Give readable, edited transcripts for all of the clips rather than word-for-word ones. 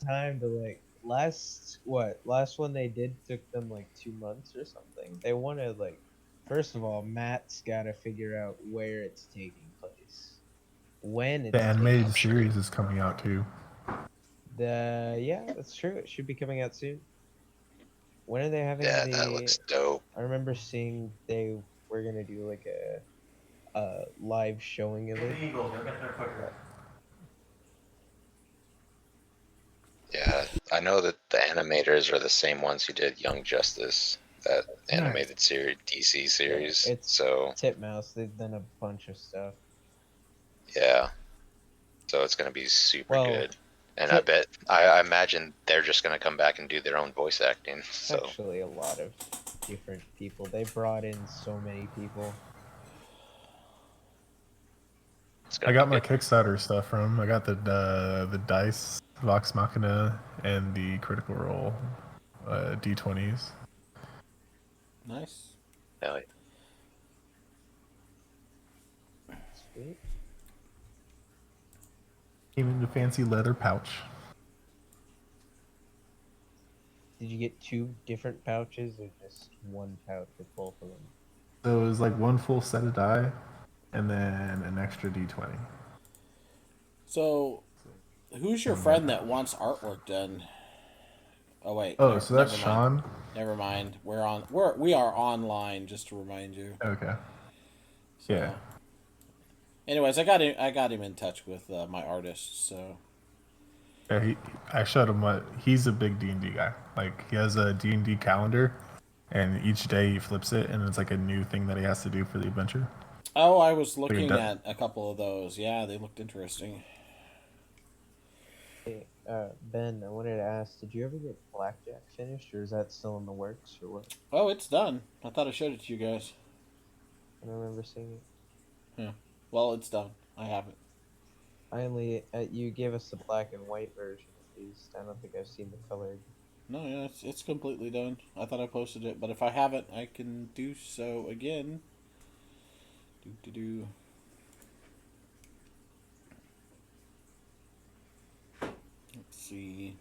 time to like last one they did took them like 2 months or something. They want to like first of all, Matt's got to figure out where it's taking place, when The it's taking animated I'm sure. series is coming out too. the yeah, that's true. It should be coming out soon. When are they having Yeah, that the? looks dope. I remember seeing they were gonna do like a live showing of Get it. the Eagles. Go get there quicker. Yeah, I know that the animators are the same ones who did Young Justice, that Nice. animated series, DC Yeah, series. it's So Titmouse. They've done a bunch of stuff. yeah, so it's gonna be super Well, good. And I Tit bet I imagine they're just gonna come back and do their own voice acting. it's So actually a lot of different people. They brought in so many people. it's I gonna be got my good. Kickstarter stuff from. I got the dice, Vox Machina, and the Critical Role D20s. Nice. Hell yeah. Sweet. Came in the fancy leather pouch. Did you get two different pouches or just one pouch with both of them? So it was like one full set of die, and then an extra D20 So, who's your in one friend that pouch. wants artwork done? Oh wait, Oh, so that's never mind. Sean. Never mind. We are online, just to remind you. Okay. Yeah. So, anyways, I got him in touch with my artist. So, Yeah, I showed him what he's a big D&D guy. Like he has a D&D calendar, and each day he flips it, and it's like a new thing that he has to do for the adventure. oh, I was Like looking at a couple of those. Yeah, they looked interesting. Hey, Ben, I wanted to ask, did you ever get Blackjack finished, or is that still in the works, or what? Oh, it's done. I thought I showed it to you guys. I don't remember seeing it. Yeah. Well, it's done. I have it. I only you gave us the black and white version at least. I don't think I've seen the colored. No, yeah, it's completely done. I thought I posted it, but if I haven't, I can do so again. Do do do. Let's see.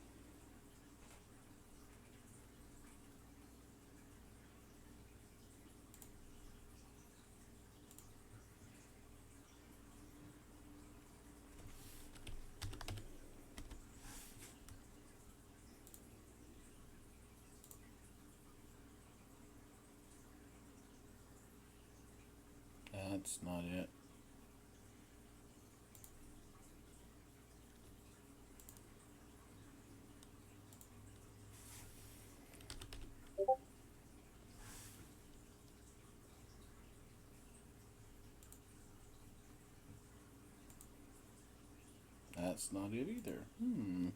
That's not it. That's not it either. Hmm.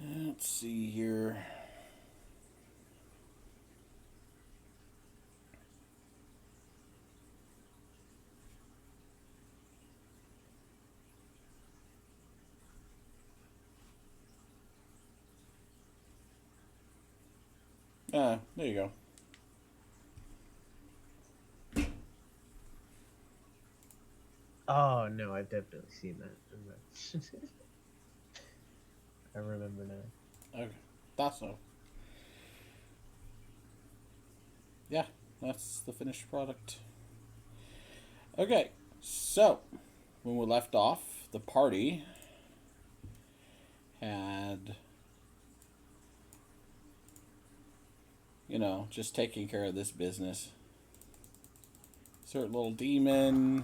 Let's see here. Ah, there you go. Oh no, I've definitely seen that. I remember now. Okay, thought so. Yeah, that's the finished product. Okay, so when we left off, the party had, just taking care of this business. Certain little demon,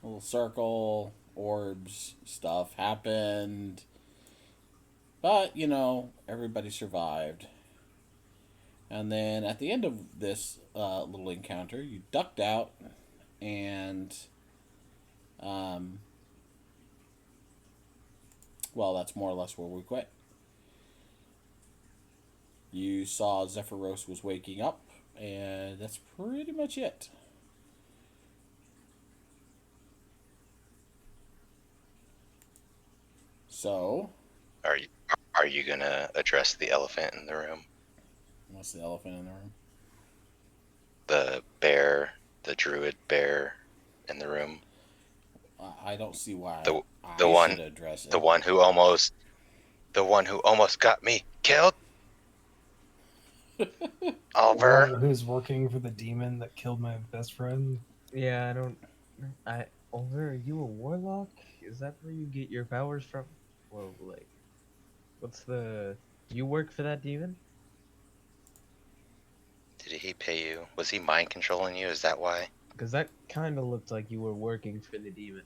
little circle, orbs, stuff happened. But, everybody survived. And then at the end of this little encounter, you ducked out and, um, well, that's more or less where we quit. You saw Zephyros was waking up, and that's pretty much it. So, Are you gonna address the elephant in the room? what's the elephant in the room? The bear, the druid bear in the room. I don't see why The the I one should address the it. one who almost got me killed. The Oliver. one who's working for the demon that killed my best friend. Yeah, I don't. Over, are you a warlock? Is that where you get your powers from? Well, like, what's the? Do you work for that demon? Did he pay you? Was he mind controlling you? Is that why? Because that kind of looked like you were working for the demon.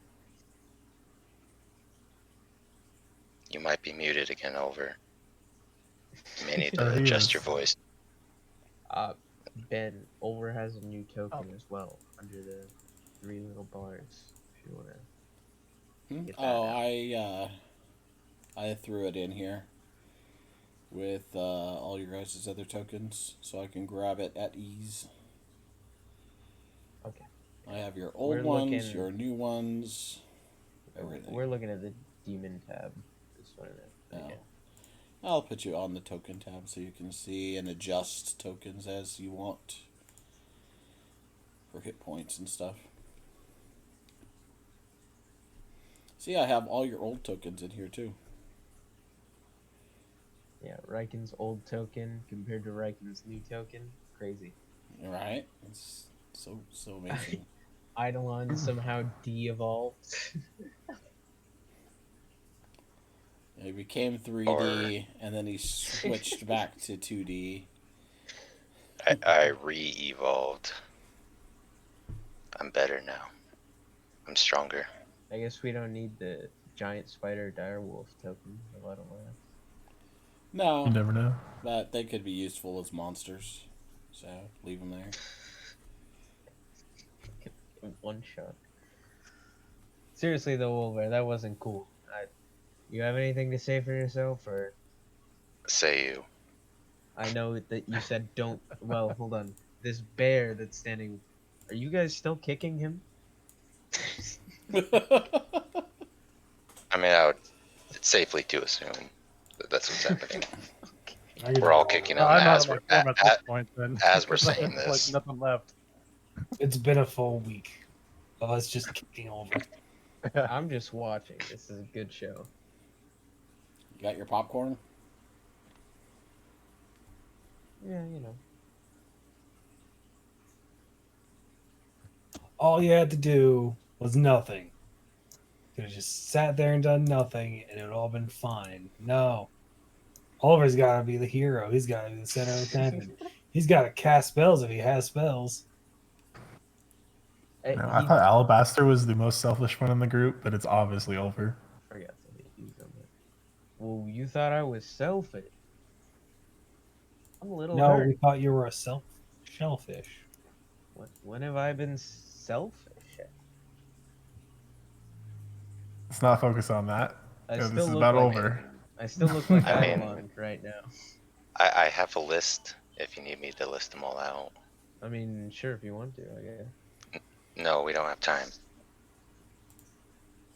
You might be muted again, Oliver. You may need There to he adjust is. your voice. Ben, Over has a new token as well under the 3 little bars. If you wanna get that Oh, out. I threw it in here with all your guys' other tokens, so I can grab it at ease. Okay. I have your We're old ones, looking- your new ones, everything. We're looking at the demon tab. This one. Oh. I'll put you on the token tab so you can see and adjust tokens as you want for hit points and stuff. See, I have all your old tokens in here too. Yeah, Riken's old token compared to Riken's new token. Crazy. Right? It's so amazing. Eidolon somehow de-evolved. He became 3D and then he switched back to 2D. I re-evolved. I'm better now. I'm stronger. I guess we don't need the giant spider direwolf token. A lot of laugh. No, You never know. but they could be useful as monsters, so leave them there. One shot. Seriously though, Wolver, that wasn't cool. You have anything to say for yourself, or? Say you. I know that you said don't. Well, hold on. This bear that's standing. Are you guys still kicking him? I mean, I would. It's safely to assume that that's what's happening. I could We're all do kicking No, him I'm out as of my we're form at this point then. as we're 'cause I saying have, this. like nothing left. It's been a full week of us just kicking over. I'm just watching. This is a good show. You got your popcorn? Yeah, you know. All you had to do was nothing. Could have just sat there and done nothing, and it would all been fine. No, Oliver's got to be the hero. He's got to be the center of attention. He's got to cast spells if he has spells. No, I thought Alabaster was the most selfish one in the group, but it's obviously Oliver. Forgot to use them. Well, you thought I was selfish. I'm a little No, hurt. we thought you were a shellfish. When have I been selfish? Let's not focus on that. I This still is look about like over. I still look like I mean- Eidolon right now. I have a list if you need me to list them all out. I mean, sure, if you want to, I guess. No, we don't have time.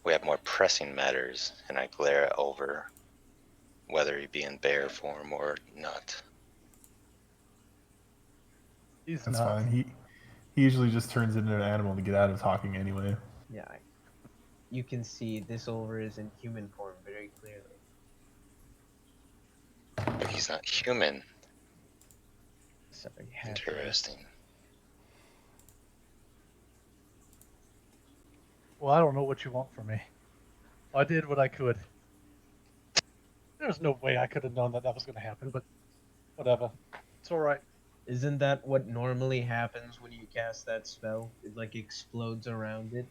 We have more pressing matters, and I glare over whether he be in bear form or not. He's That's not. fine. He usually just turns into an animal to get out of talking anyway. Yeah, you can see this over is in human form very clearly. But he's not human. Sorry, Interesting. Well, I don't know what you want from me. I did what I could. There's no way I could have known that was going to happen, but whatever. It's all right. Isn't that what normally happens when you cast that spell? It like explodes around it.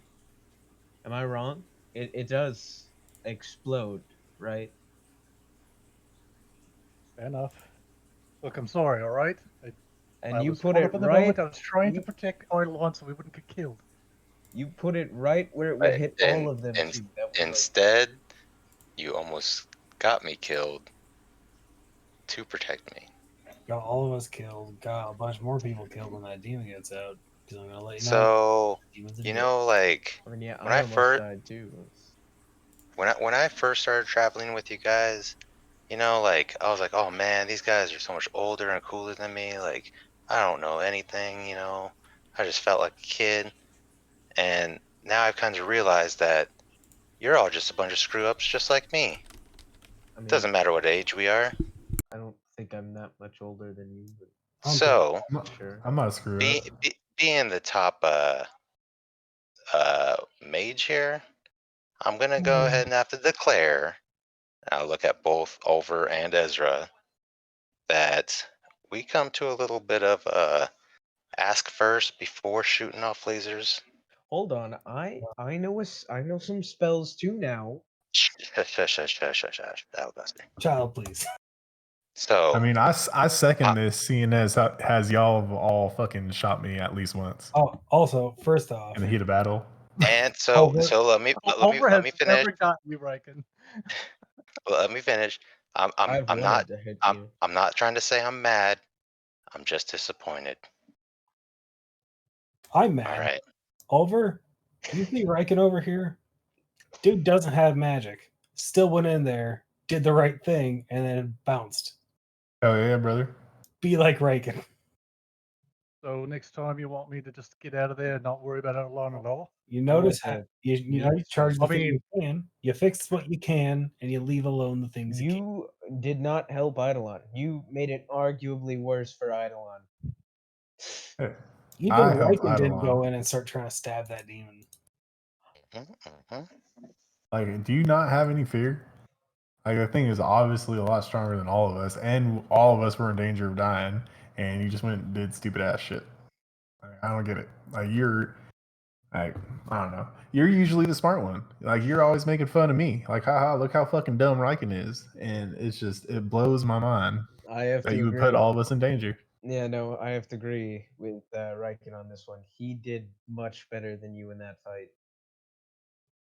Am I wrong? It does explode, right? Fair enough. Look, I'm sorry, all right? And I you was put caught it up in the right. moment. I was trying to you- protect Eidolon so we wouldn't get killed. You put it right where it would Right, hit and- all of them and too. That was Instead, you almost got me killed to protect me. Got all of us killed. Got a bunch more people killed when that demon gets out. Because I'm gonna let you know. So, Demons are you dead. know, like, I mean, yeah, when I I almost first- died too. when I first started traveling with you guys, like I was like, oh man, these guys are so much older and cooler than me. Like I don't know anything. I just felt like a kid. And now I've kind of realized that you're all just a bunch of screw ups, just like me. I mean, Doesn't matter what age we are. I don't think I'm that much older than you, but So sure. I'm not a screw up. being the top mage here, I'm gonna go ahead and have to declare. I'll look at both Over and Ezra that we come to a little bit of ask first before shooting off lasers. Hold on, I know I know some spells too now. Alabaster. Child, please. So I mean, I second this, seeing as has y'all have all fucking shot me at least once Oh, also, first off, in the heat of battle. and so Over. so let me Over let has me finish. never gotten you, Riken. Let me finish. I've I'm wanted not to hit I'm you. I'm not trying to say I'm mad. I'm just disappointed. I'm All mad. right. Over. You see Riken over here? Dude doesn't have magic. Still went in there, did the right thing, and then bounced. Oh yeah, brother. Be like Riken. So next time you want me to just get out of there and not worry about it alone at all? You I want notice to you know you charge the I thing mean- you can, you fix what you can, and you leave alone the things you can't. You did not help Eidolon. You made it arguably worse for Eidolon. Hey, Even I helped Riken didn't go Eidolon. in and start trying to stab that demon. Mm-hmm. Like, do you not have any fear? Like, the thing is obviously a lot stronger than all of us, and all of us were in danger of dying, and you just went and did stupid ass shit. Like, I don't get it. Like, like, I don't know. You're usually the smart one. Like, you're always making fun of me. Like, haha, look how fucking dumb Riken is. And it's just, it blows my mind I have that to you would agree. put all of us in danger. Yeah, no, I have to agree with Riken on this one. He did much better than you in that fight.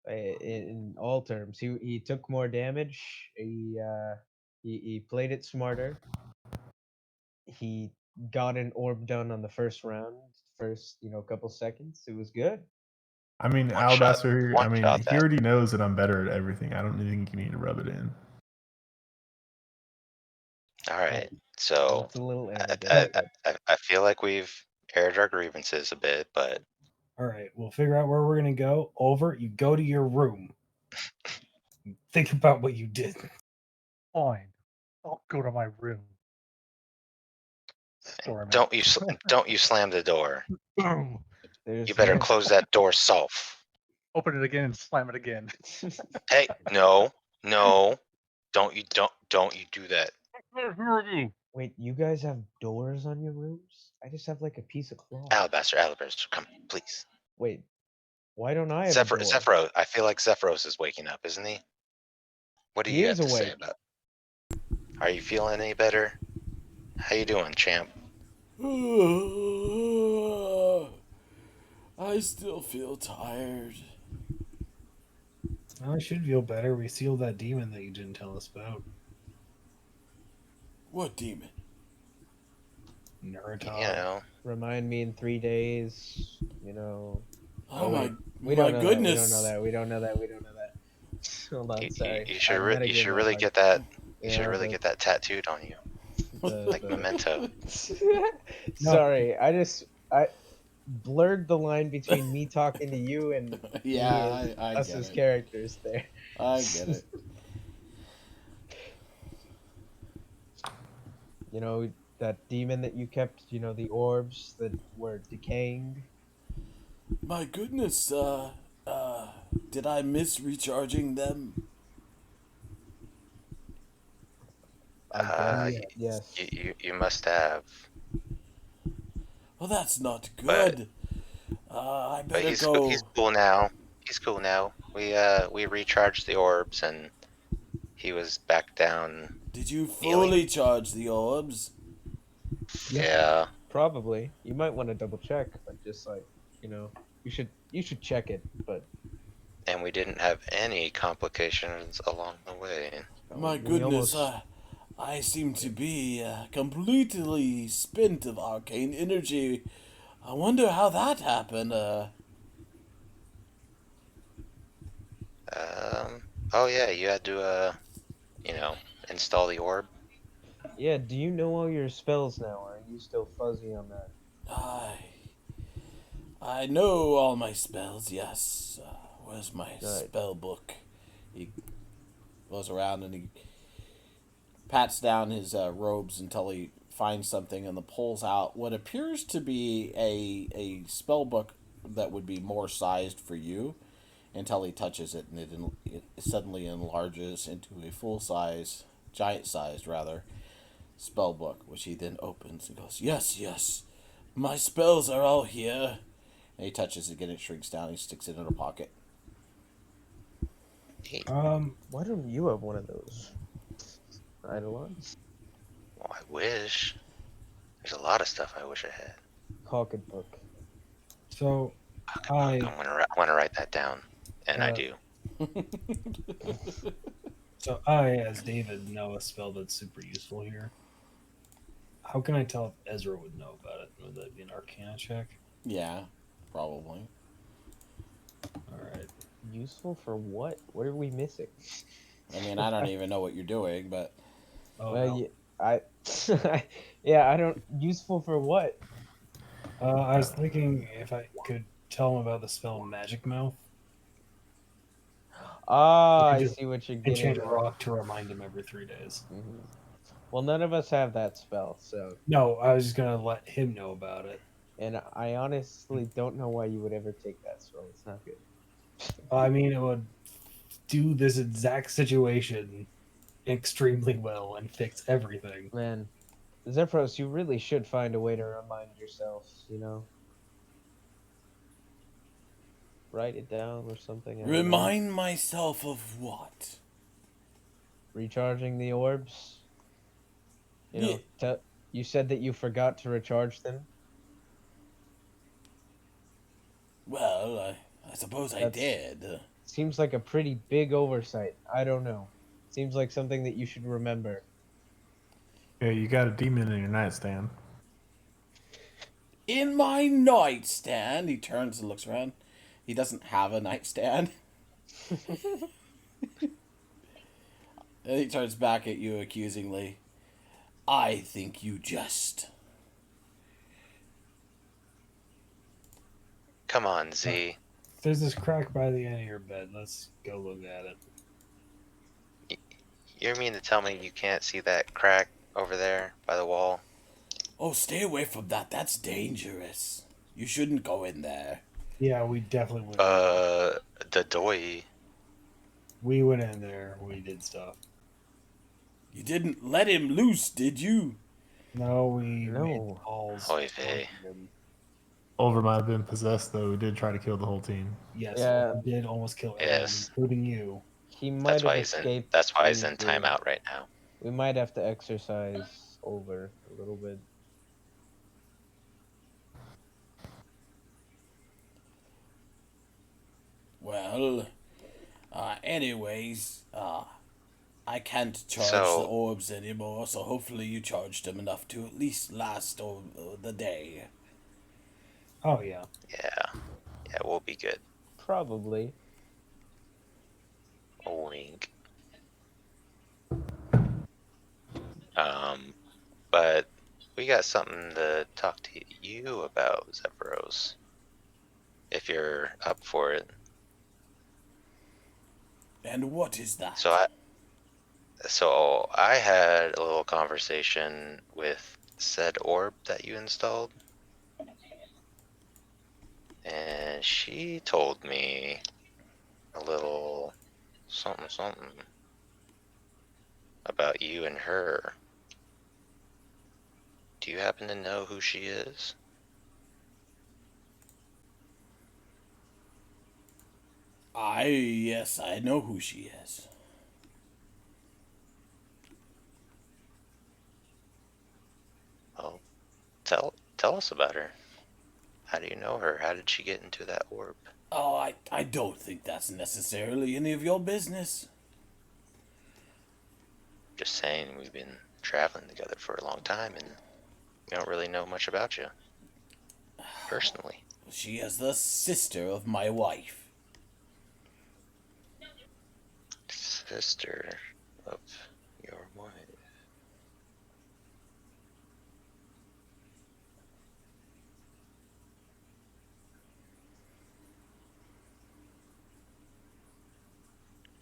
In all terms, he took more damage. He played it smarter. He got an orb done on the first round, first couple seconds. It was good. I mean, One Alabaster, shot I mean, that. he already knows that I'm better at everything. I don't think you need to rub it in. All right. So It's a little arrogant. I feel like we've aired our grievances a bit, but All right, we'll figure out where we're gonna go. Over, you go to your room. Think about what you did. Fine. I'll go to my room. Storm don't it. you slam the door. Boom. You better close that door self. Open it again and slam it again. Hey, no, don't you do that. Wait, you guys have doors on your rooms? I just have like a piece of cloth. Alabaster, come, please. Wait, why don't I have a door? Zephyros, I feel like Zephyros is waking up, isn't he? What do He you is have to say awake. about? Are you feeling any better? How you doing, champ? I still feel tired. Well, I should feel better. We sealed that demon that you didn't tell us about. What demon? Naruto. Remind me in 3 days. Oh wait, my we don't know goodness! that. We don't know that. Hold on, sorry. You should really get that. You should really get that tattooed on you, like the memento. Sorry, I blurred the line between me talking to you and Yeah, me I as get us as it. characters there. I get it. That demon that you kept, the orbs that were decaying. My goodness, did I miss recharging them? I guess yes. You must have. Well, that's not But- good. I But better he's go. he's cool now. He's cool now. We recharged the orbs and he was back down. Did you Kneeling. fully charge the orbs? Yeah. Probably. You might want to double check, but just like, you should check it, but And we didn't have any complications along the way. My we goodness, almost- I seem to be completely spent of arcane energy. I wonder how that happened. Oh yeah, you had to install the orb. Yeah, do you know all your spells now? Or are you still fuzzy on that? I know all my spells. Yes. Where's my Right. spell book? He goes around and he pats down his robes until he finds something and then pulls out what appears to be a spell book that would be more sized for you until he touches it and it suddenly enlarges into a full size, giant sized rather, spell book, which he then opens and goes, "Yes, yes, my spells are all here." And he touches it again, it shrinks down, he sticks it in a pocket. Neat. Why don't you have one of those? Eidolon? Well, I wish. There's a lot of stuff I wish I had. Pocketbook. So I'm I gonna write that down, and I uh, do. so I, as David, know a spell that's super useful here. How can I tell if Ezra would know about it? Would that be an Arcana check? Yeah, probably. All right. Useful for what? What are we missing? I mean, I don't even know what you're doing, but Oh Well, no. I, yeah, I don't. Useful for what? I was thinking if I could tell him about the spell Magic Mouth. I Ah, could I just see what you're enchant getting a at. rock to remind him every 3 days. Well, none of us have that spell, so. No, I was just gonna let him know about it. And I honestly don't know why you would ever take that spell. It's not good. I mean, it would do this exact situation extremely well and fix everything. Man, Zephyros, you really should find a way to remind yourself, Write it down or something, I don't know. remind myself of what? Recharging the orbs. Yeah. You said that you forgot to recharge them. Well, I suppose I That's did. seems like a pretty big oversight. I don't know. Seems like something that you should remember. Yeah, you got a demon in your nightstand. In my nightstand, he turns and looks around. He doesn't have a nightstand. And he turns back at you accusingly. I think you jest. Come on, Z. There's this crack by the end of your bed. Let's go look at it. You mean to tell me you can't see that crack over there by the wall? Oh, stay away from that. That's dangerous. You shouldn't go in there. Yeah, we definitely went. The doy. We went in there. We did stuff. You didn't let him loose, did you? No, we made No. calls. Oy vey. Oliver might have been possessed, though. He did try to kill the whole team. Yes, Yeah. we did almost kill everyone, Yes. including you. He might have escaped. That's why he's in into- timeout right now. We might have to exercise over a little bit. Well, anyways, I can't charge So- the orbs anymore, so hopefully you charged them enough to at least last the day. Oh yeah. Yeah, we'll be good. Probably. Wink. But we got something to talk to you about, Zephyros. If you're up for it. And what is that? So I had a little conversation with said orb that you installed. And she told me a little something about you and her. Do you happen to know who she is? Yes, I know who she is. Oh, tell us about her. How do you know her? How did she get into that orb? Oh, I don't think that's necessarily any of your business. Just saying, we've been traveling together for a long time and we don't really know much about you. Personally. She is the sister of my wife. sister of your wife.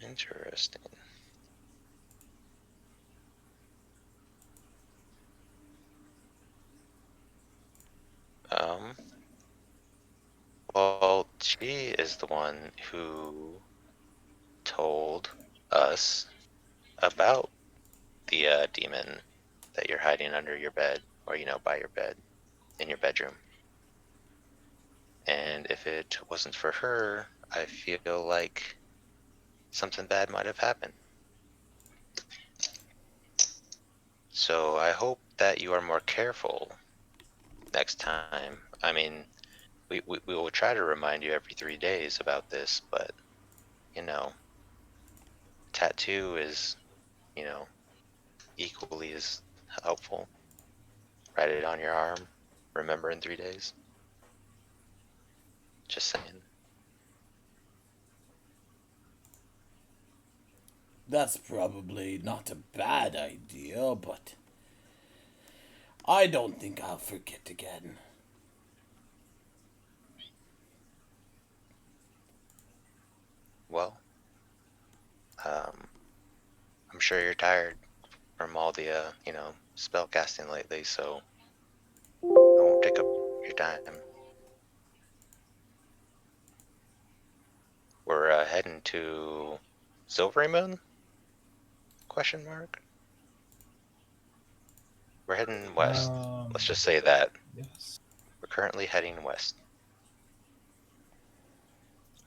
Interesting. Well, she is the one who told us about the demon that you're hiding under your bed, or by your bed, in your bedroom. And if it wasn't for her, I feel like something bad might have happened. So I hope that you are more careful next time. I mean, we will try to remind you every 3 days about this, but tattoo is, equally as helpful. Write it on your arm. Remember in 3 days. Just saying. That's probably not a bad idea, but I don't think I'll forget again. Well, I'm sure you're tired from all the spell casting lately, so I won't take up your time. We're heading to Silvery Moon? Question mark. We're heading west. Let's just say that. Yes. We're currently heading west.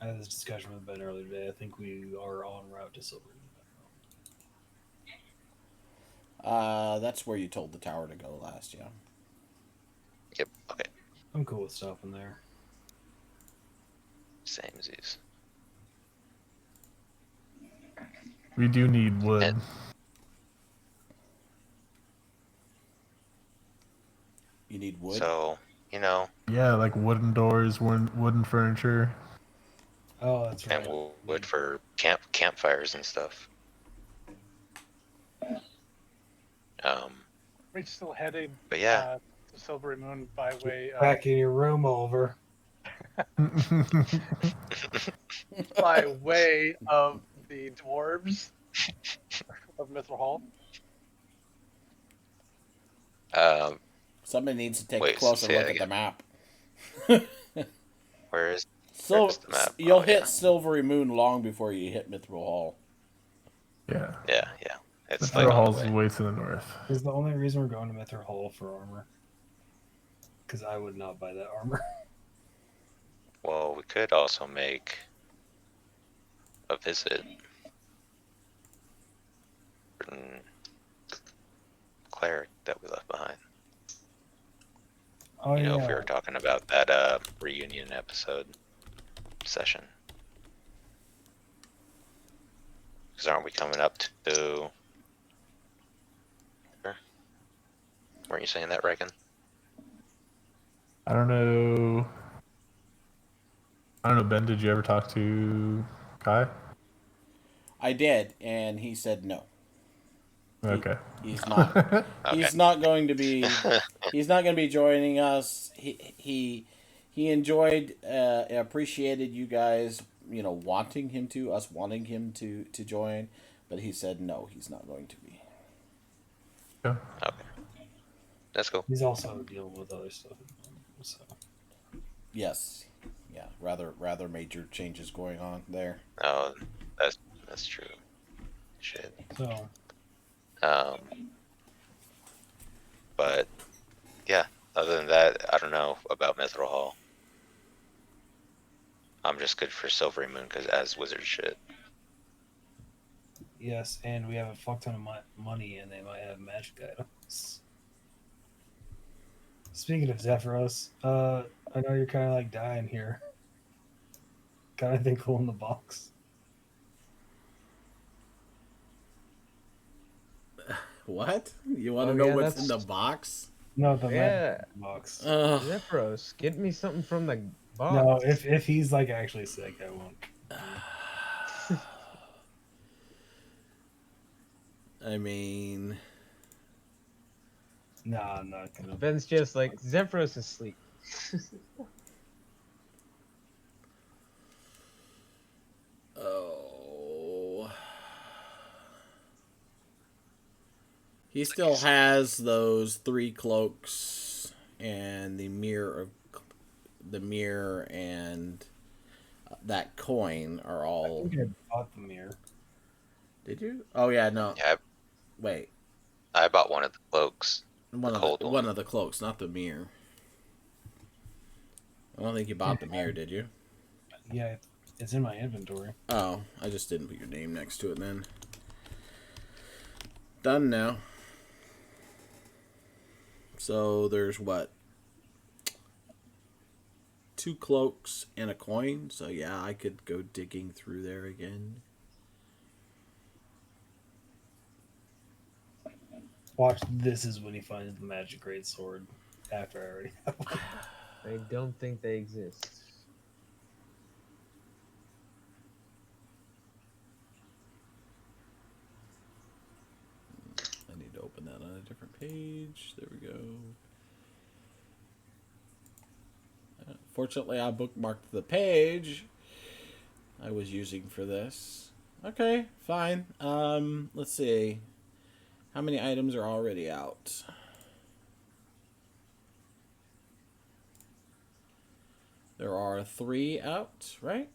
I had this discussion with Ben earlier today. I think we are en route to Silver. That's where you told the tower to go last, yeah. Yep, okay. I'm cool with stopping there. Same as We do need wood. And You need wood? so, Yeah, like wooden doors, wooden furniture. Oh, that's right. and wood for campfires and stuff. We're still heading But yeah. to Silvery Moon by way of Back in your room, Oliver. by way of the dwarves of Mithril Hall. Somebody needs to take a Wait, closer say look that at the again. map. Where's So the map? you'll Oh, hit yeah. Silvery Moon long before you hit Mithril Hall. Yeah. Yeah. It's The like on Hall's the way. way to the north. Is the only reason we're going to Mithril Hall for armor? Because I would not buy that armor. Well, we could also make a visit. Cleric that we left behind. Oh yeah. If we were talking about that reunion episode session. Because aren't we coming up to... Weren't you saying that, Reagan? I don't know, Ben, did you ever talk to Kai? I did, and he said no. Okay. He's not. Okay. He's not going to be. He's not going to be joining us. He enjoyed, appreciated you guys, wanting him to, us wanting him to join, but he said no, he's not going to be. Yeah. Okay. That's cool. He's also dealing with other stuff. So. Yes. Yeah. Rather major changes going on there. Oh, that's true. Shit. So. But yeah, other than that, I don't know about Mithril Hall. I'm just good for Silvery Moon because as wizard shit. Yes, and we have a fuck ton of money, and they might have magic items. Speaking of Zephyros, I know you're kind of like dying here. Got anything cool in the box? What? You want to know what's in the box? No, the Yeah. box. Zephyros, get me something from the box. No, if he's like actually sick, I won't. I mean, Nah, I'm not gonna. Ben's just like Zephyros asleep. oh, he still has those 3 cloaks and the mirror and that coin are I all. think I bought the mirror. Did you? Oh yeah, no. Yeah, Wait, I bought one of the cloaks, the cold one one. of the cloaks, not the mirror. I don't think you bought the mirror, did you? Yeah, it's in my inventory. Oh, I just didn't put your name next to it then. Done now. So there's what? 2 cloaks and a coin. So yeah, I could go digging through there again. Watch, this is when he finds the magic great sword. After I already have one. I don't think they exist. I need to open that on a different page. There we go. Fortunately, I bookmarked the page I was using for this. Okay, fine. Let's see. How many items are already out? There are 3 out, right?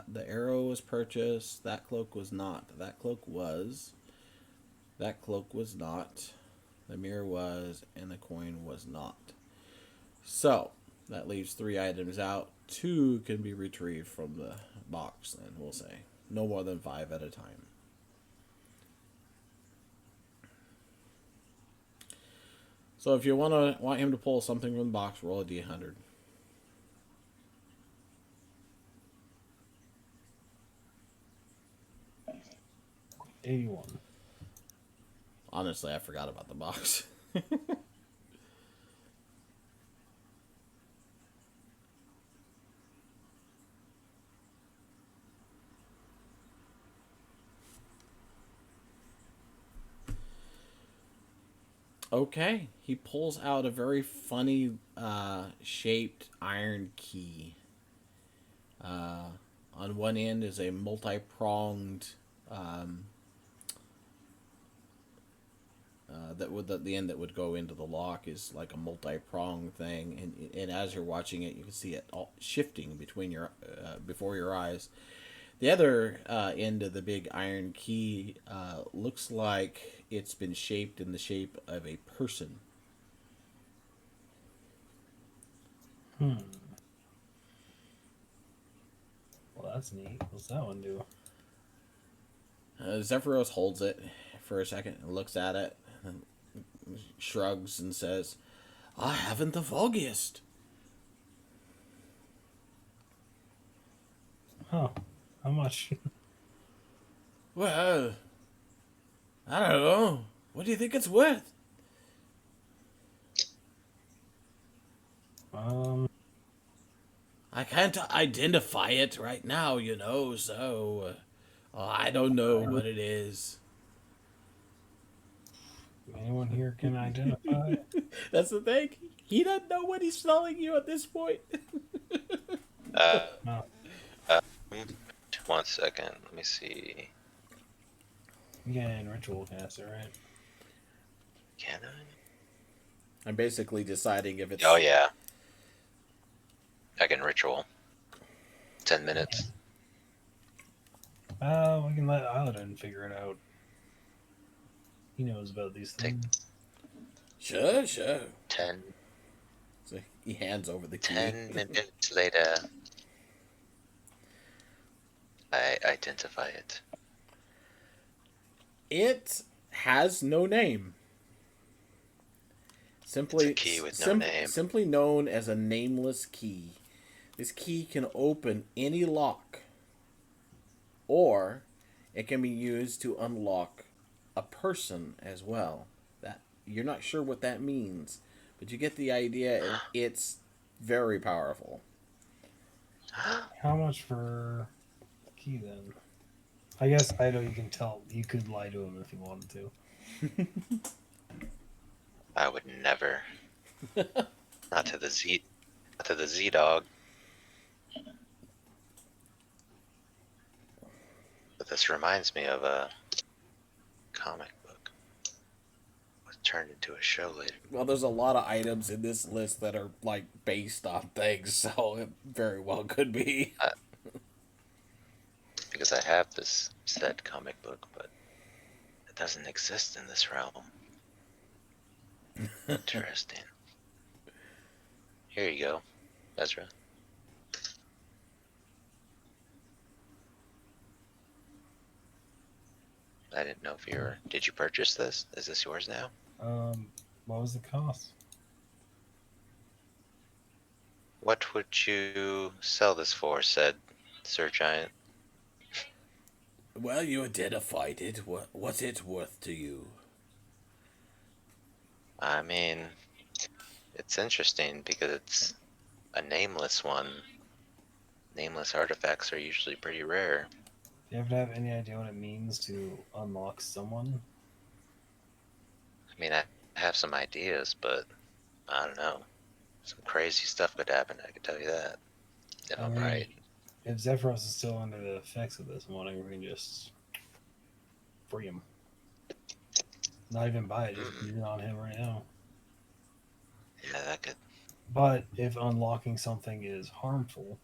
The arrow was purchased. That cloak was not. That cloak was. That cloak was not. The mirror was, and the coin was not. So that leaves 3 items out. 2 can be retrieved from the box. Then we'll say no more than 5 at a time. So if you want him to pull something from the box, roll a d100. $81. Honestly, I forgot about the box. Okay, he pulls out a very funny shaped iron key. On one end is a multi-pronged the end that would go into the lock is like a multi-pronged thing, and as you're watching it, you can see it all shifting between your before your eyes. The other end of the big iron key looks like it's been shaped in the shape of a person. Well, that's neat. What's that one do? Zephyros holds it for a second and looks at it and shrugs and says, I haven't the foggiest. Oh, how much? Well, I don't know. What do you think it's worth? I can't identify it right now, so I don't know what it is. Anyone here can identify? That's the thing. He doesn't know what he's selling you at this point. No. 1 second. Let me see. You can ritual caster, right? Can I? I'm basically deciding if it's... Oh, yeah. I can ritual. 10 minutes. We can let Isladin figure it out. He knows about these things. Sure. 10. So he hands over the key. 10 minutes later, I identify it. It has no name. Simply, It's a key with no name. Simply known as a nameless key. This key can open any lock, or it can be used to unlock a person as well. That you're not sure what that means, but you get the idea. It's very powerful. How much for key then? I guess I know you can tell. You could lie to him if you wanted to. I would never. Not to the Z. Not to the Z dog. But this reminds me of a comic book. Was turned into a show later. Well, there's a lot of items in this list that are like based on things, so it very well could be. Because I have this said comic book, but it doesn't exist in this realm. Interesting. Here you go, Ezra. I didn't know if you were. Did you purchase this? Is this yours now? What was the cost? What would you sell this for? Said Sir Giant. Well, you identified it. What's it worth to you? I mean, it's interesting because it's a nameless one. Nameless artifacts are usually pretty rare. Do you ever have any idea what it means to unlock someone? I mean, I have some ideas, but I don't know. Some crazy stuff could happen, I can tell you that. If I'm right. If Zephyros is still under the effects of this, I'm wondering if we can just free him. Not even buy it, just put it on him right now. Yeah, that could. But if unlocking something is harmful,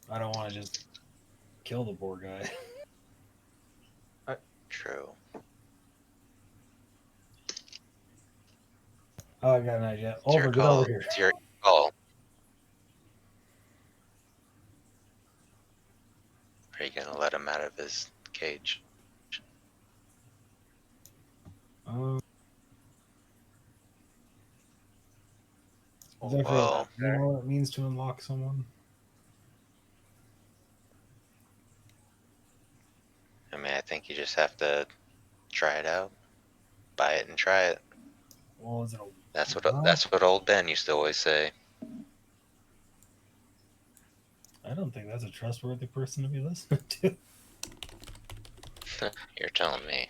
I don't want to just kill the poor guy. True. Oh, I got an idea. It's your Over, get call. over here. It's your call. Are you gonna let him out of his cage? Zephyros, Well, do you know what it means to unlock someone? I mean, I think you just have to try it out, buy it, and try it. Well, is it a That's what old Ben used to always say. I don't think that's a trustworthy person to be listening to. You're telling me.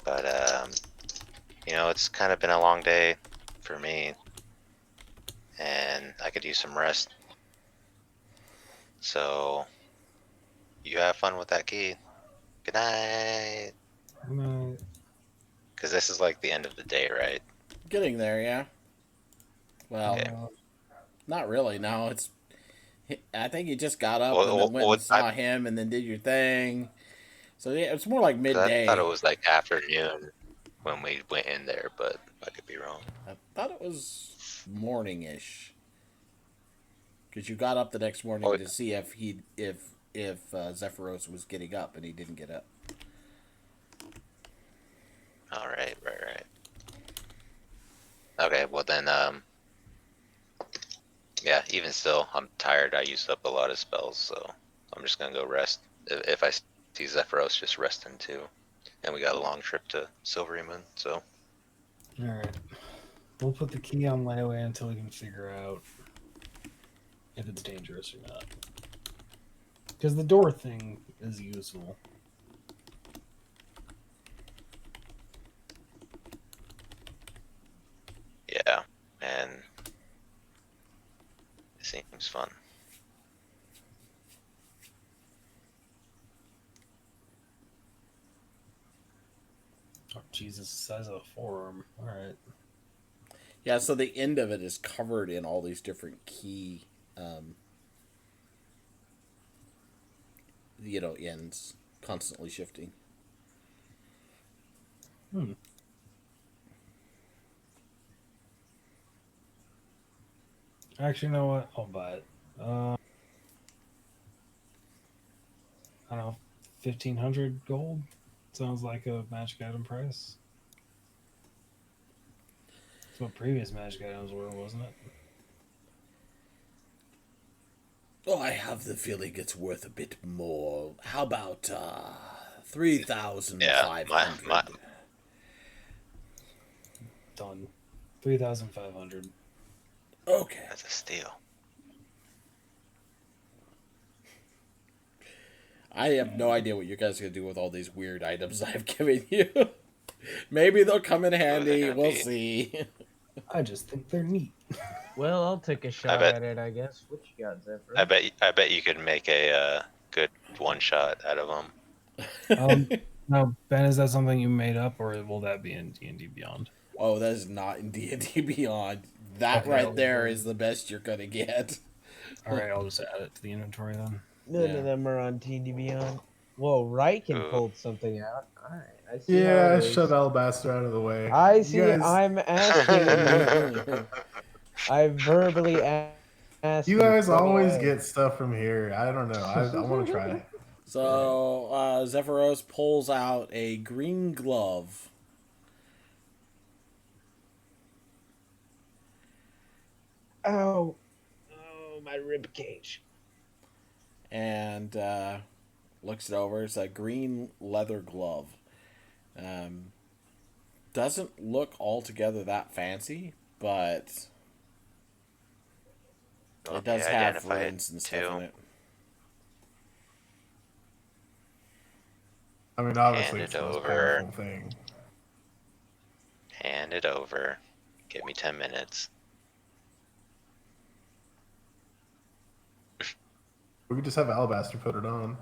But you know, it's kind of been a long day for me, and I could use some rest. So, you have fun with that key. Good night. No, Because this is like the end of the day, right? Getting there, yeah. Well, Okay. not really. No, it's. I think you just got up Well, and then went well, and saw him, and then did your thing. So yeah, it's more like 'cause midday. I thought it was like afternoon when we went in there, but I could be wrong. I thought it was morning-ish. Because you got up the next morning to see if Zephyros was getting up, and he didn't get up. All right. Okay, well then, yeah. Even still, I'm tired. I used up a lot of spells, so I'm just gonna go rest. If I see Zephyros just resting too, and we got a long trip to Silvery Moon, so. all right. We'll put the key on layaway until we can figure out if it's dangerous or not. Because the door thing is useful. Yeah, and it seems fun. Oh, Jesus, the size of a forearm. All right. Yeah, so the end of it is covered in all these different key, ends, constantly shifting. Actually, you know what? I'll buy it. I don't know, 1,500 gold? Sounds like a magic item price. That's what previous magic items were, wasn't it? Oh, I have the feeling it's worth a bit more. How about 3,500? Yeah, Done. 3,500. Okay. That's a steal. I have no idea what you guys are gonna do with all these weird items I've given you. Maybe they'll come in Ooh, they're handy. gonna We'll be. see. I just think they're neat. Well, I'll take a I shot bet. at it, I guess. What you got, I Zephyr? bet. I bet you could make a good one shot out of them. Now, Ben, is that something you made up, or will that be in D&D Beyond? Oh, that is not in D&D Beyond. That Okay, right there is the best you're gonna get. all right, I'll just add it to the inventory then. None Yeah. of them are on TD Beyond. Whoa, Riken Ooh. pulled something out. Alright, I see how Yeah, it I shoved is. Alabaster out of the way. I You see. guys, I'm asking. I verbally asked you you to guys put always away. get stuff from here. I don't know. I want to try. So Zephyros pulls out a green glove. Oh, oh, my rib cage. And looks it over. It's a green leather glove. Doesn't look altogether that fancy, but it does Yeah, have identify it runes and stuff too. in it. I mean, Hand obviously, it it's the most over. powerful thing. Hand it over. Give me 10 minutes. We could just have Alabaster put it on.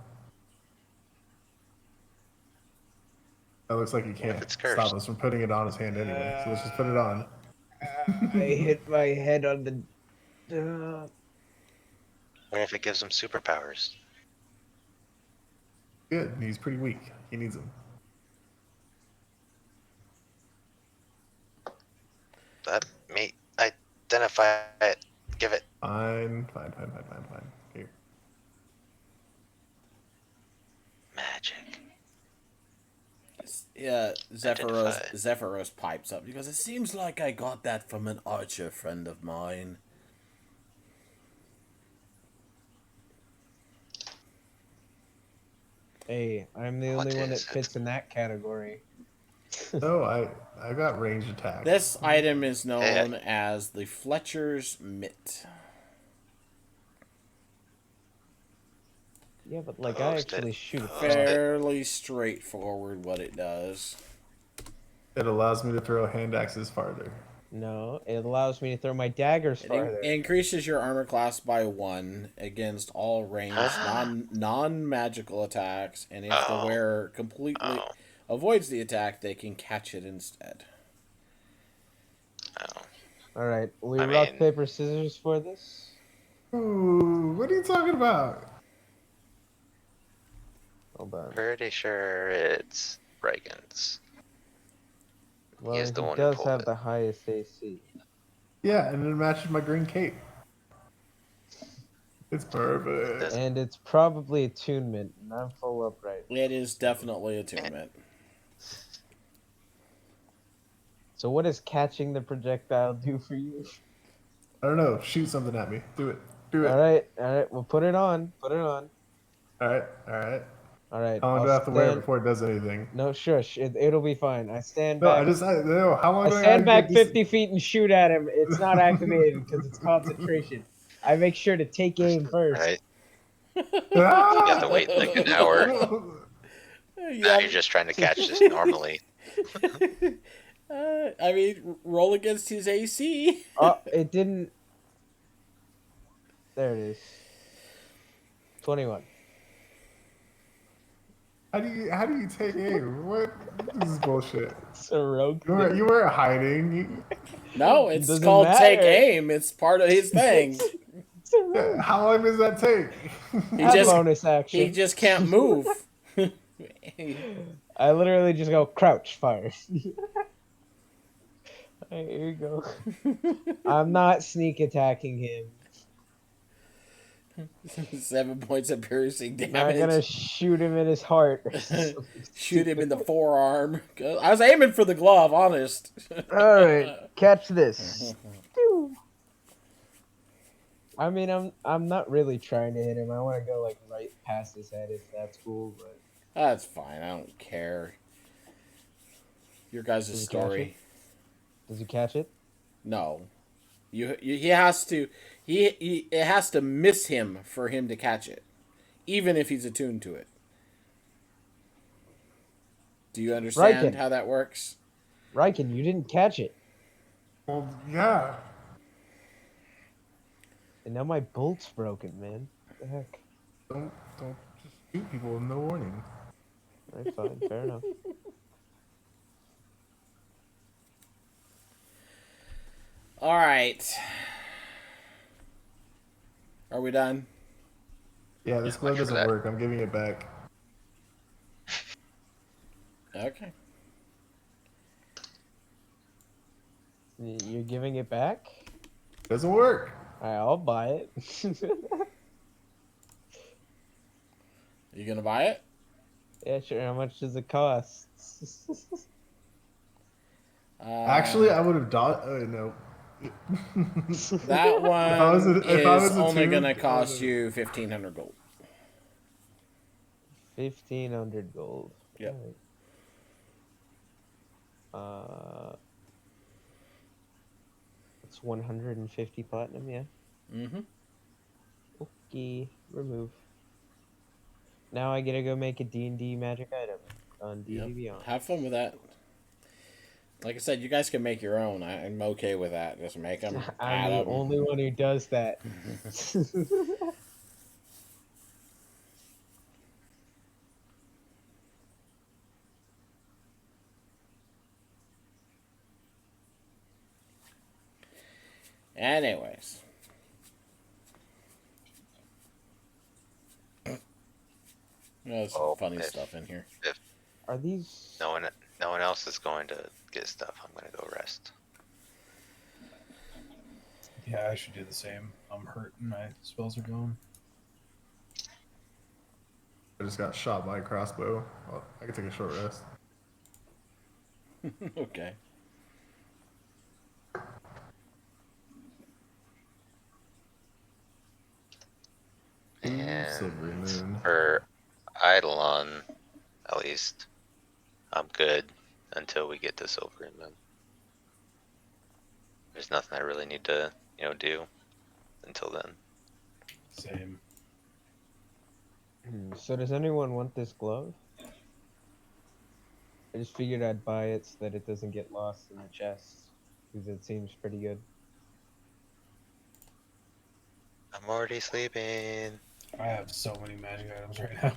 That looks like he What if can't it's stop cursed? us from putting it on his hand anyway. So let's just put it on. I hit my head on the. What if it gives him superpowers? Good. He's pretty weak. He needs them. Let me identify it. Give it. Fine. Here. Magic. Yeah, Identified. Zephyros pipes up because it seems like I got that from an archer friend of mine. Hey, I'm the What only one that is it? fits in that category. Oh, I got range attack. This item is known Hey, as the Fletcher's Mitt. Yeah, but like I Post it. actually shoot Post across. it. Fairly straightforward what it does. It allows me to throw hand axes farther. No, it allows me to throw my daggers It farther. increases your armor class by 1 against all ranged non magical attacks, and if the Oh. wearer completely Oh. avoids the attack, they can catch it instead. Oh. All right, we I rock mean- paper scissors for this. Ooh, what are you talking about? Hold on. Pretty sure it's Reagan's. Well, He is the he one who does pulled have it. the highest AC. Yeah, and it matches my green cape. It's perfect. Does- And it's probably attunement, and I'm full upright. It is definitely attunement. So what does catching the projectile do for you? I don't know. Shoot something at me. Do it. Do it. All right, we'll put it on. Put it on. All right. All right, How long I'll do I have to wear it stand. before it does anything? No, shush. It'll be fine. I stand No, back. no. How long I do I stand gotta back get this? 50 feet and shoot at him. It's not activated because it's concentration. I make sure to take aim first. Right? Ah! You have to wait like an hour. Now you're just trying to catch this normally. I mean, roll against his AC. Oh, it didn't. There it is. 21. How do you take aim? What? This is bullshit. It's a rogue You weren't hiding. No, it's Doesn't called take matter. aim. It's part of his thing. It's a rogue. How long does that take? He Have just bonus action. he just can't move. I literally just go crouch fire. Alright, here you go. I'm not sneak attacking him. 7 points of piercing I'm not gonna damage. shoot him in his heart. Shoot him in the forearm. I was aiming for the glove, honest. Alright, catch this. I mean, I'm not really trying to hit him. I want to go like right past his head if that's cool, but That's fine. I don't care. Your guys' Does he catch story. does he catch it? No. He has to it has to miss him for him to catch it, even if he's attuned to it. Do you understand Riken. how that works? Riken, you didn't catch it. Well, yeah. And now my bolt's broken, man. What the heck? Don't just shoot people with no warning. Alright, fine, fair enough. All right. Are we done? Yeah, this Yeah, glove much for doesn't that. work. I'm giving it back. Okay. You're giving it back? Doesn't work. Alright, I'll buy it. You gonna buy it? Yeah, sure. How much does it cost? Actually, I would have done. No. That If I was one if I is was only attuned, gonna I cost would've- you 1,500 gold. 1,500 gold. Yep. Alright. It's 150 platinum, yeah? Mm-hmm. Okay, remove. Now I gotta go make a D&D magic item on D&D Yep. Beyond. Have fun with that. Like I said, you guys can make your own. I'm okay with that. Just make them. I'm the only one who does that. Anyways. There's some funny if, stuff in here. If Are these... no one else is going to get stuff, I'm gonna go rest. Yeah, I should do the same. I'm hurt and my spells are gone. I just got shot by a crossbow. Well, I can take a short rest. Okay. And Silvery moon. for Eidolon, at least, I'm good until we get to Silvery Moon. There's nothing I really need to, do until then. Same. So does anyone want this glove? I just figured I'd buy it so that it doesn't get lost in the chest. Because it seems pretty good. I'm already sleeping. I have so many magic items right now.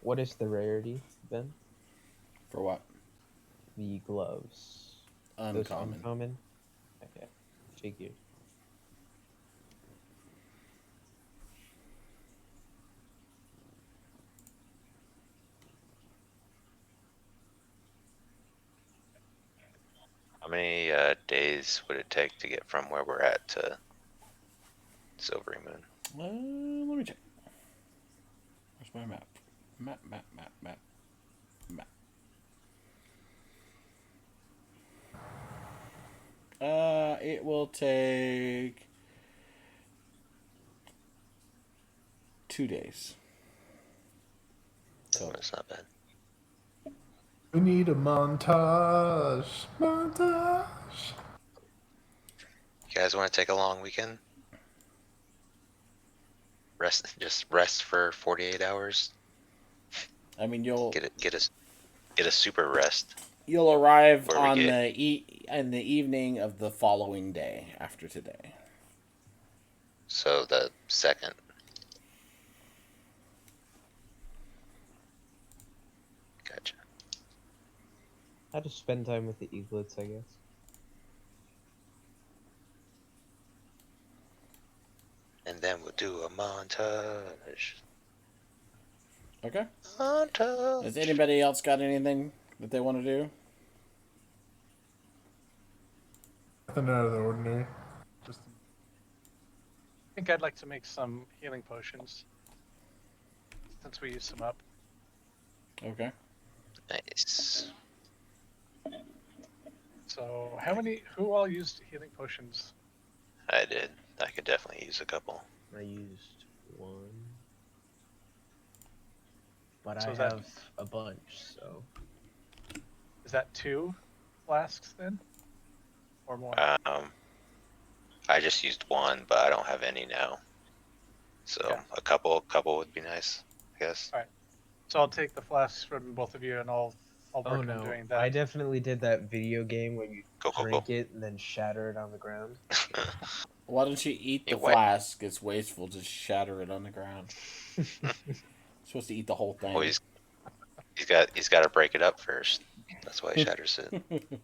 What is the rarity, Ben? For what? The gloves. Those Uncommon. uncommon? Okay. Figured. How many days would it take to get from where we're at to Silvery Moon? Let me check. Where's my map? Map. It will take 2 days. So it's not bad. We need a montage. Montage. You guys want to take a long weekend? Just rest for 48 hours. I mean, you'll Get a super rest. you'll arrive Where we on get- in the evening of the following day after today. So the second. Gotcha. How to spend time with the eaglets, I guess. And then we'll do a montage. Okay. Montage. Has anybody else got anything that they want to do? Nothing out of the ordinary. Just I think I'd like to make some healing potions since we used some up. Okay. Nice. So, who all used healing potions? I did. I could definitely use a couple. I used one. But So I is that- have a bunch, so... Is that 2 flasks then? Or more? I just used one, but I don't have any now. So Okay. a couple would be nice, I guess. All right. So I'll take the flasks from both of you, and I'll work Oh on no, doing that. I definitely did that video game where you Go. drink it and then shatter it on the ground. Why don't you eat the You wait. flask? It's wasteful to shatter it on the ground. You're supposed to eat the whole thing. Well, he's got to break it up first. That's why he shatters it.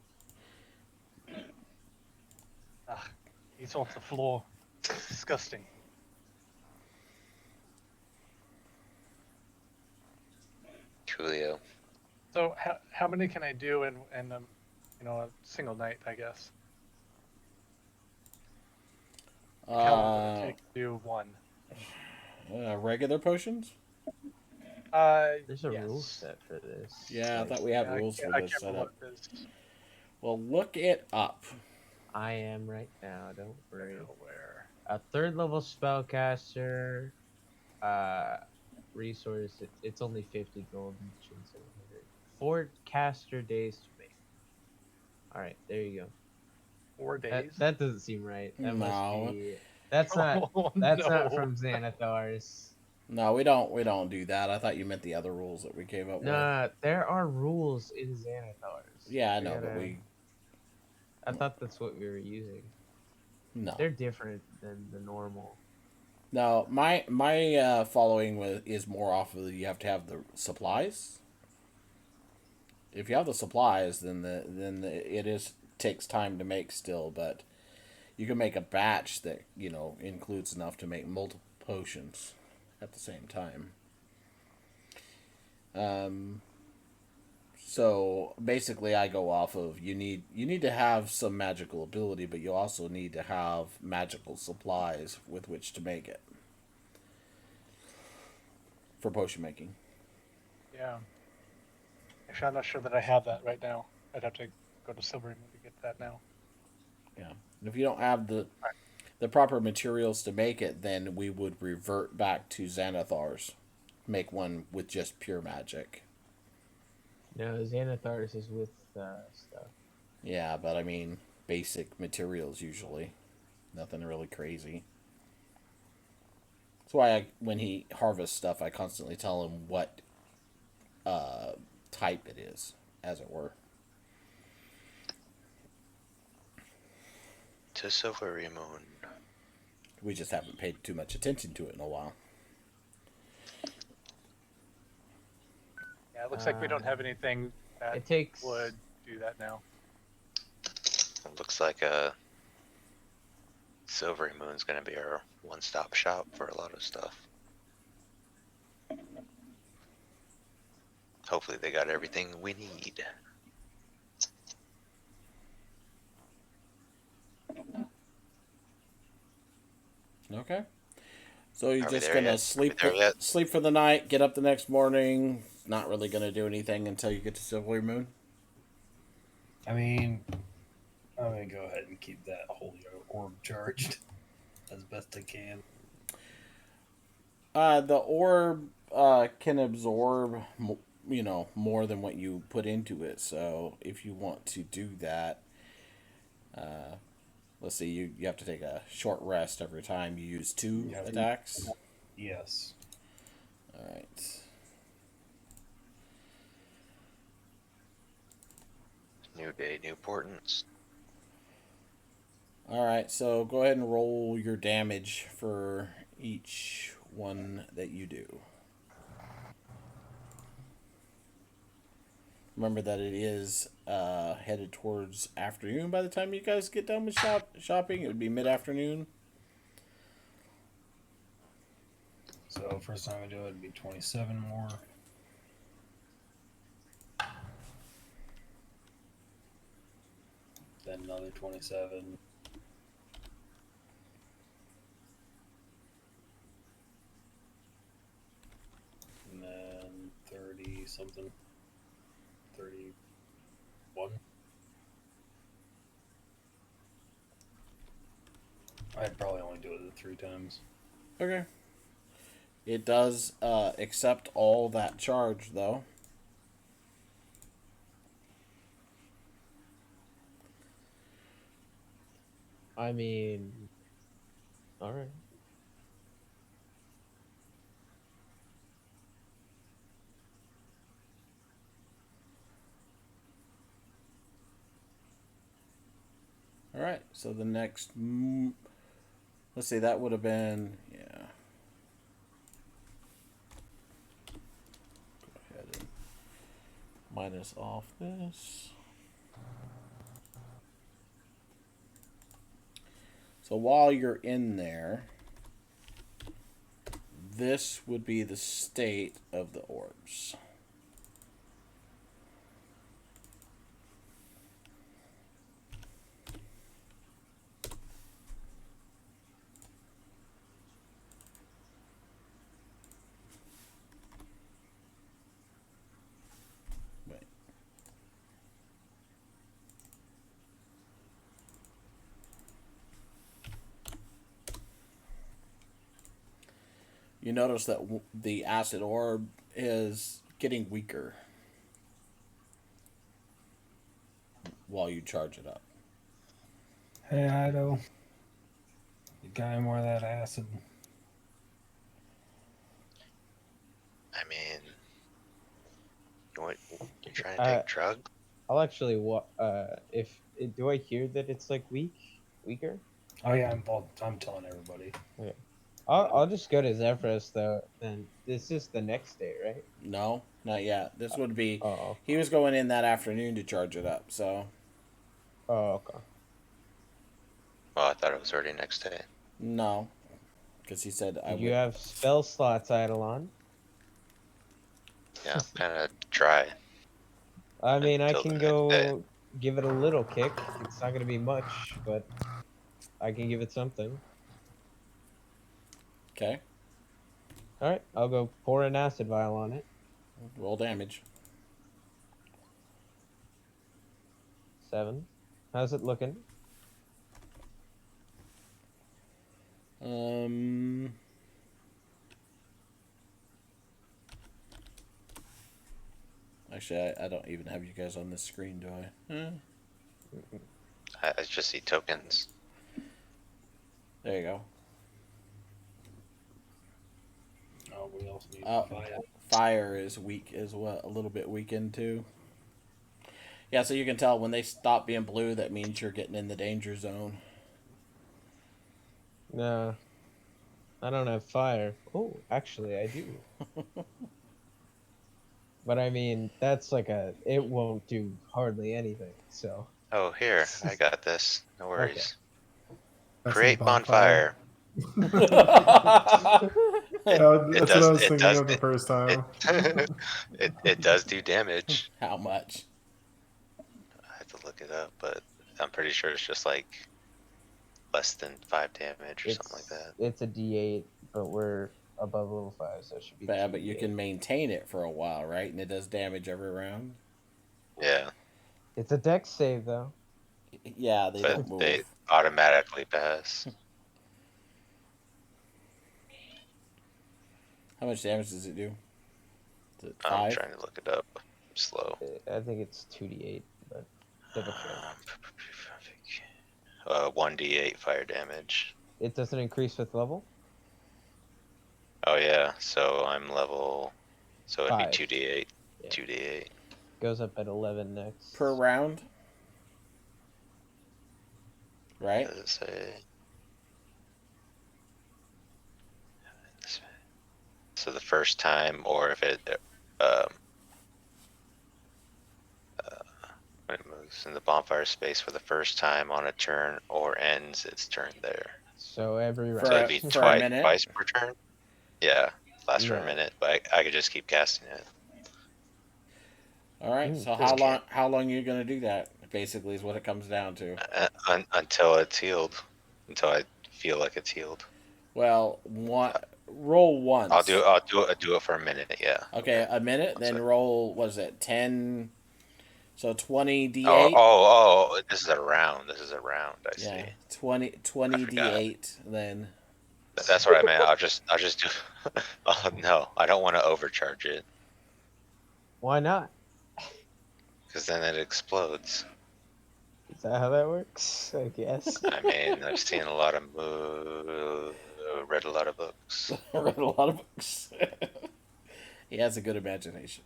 He's off the floor. It's disgusting. Coolio. So how many can I do in a single night? I guess. Like how long would it take to do one? Regular potions? There's a yes. rule set for this. Yeah, I thought we had rules for I this can't remember setup. what it is. Well, look it up. I am right now. Don't worry. Where? A 3rd level spellcaster. Resource. It's only 50 gold and 700. 4 caster days to make. All right, there you go. 4 days? That doesn't seem right. That No. must be. That's not. Oh, That's no. not from Xanathars. No, we don't do that. I thought you meant the other rules that we came up with. Nah, there are rules in Xanathars. Yeah, I know, but we. I thought that's what we were using. No. They're different than the normal. No, my following is more off of you have to have the supplies. If you have the supplies, then it takes time to make still, but you can make a batch that includes enough to make multiple potions at the same time. So basically, I go off of you need to have some magical ability, but you also need to have magical supplies with which to make it for potion making. Yeah. Actually, I'm not sure that I have that right now. I'd have to go to Silver to get that now. Yeah, and if you don't have the proper materials to make it, then we would revert back to Xanathars, make one with just pure magic. No, Xanathars is with stuff. Yeah, but I mean basic materials usually, nothing really crazy. That's why when he harvests stuff, I constantly tell him what type it is, as it were. To Silvery Moon. We just haven't paid too much attention to it in a while. Yeah, it looks like we don't have anything that would do that now. It looks like Silvery Moon's gonna be our one-stop shop for a lot of stuff. Hopefully they got everything we need. Okay. So you're Are we just there gonna yet? sleep Are we there yet? sleep for the night, get up the next morning, not really gonna do anything until you get to Silvery Moon? I mean, I'm gonna go ahead and keep that holy orb charged as best I can. The orb can absorb, more than what you put into it. So if you want to do that, let's see, you have to take a short rest every time you use 2 attacks. Yes. All right. New day, new portents. All right, so go ahead and roll your damage for each one that you do. Remember that it is headed towards afternoon by the time you guys get done with shopping. It would be mid-afternoon. So first time I do it, it'd be 27 more. Then another 27. And then 30 something. 31. I'd probably only do it 3 times. Okay. It does accept all that charge, though. I mean, all right. All right. So the next, let's see, that would have been yeah. Go ahead and minus off this. So while you're in there, this would be the state of the orbs. Wait. You notice that the acid orb is getting weaker while you charge it up. Hey, Ido. You got any more of that acid? I mean, you're trying to take drugs? I'll actually do I hear that it's like weaker? Oh yeah, I'm telling everybody. Okay. I'll just go to Zephyros though. Then this is the next day, right? No, not yet. This would be. Oh, He was going in that afternoon to charge it up, so. okay. Oh, I thought it was already next day. No. Because he said I Do would. you have spell slots, Eidolon? Yeah, kind of dry. I mean, I Until can the next day. go give it a little kick. It's not going to be much, but I can give it something. Okay. All right, I'll go pour an acid vial on it. Roll damage. 7. How's it looking? Actually, I don't even have you guys on this screen, do I? I just see tokens. There you go. Oh, we also need fire. Fire is weak as well, a little bit weakened too. Yeah, so you can tell when they stop being blue, that means you're getting in the danger zone. No, I don't have fire. Oh, actually, I do. But I mean, that's like it won't do hardly anything. So. Oh, here, I got this. No worries. That's Create the bonfire. That's It what does. I was It thinking does. of the first time. It does do damage. How much? I have to look it up, but I'm pretty sure it's just like less than 5 damage or something like that. It's a D8, but we're above level 5, so it should be. But you can maintain it for a while, right? And it does damage every round. Yeah. It's a dex save though. Yeah, they don't But move. they automatically pass. How much damage does it do? Is it I'm 5? trying to look it up. I'm slow. I think it's 2d8, but double check. 1d8 fire damage. It doesn't increase with level. Oh yeah, so I'm level. So it'd 5. be 2d8. Yeah. 2d8. Goes up at 11 next. Per round? Right? Does it say? So the first time, or if it when it moves in the bonfire space for the first time on a turn or ends its turn there. So every round. So it'd be for a minute? twice per turn. Yeah, lasts for a No. minute, but I could just keep casting it. All right. So how long are you gonna do that? Basically, is what it comes down to. Until it's healed. Until I feel like it's healed. Well, roll once. I'll do it for a minute. Yeah. Okay, a minute. Then roll. What is it? 10. So 20d8. Oh! This is a round. I see. 20 d8. Then. That's what I meant. I'll just do. Oh no, I don't want to overcharge it. Why not? Because then it explodes. Is that how that works? I guess. I mean, I've seen a lot of read a lot of books. Read a lot of books. He has a good imagination.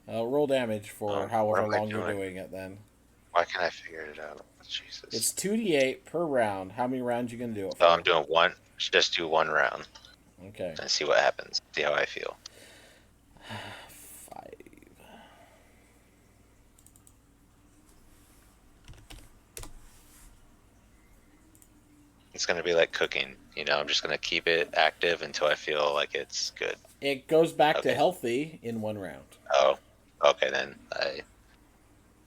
Roll damage for What however am I long you're doing? doing it then. Why can't I figure it out? Jesus. It's 2d8 per round. How many rounds you gonna do it for? Oh, I'm doing one. Just do one round Okay. and see what happens. See how I feel. 5. It's gonna be like cooking. You know, I'm just gonna keep it active until I feel like it's good. It goes back to Okay. healthy in 1 round. Oh, okay then. I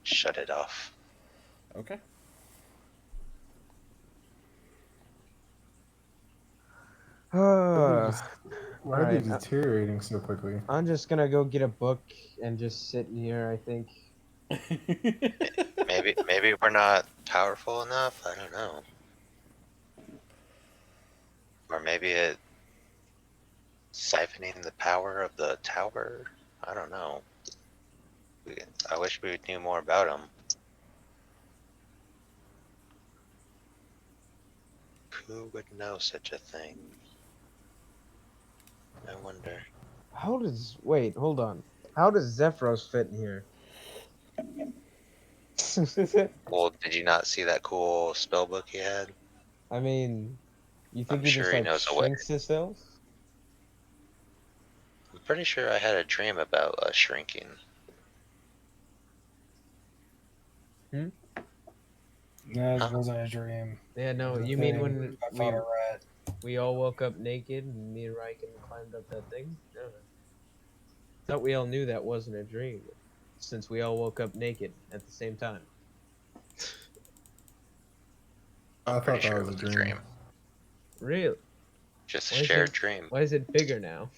shut it off. Okay. Why are they Alright, deteriorating so quickly? I'm just gonna go get a book and just sit in here, I think. Maybe we're not powerful enough. I don't know. Or maybe it siphoning the power of the tower. I don't know. I wish we knew more about them. Who would know such a thing? I wonder. How does wait, hold on. How does Zephyros fit in here? Well, did you not see that cool spell book he had? I mean, you think I'm he just sure he like knows a way. shrinks himself? I'm pretty sure I had a dream about shrinking. No, it Huh? wasn't a dream. Yeah, no, It was a you mean thing. when I thought I read. we all woke up naked and me and Riken climbed up that thing? No. Thought we all knew that wasn't a dream, since we all woke up naked at the same time. I thought Pretty that sure was it a was a dream. dream. Really? Just a Why is shared it- dream. Why is it bigger now?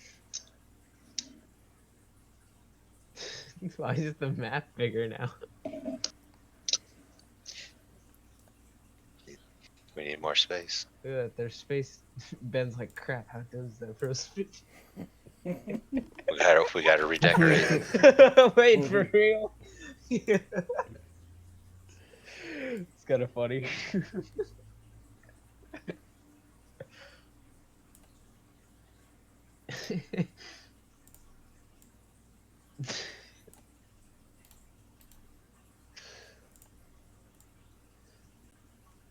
Why is the map bigger now? We need more space. Look at that, there's space. Ben's like, crap, how does that first fit? We gotta redecorate. Wait, for real? It's kind of funny.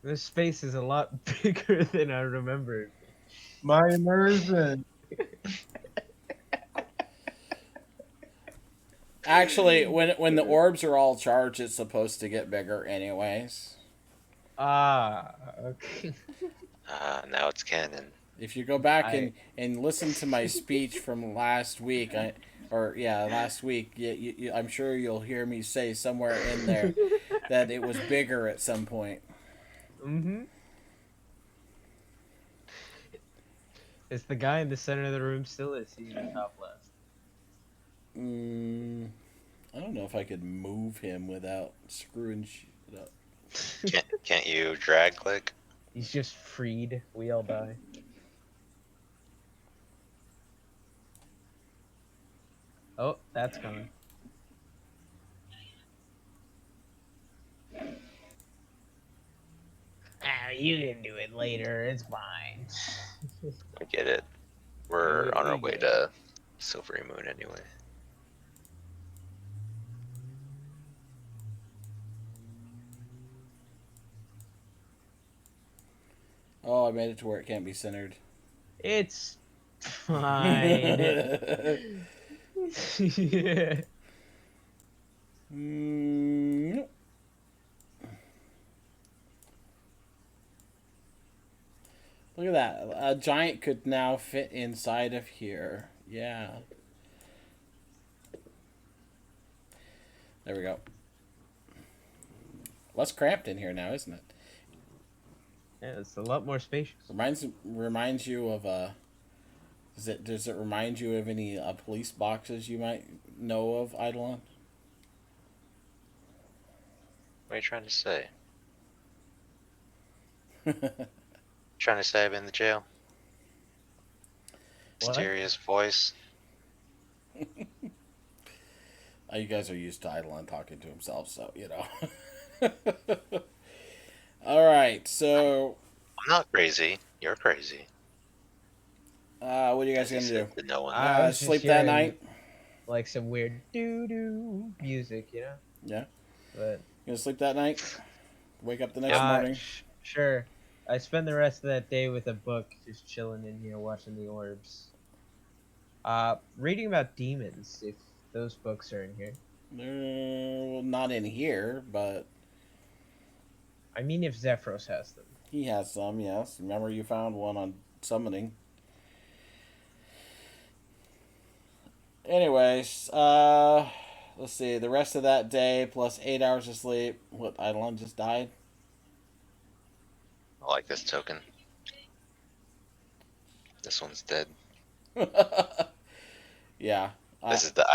This space is a lot bigger than I remembered. My immersion. Actually, when the orbs are all charged, it's supposed to get bigger anyways. Ah, okay. Now it's canon. If you go back and listen to my speech from last week, last week, I'm sure you'll hear me say somewhere in there that it was bigger at some point. Mm-hmm. Is the guy in the center of the room still? Is he in the top left? I don't know if I could move him without screwing shit up. Can't you drag click? He's just freed. We all die. Oh, that's coming. Ah, you can do it later. It's fine. I get it. We're Yeah, on our we way get to Silvery Moon anyway. Oh, I made it to where it can't be centered. It's fine. Yeah. Look at that. A giant could now fit inside of here. Yeah. There we go. Less cramped in here now, isn't it? Yeah, it's a lot more spacious. Reminds you of does it remind you of any police boxes you might know of, Eidolon? What are you trying to say? Trying to say I've been in the jail? What? Mysterious voice. You guys are used to Eidolon talking to himself, so you know. All right, so I'm not crazy. You're crazy. what are you guys As he gonna said do? to no one. I was just Sleep that hearing night? like some weird doo doo music, you know. Yeah, But you gonna sleep that night? Wake up the next Yep. morning? sure. I spend the rest of that day with a book, just chilling in here watching the orbs. Reading about demons, if those books are in here. Well, not in here, but I mean, if Zephyros has them. he has some. Yes, remember you found one on summoning. Anyways, let's see. The rest of that day plus 8 hours of sleep. What? Eidolon just died. I like this token. This one's dead. Yeah. This is the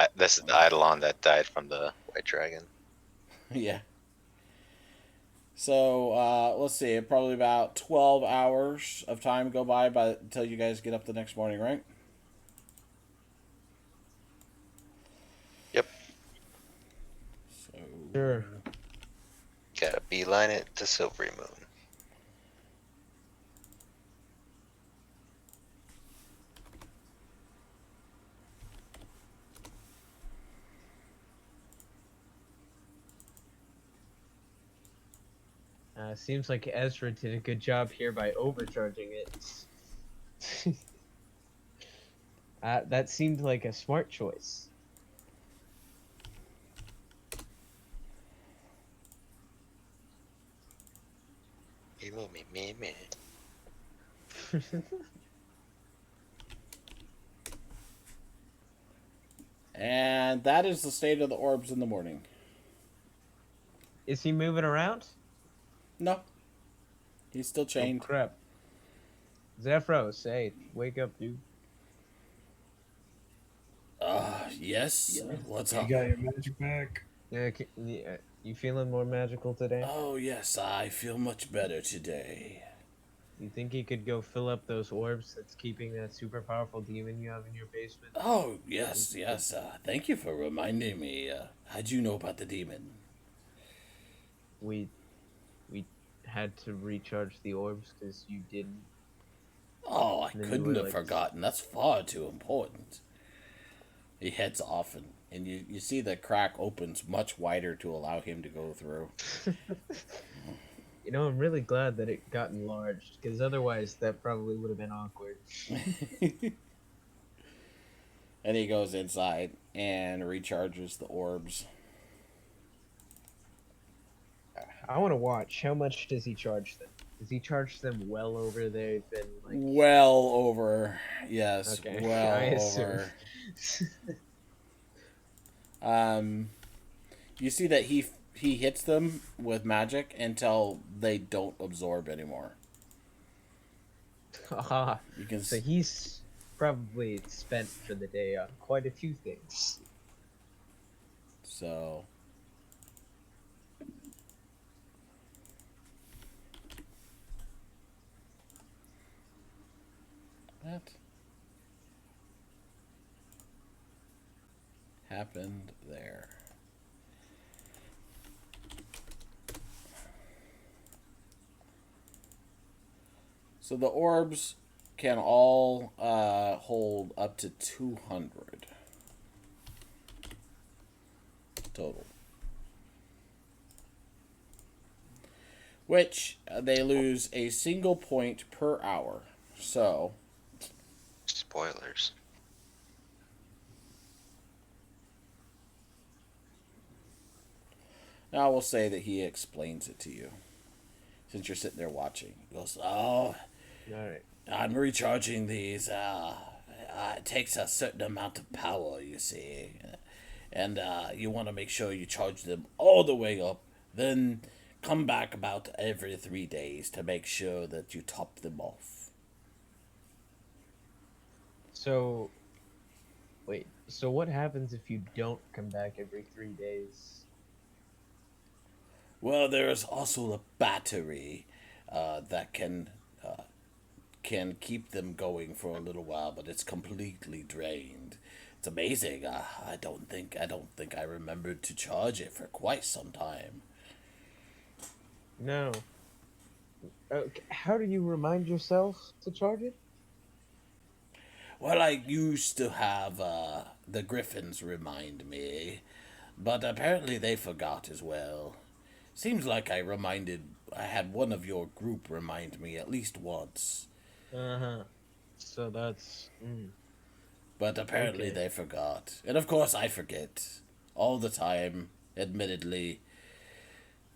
Eidolon that died from the White Dragon. Yeah. So let's see. Probably about 12 hours of time go by until you guys get up the next morning, right? Yep. So Sure. Gotta beeline it to Silvery Moon. Seems like Ezra did a good job here by overcharging it. That seemed like a smart choice. Me. and that is the state of the orbs in the morning. Is he moving around? No, he's still Oh chained. crap. Zephyros, hey, wake up, dude. Yes. What's You up? got your magic back. Yeah, you feeling more magical today? Oh yes, I feel much better today. You think you could go fill up those orbs that's keeping that super powerful demon you have in your basement? Oh yes. Thank you for reminding me. How'd you know about the demon? We had to recharge the orbs because you didn't. Oh, I And then you couldn't were have like, forgotten. That's far too important. He heads off, and you see the crack opens much wider to allow him to go through. you know, I'm really glad that it got enlarged because otherwise that probably would have been awkward. And he goes inside and recharges the orbs. I want to watch. How much does he charge them? Does he charge them well over they've been like? Well over. Yes, Okay, I well assume. over. You see that he hits them with magic until they don't absorb anymore. Haha. You can So he's probably spent for the day on quite a few things. so that happened there. So the orbs can all hold up to 200 total. Which they lose a single point per hour. So Spoilers. I will say that he explains it to you. Since you're sitting there watching. He goes, oh, Alright. I'm recharging these. It takes a certain amount of power, you see. And you want to make sure you charge them all the way up. Then come back about every 3 days to make sure that you top them off. So, wait. So what happens if you don't come back every 3 days? Well, there is also a battery that can keep them going for a little while, but it's completely drained. It's amazing. I don't think I remembered to charge it for quite some time. No. How do you remind yourself to charge it? Well, I used to have the Griffins remind me, but apparently they forgot as well. Seems like I had one of your group remind me at least once, Uh-huh. So that's but apparently okay. they forgot. And of course I forget. All the time, admittedly.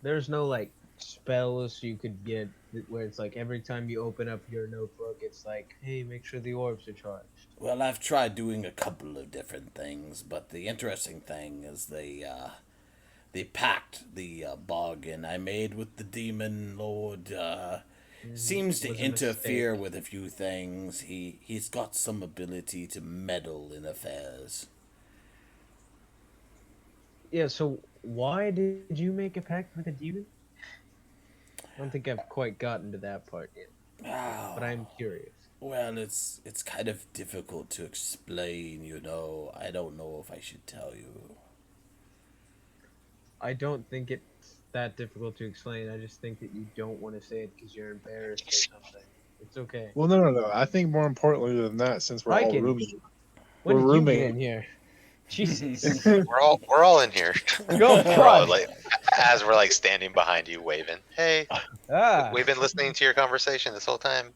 There's no like spells you could get where it's like every time you open up your notebook, it's like, hey, make sure the orbs are charged. Well, I've tried doing a couple of different things, but the interesting thing is the pact, the bargain I made with the demon lord seems to Was a interfere mistake. with a few things. He's got some ability to meddle in affairs. Yeah, so why did you make a pact with a demon? I don't think I've quite gotten to that part yet, but Oh, I'm curious. well, it's kind of difficult to explain. I don't know if I should tell you. I don't think it's that difficult to explain. I just think that you don't want to say it because you're embarrassed or something. It's okay. Well, no. I think more importantly than that, since we're all Viking, roommates, when we're did you get in roommates. here? Jesus. We're all in here. Oh We're all God. like, as we're like standing behind you, waving. Hey, Ah. we've been listening to your conversation this whole time.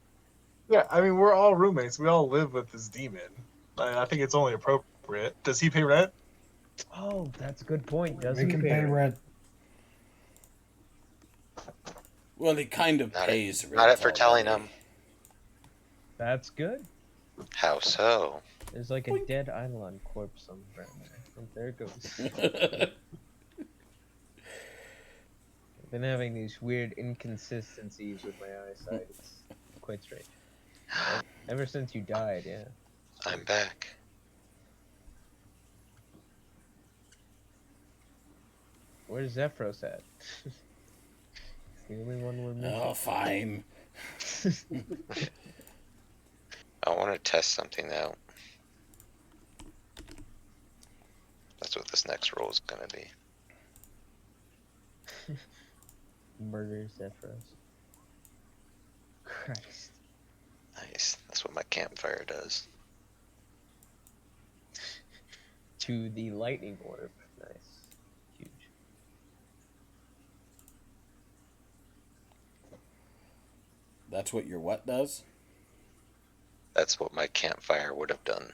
Yeah, I mean, we're all roommates. We all live with this demon. I think it's only appropriate. Does he pay rent? Oh, that's a good point. Does Make he him pay pay rent? rent. Well, he kind of Not it. pays Not rent it for telling already. him. That's good. How so? There's like a Boink. dead Eidolon corpse somewhere in there. Oh, there it goes. I've been having these weird inconsistencies with my eyesight. It's quite strange. Ever since you died, yeah. I'm back. Where's Zephyros at? It's the only one we're Oh, missing. fine. I want to test something out. That's what this next roll is gonna be. Murder Zephyros. Christ. Nice. That's what my campfire does. To the lightning orb. Nice. Huge. That's what your what does? That's what my campfire would have done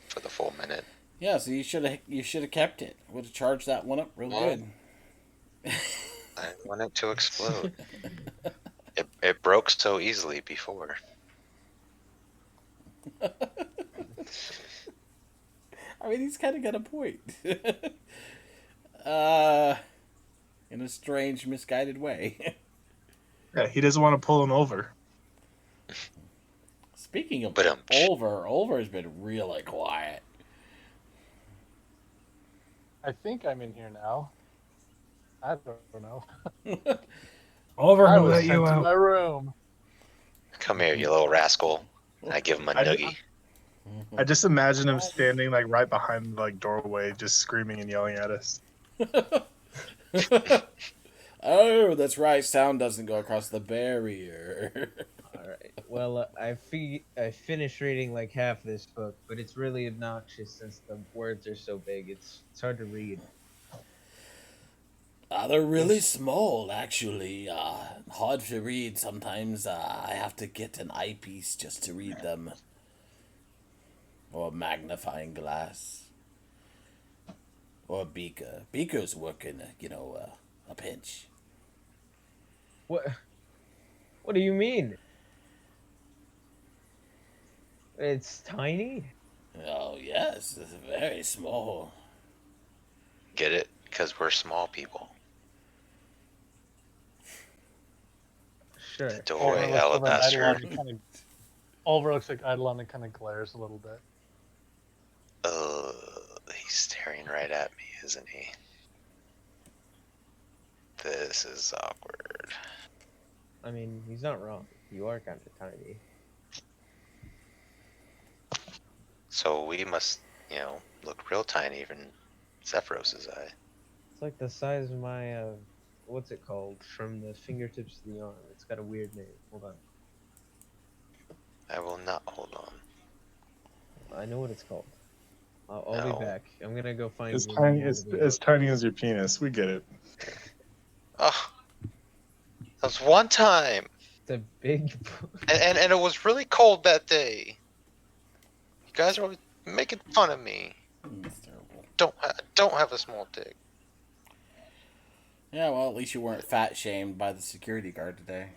for the full minute. Yeah, so you should have kept it. Would have charged that one up real Well, good. I want it to explode. It broke so easily before. I mean, he's kind of got a point. In a strange, misguided way. Yeah, he doesn't want to pull him over. Speaking of But Olver has been really quiet. I think I'm in here now. I don't know. Oliver, I who was let sent you to out? my room. come here, you little rascal. I give him a I- noogie. I just imagine him standing like right behind the like doorway, just screaming and yelling at us. Oh, that's right. Sound doesn't go across the barrier. Alright. Well, I finished reading like half this book, but it's really obnoxious since the words are so big. It's hard to read. They're really small, actually. Hard to read sometimes. I have to get an eyepiece just to read them. Or a magnifying glass. Or a beaker. Beakers work in, a pinch. What? What do you mean? It's tiny? Oh, yes. It's very small. Get it? Because we're small people. Sure. The doorway, Oliver looks over at alabaster. Eidolon and kind of. Oliver looks like Eidolon and kind of glares a little bit. He's staring right at me, isn't he? This is awkward. I mean, he's not wrong. You are kind of tiny. So we must, look real tiny even Zephyros's eye. It's like the size of my what's it called? From the fingertips to the arm. It's got a weird name. Hold on. I will not hold on. I know what it's called. I'll be No. back. I'm gonna go find It's Google tiny. while It's we as tiny as your penis. We get it. Oh, that was one time, It's a big. and it was really cold that day. You guys are always making fun of me. That's terrible. Don't have a small dick. Yeah, well, at least you weren't fat shamed by the security guard today.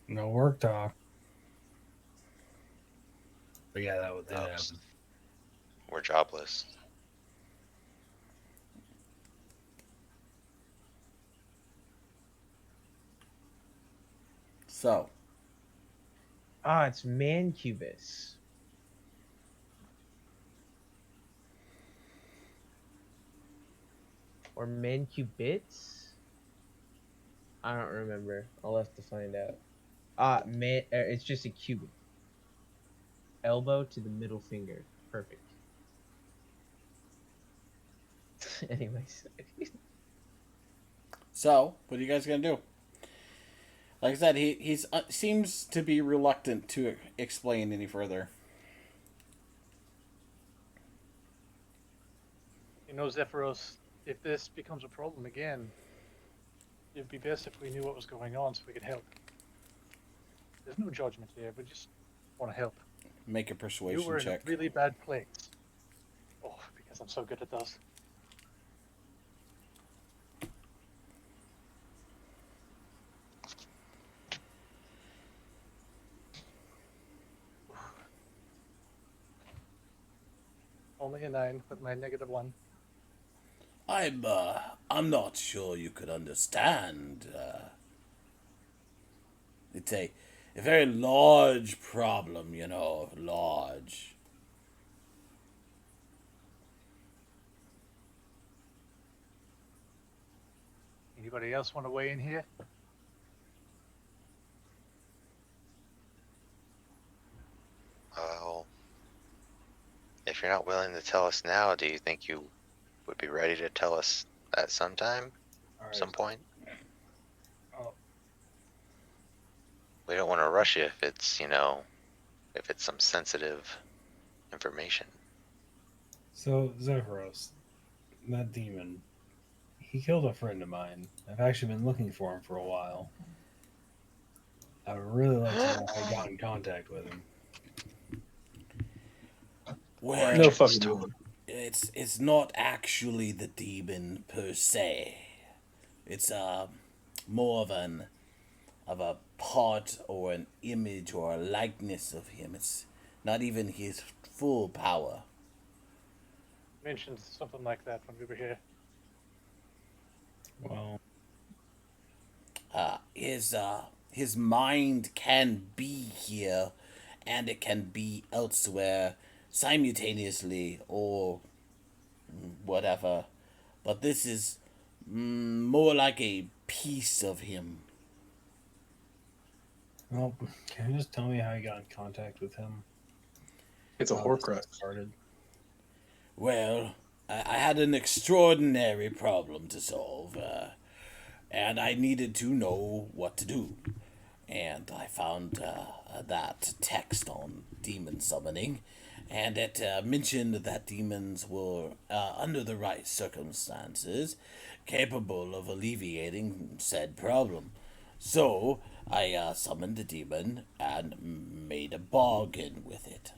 No work talk. But yeah, that did Oops. happen. We're jobless. So, It's Mancubus. Or Mancubits? I don't remember. I'll have to find out. It's just a cubit. Elbow to the middle finger. Perfect. Anyways. so what are you guys gonna do? Like I said, he's seems to be reluctant to explain any further. You know, Zephyros, if this becomes a problem again, it'd be best if we knew what was going on so we could help. There's no judgment here. We just want to help. Make a You persuasion were in a check. really bad place. Oh, because I'm so good at those. Only a 9 with my -1. I'm not sure you could understand. It's a very large problem, you know, large. Anybody else want to weigh in here? Well, if you're not willing to tell us now, do you think you would be ready to tell us at some time, All right. some point? Oh. We don't want to rush you if it's, if it's some sensitive information. So, Zephyros, that demon, he killed a friend of mine. I've actually been looking for him for a while. I would really like to know how I got in contact with him. Well, No fucking deal. it's not actually the demon per se. It's more of a part or an image or a likeness of him. It's not even his full power. Mentioned something like that when we were here. Well, His mind can be here and it can be elsewhere simultaneously or whatever. But this is more like a piece of him. well, can you just tell me how you got in contact with him? It's a How this Horcrux. started. Well, I had an extraordinary problem to solve, and I needed to know what to do. And I found that text on demon summoning, and it mentioned that demons were, under the right circumstances, capable of alleviating said problem. So I summoned the demon and made a bargain with it.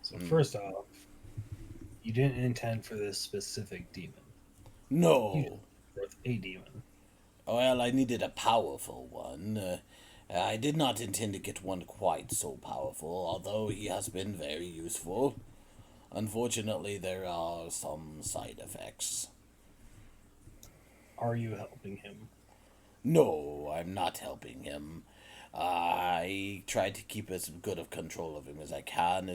So, first off, you didn't intend for this specific demon. No. With a demon. Well, I needed a powerful one. I did not intend to get one quite so powerful, although he has been very useful. Unfortunately, there are some side effects. Are you helping him? No, I'm not helping him. I try to keep as good of control of him as I can.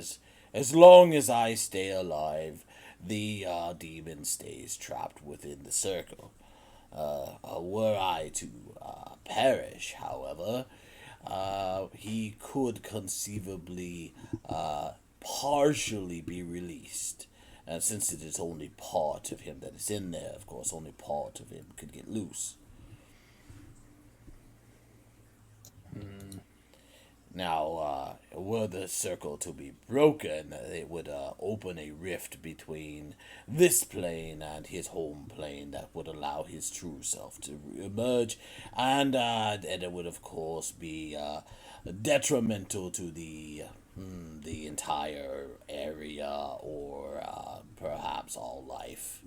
As long as I stay alive, the demon stays trapped within the circle. Were I to perish, however, he could conceivably partially be released, And since it is only part of him that is in there, of course, only part of him could get loose. Now, were the circle to be broken, it would open a rift between this plane and his home plane that would allow his true self to emerge, and it would, of course, be detrimental to the entire area or perhaps all life.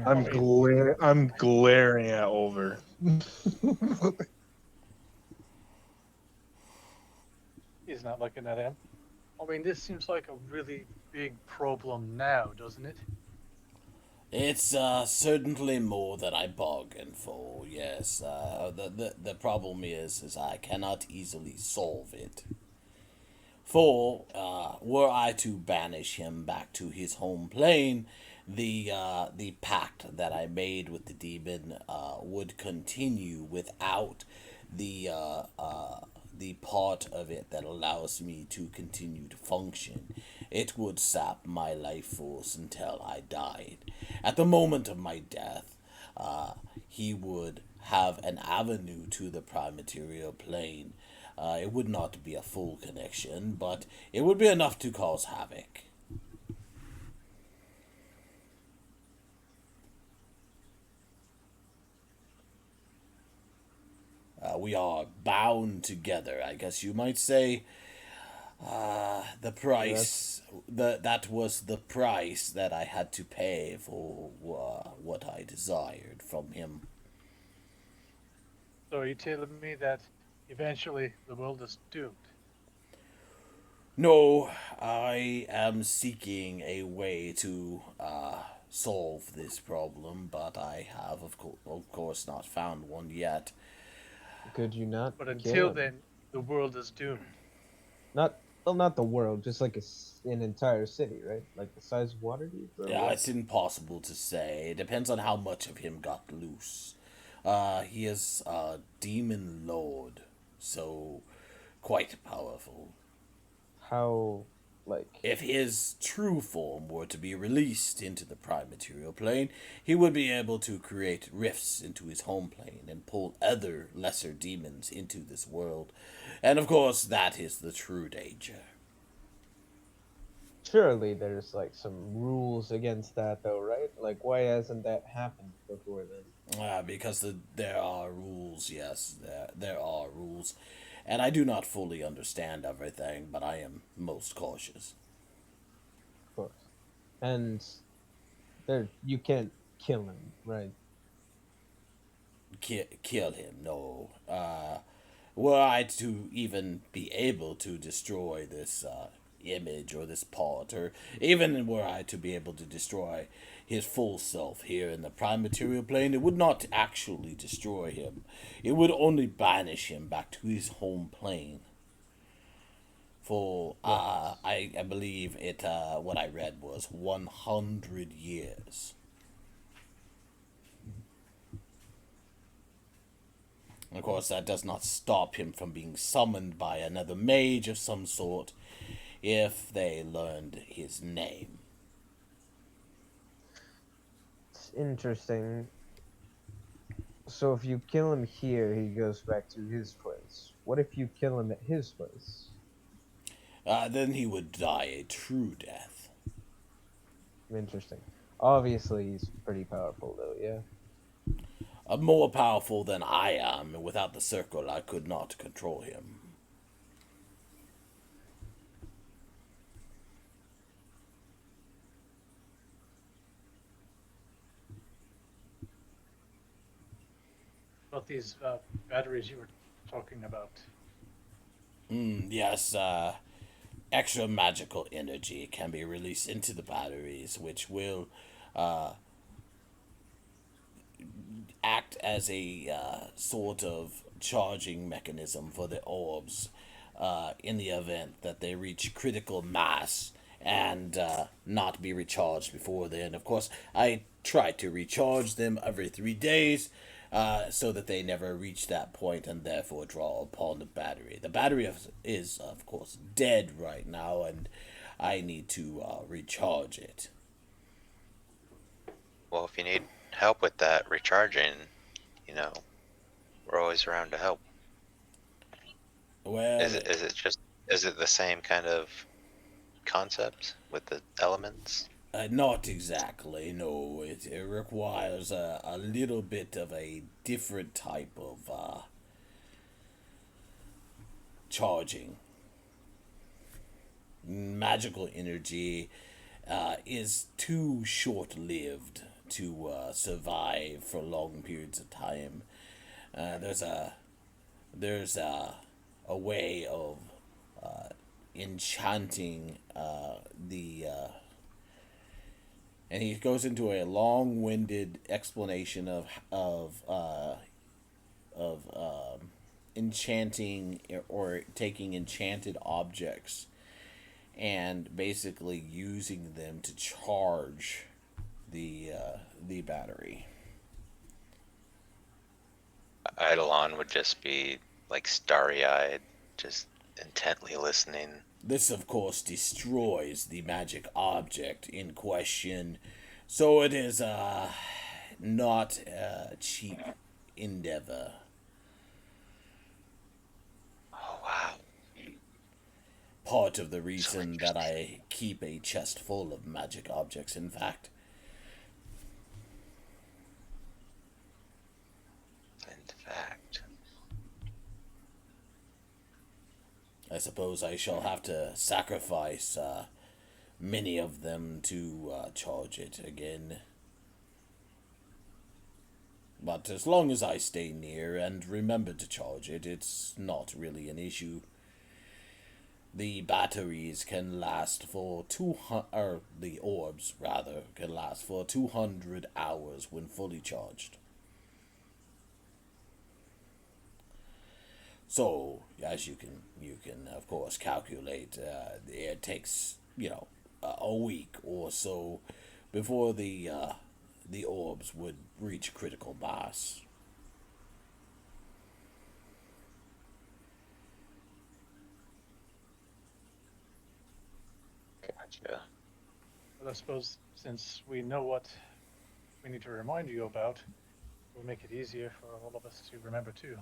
I'm glaring at over. He's not looking at him. I mean, this seems like a really big problem now, doesn't it? It's certainly more than I bargained for. Yes, the problem is I cannot easily solve it. For were I to banish him back to his home plane, the pact that I made with the demon would continue without the the part of it that allows me to continue to function. It would sap my life force until I died. At the moment of my death, he would have an avenue to the prime material plane. It would not be a full connection, but it would be enough to cause havoc. We are bound together, I guess you might say. The price, that was the price that I had to pay for what I desired from him. So are you telling me that eventually the world is doomed? No, I am seeking a way to solve this problem, but I have, of course, not found one yet. Could you not But kill until him? then, the world is doomed. Not well, not the world, just like an entire city, right? Like the size of Waterdeep. Or Yeah, what? it's impossible to say. It depends on how much of him got loose. He is a demon lord, so quite powerful. How, like, If his true form were to be released into the prime material plane, he would be able to create rifts into his home plane and pull other lesser demons into this world. And of course, that is the true danger. surely there's like some rules against that, though, right? Like, why hasn't that happened before then? Because there are rules, yes, there are rules. And I do not fully understand everything, but I am most cautious. Of course. And there, you can't kill him, right? Kill him, no. Were I to even be able to destroy this image or this part, or even were I to be able to destroy his full self here in the prime material plane, it would not actually destroy him. It would only banish him back to his home plane. For I believe it. What I read was 100 years. Of course, that does not stop him from being summoned by another mage of some sort if they learned his name. It's interesting. So if you kill him here, he goes back to his place. What if you kill him at his place? Then he would die a true death. Interesting. Obviously, he's pretty powerful, though, yeah? More powerful than I am. Without the circle, I could not control him. About these batteries you were talking about. Yes, extra magical energy can be released into the batteries, which will act as a sort of charging mechanism for the orbs in the event that they reach critical mass and not be recharged before then. Of course, I try to recharge them every 3 days, so that they never reach that point and therefore draw upon the battery. The battery is of course, dead right now, and I need to recharge it. Well, if you need help with that recharging, you know, we're always around to help. Well, Is it the same kind of concept with the elements? not exactly. No, it requires a little bit of a different type of charging. Magical energy is too short lived to survive for long periods of time. There's a way of enchanting the and he goes into a long-winded explanation of enchanting or taking enchanted objects and basically using them to charge the battery. Eidolon would just be like starry-eyed, just intently listening. This, of course, destroys the magic object in question, so it is not a cheap endeavor. Oh wow. Part of the So reason that interesting. I keep a chest full of magic objects, in fact. In fact. I suppose I shall have to sacrifice many of them to charge it again. But as long as I stay near and remember to charge it, it's not really an issue. The batteries can last for the orbs rather can last for 200 hours when fully charged. So, as you can of course calculate, it takes a week or so before the orbs would reach critical mass. Gotcha. But I suppose since we know what we need to remind you about, we'll make it easier for all of us to remember too.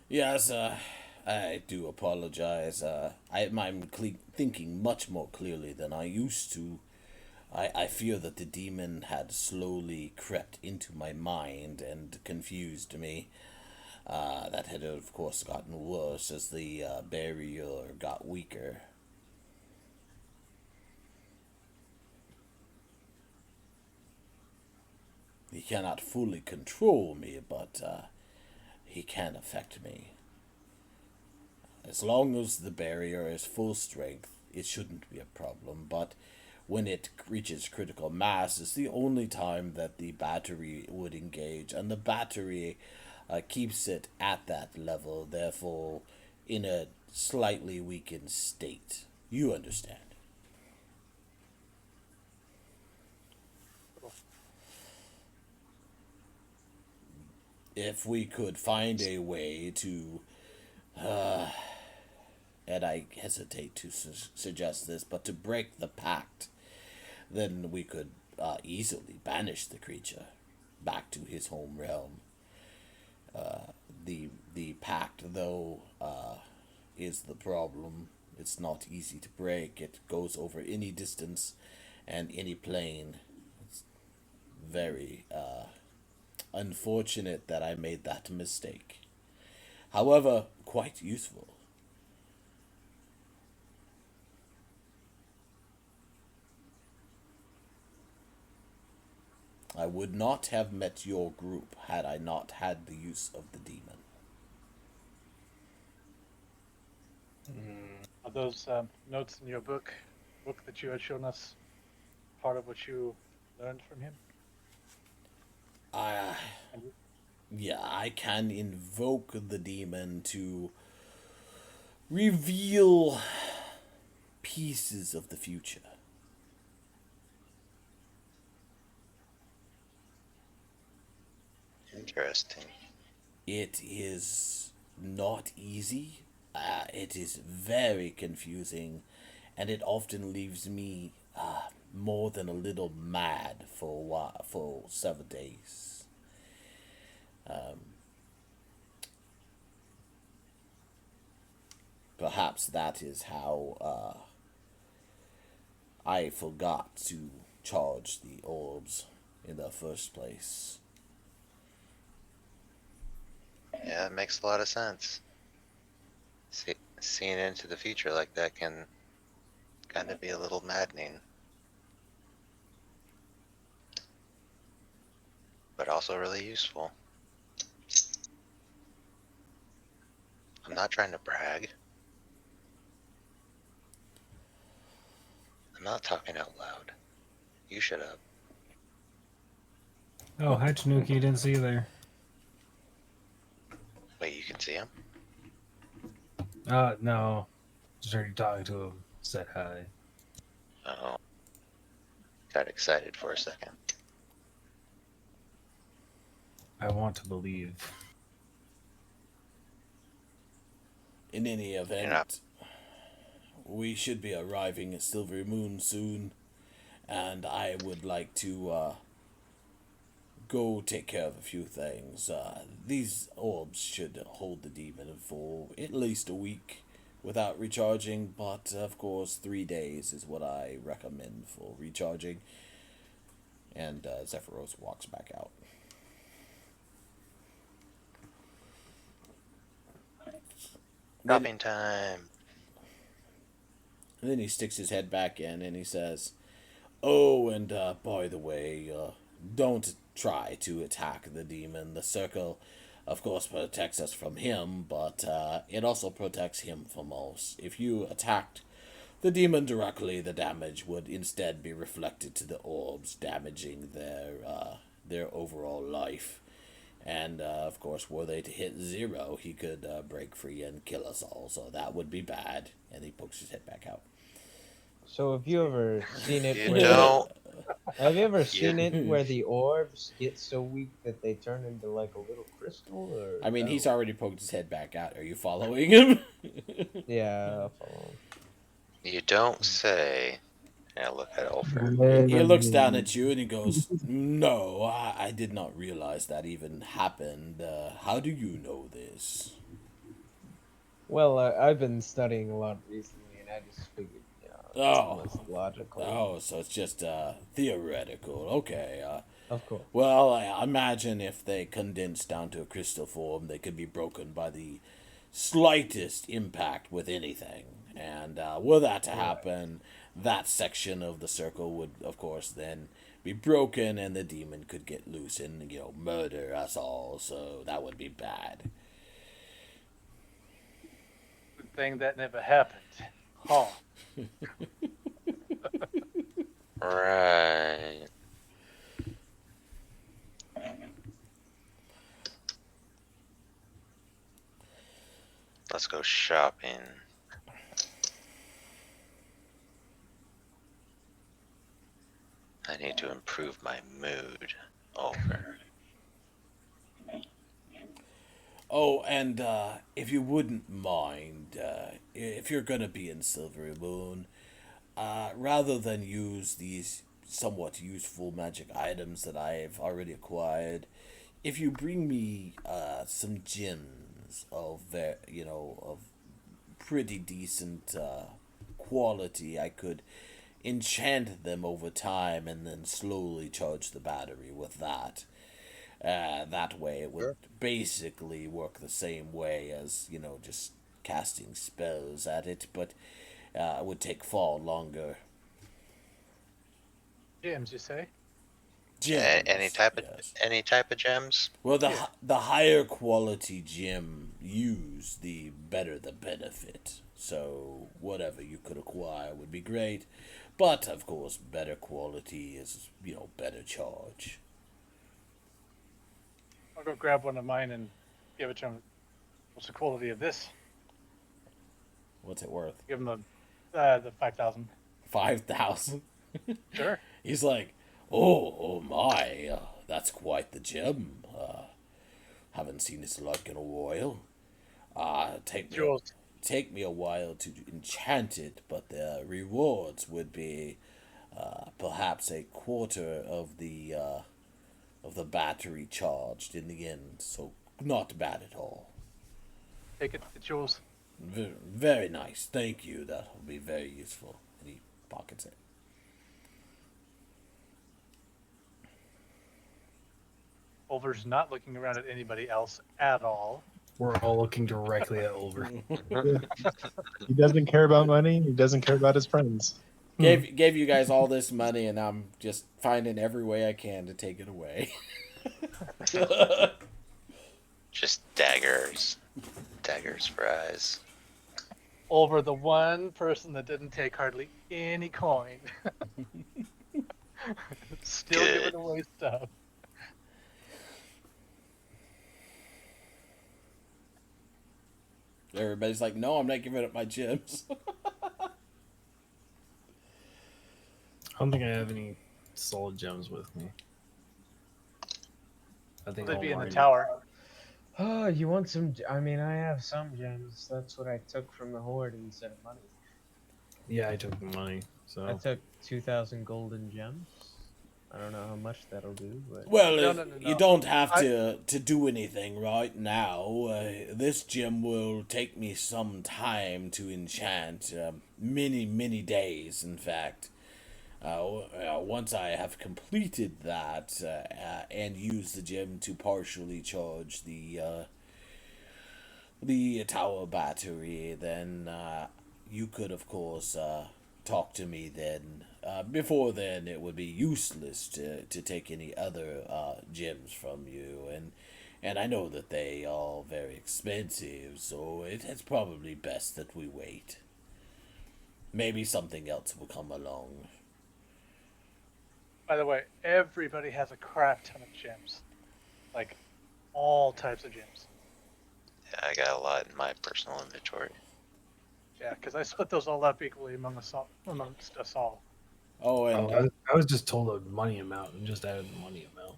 Yes, I do apologize. I'm thinking much more clearly than I used to. I fear that the demon had slowly crept into my mind and confused me. That had, of course, gotten worse as the barrier got weaker. He cannot fully control me, but he can affect me. As long as the barrier is full strength, it shouldn't be a problem, but when it reaches critical mass is the only time that the battery would engage, and the battery keeps it at that level, therefore in a slightly weakened state. You understand. If we could find a way to, and I hesitate to suggest this, but to break the pact, then we could easily banish the creature back to his home realm. The pact, though, is the problem. It's not easy to break. It goes over any distance and any plane. It's very unfortunate that I made that mistake. However, quite useful. I would not have met your group had I not had the use of the demon. Are those notes in your book that you had shown us part of what you learned from him? I, And yeah, I can invoke the demon to reveal pieces of the future. Interesting. It is not easy. It is very confusing, and it often leaves me more than a little mad for a while, for several days. Perhaps that is how I forgot to charge the orbs in the first place. Yeah, it makes a lot of sense. Seeing into the future like that can kind of be a little maddening, but also really useful. I'm not trying to brag. I'm not talking out loud. You shut up. Oh, hi Tanuki, didn't see you there. Wait, you can see him? No. Just heard you talking to him. Said hi. Oh, got excited for a second. I want to believe. In any You're not. event, we should be arriving at Silvery Moon soon, and I would like to go take care of a few things. These orbs should hold the demon for at least a week without recharging, but of course 3 days is what I recommend for recharging. And Zephyros walks back out. Shopping time. And then he sticks his head back in and he says, "Oh, and by the way, don't try to attack the demon. The circle, of course, protects us from him, but it also protects him from us. If you attacked the demon directly, the damage would instead be reflected to the orbs, damaging their overall life. And of course, were they to hit 0, he could break free and kill us all. So that would be bad." And he pokes his head back out. So have you ever seen it You where don't. have you ever seen You, it where the orbs get so weak that they turn into like a little crystal? Or I mean, no? he's already poked his head back out. Are you following him? Yeah, I'll follow. you don't say. And I look at Ulfr. He looks down at you and he goes, "No, I did not realize that even happened. How do you know this?" Well, I've been studying a lot recently, and I just figured, it's the Oh, most logical. oh, so it's just theoretical. Okay. Of course. Well, I imagine if they condensed down to a crystal form, they could be broken by the slightest impact with anything. And were that to happen, that section of the circle would, of course, then be broken, and the demon could get loose and murder us all. So that would be bad. Good thing that never happened. Huh. Right. Let's go shopping. I need to improve my mood. Over. Oh, and if you wouldn't mind, if you're gonna be in Silvery Moon, rather than use these somewhat useful magic items that I've already acquired, if you bring me some gems of pretty decent quality, I could enchant them over time and then slowly charge the battery with that. That way, it would basically work the same way as just casting spells at it, but it would take far longer. James, you say? Gems, Any type of yes. any type of gems? Well, the higher quality gem used, the better the benefit. So whatever you could acquire would be great, but of course, better quality is better charge. I'll go grab one of mine and give it to him. What's the quality of this? What's it worth? Give him the 5,000. 5,000. Sure. He's like, oh my, that's quite the gem. Haven't seen its like in a while. Jules, Take me a while to enchant it, but the rewards would be perhaps a quarter of the battery charged in the end. So not bad at all. take it to Jules. Very nice. Thank you. That will be very useful. And he pockets it. Ulver's not looking around at anybody else at all. We're all looking directly at Ulver. He doesn't care about money. He doesn't care about his friends. Gave you guys all this money, and I'm just finding every way I can to take it away. Just daggers. Daggers for eyes. Ulver, the one person that didn't take hardly any coin. Still Good. giving away stuff. Everybody's like, no, I'm not giving up my gems. I don't think I have any solid gems with me. I think They'd all be in the mine- tower. Oh, you want some? I mean, I have some gems. That's what I took from the horde instead of money. Yeah, I took the money. So I took 2,000 golden gems. I don't know how much that'll do, but Well, No. you don't have to do anything right now. This gem will take me some time to enchant. Many days, in fact. Once I have completed that and used the gem to partially charge the tower battery, then you could, of course, talk to me then. Before then, it would be useless to take any other gems from you, and I know that they are very expensive, so it's probably best that we wait. Maybe something else will come along. By the way, everybody has a crap ton of gems. Like, all types of gems. Yeah, I got a lot in my personal inventory. Yeah, because I split those all up equally amongst us all. Oh, and I was just told a money amount and just added the money amount.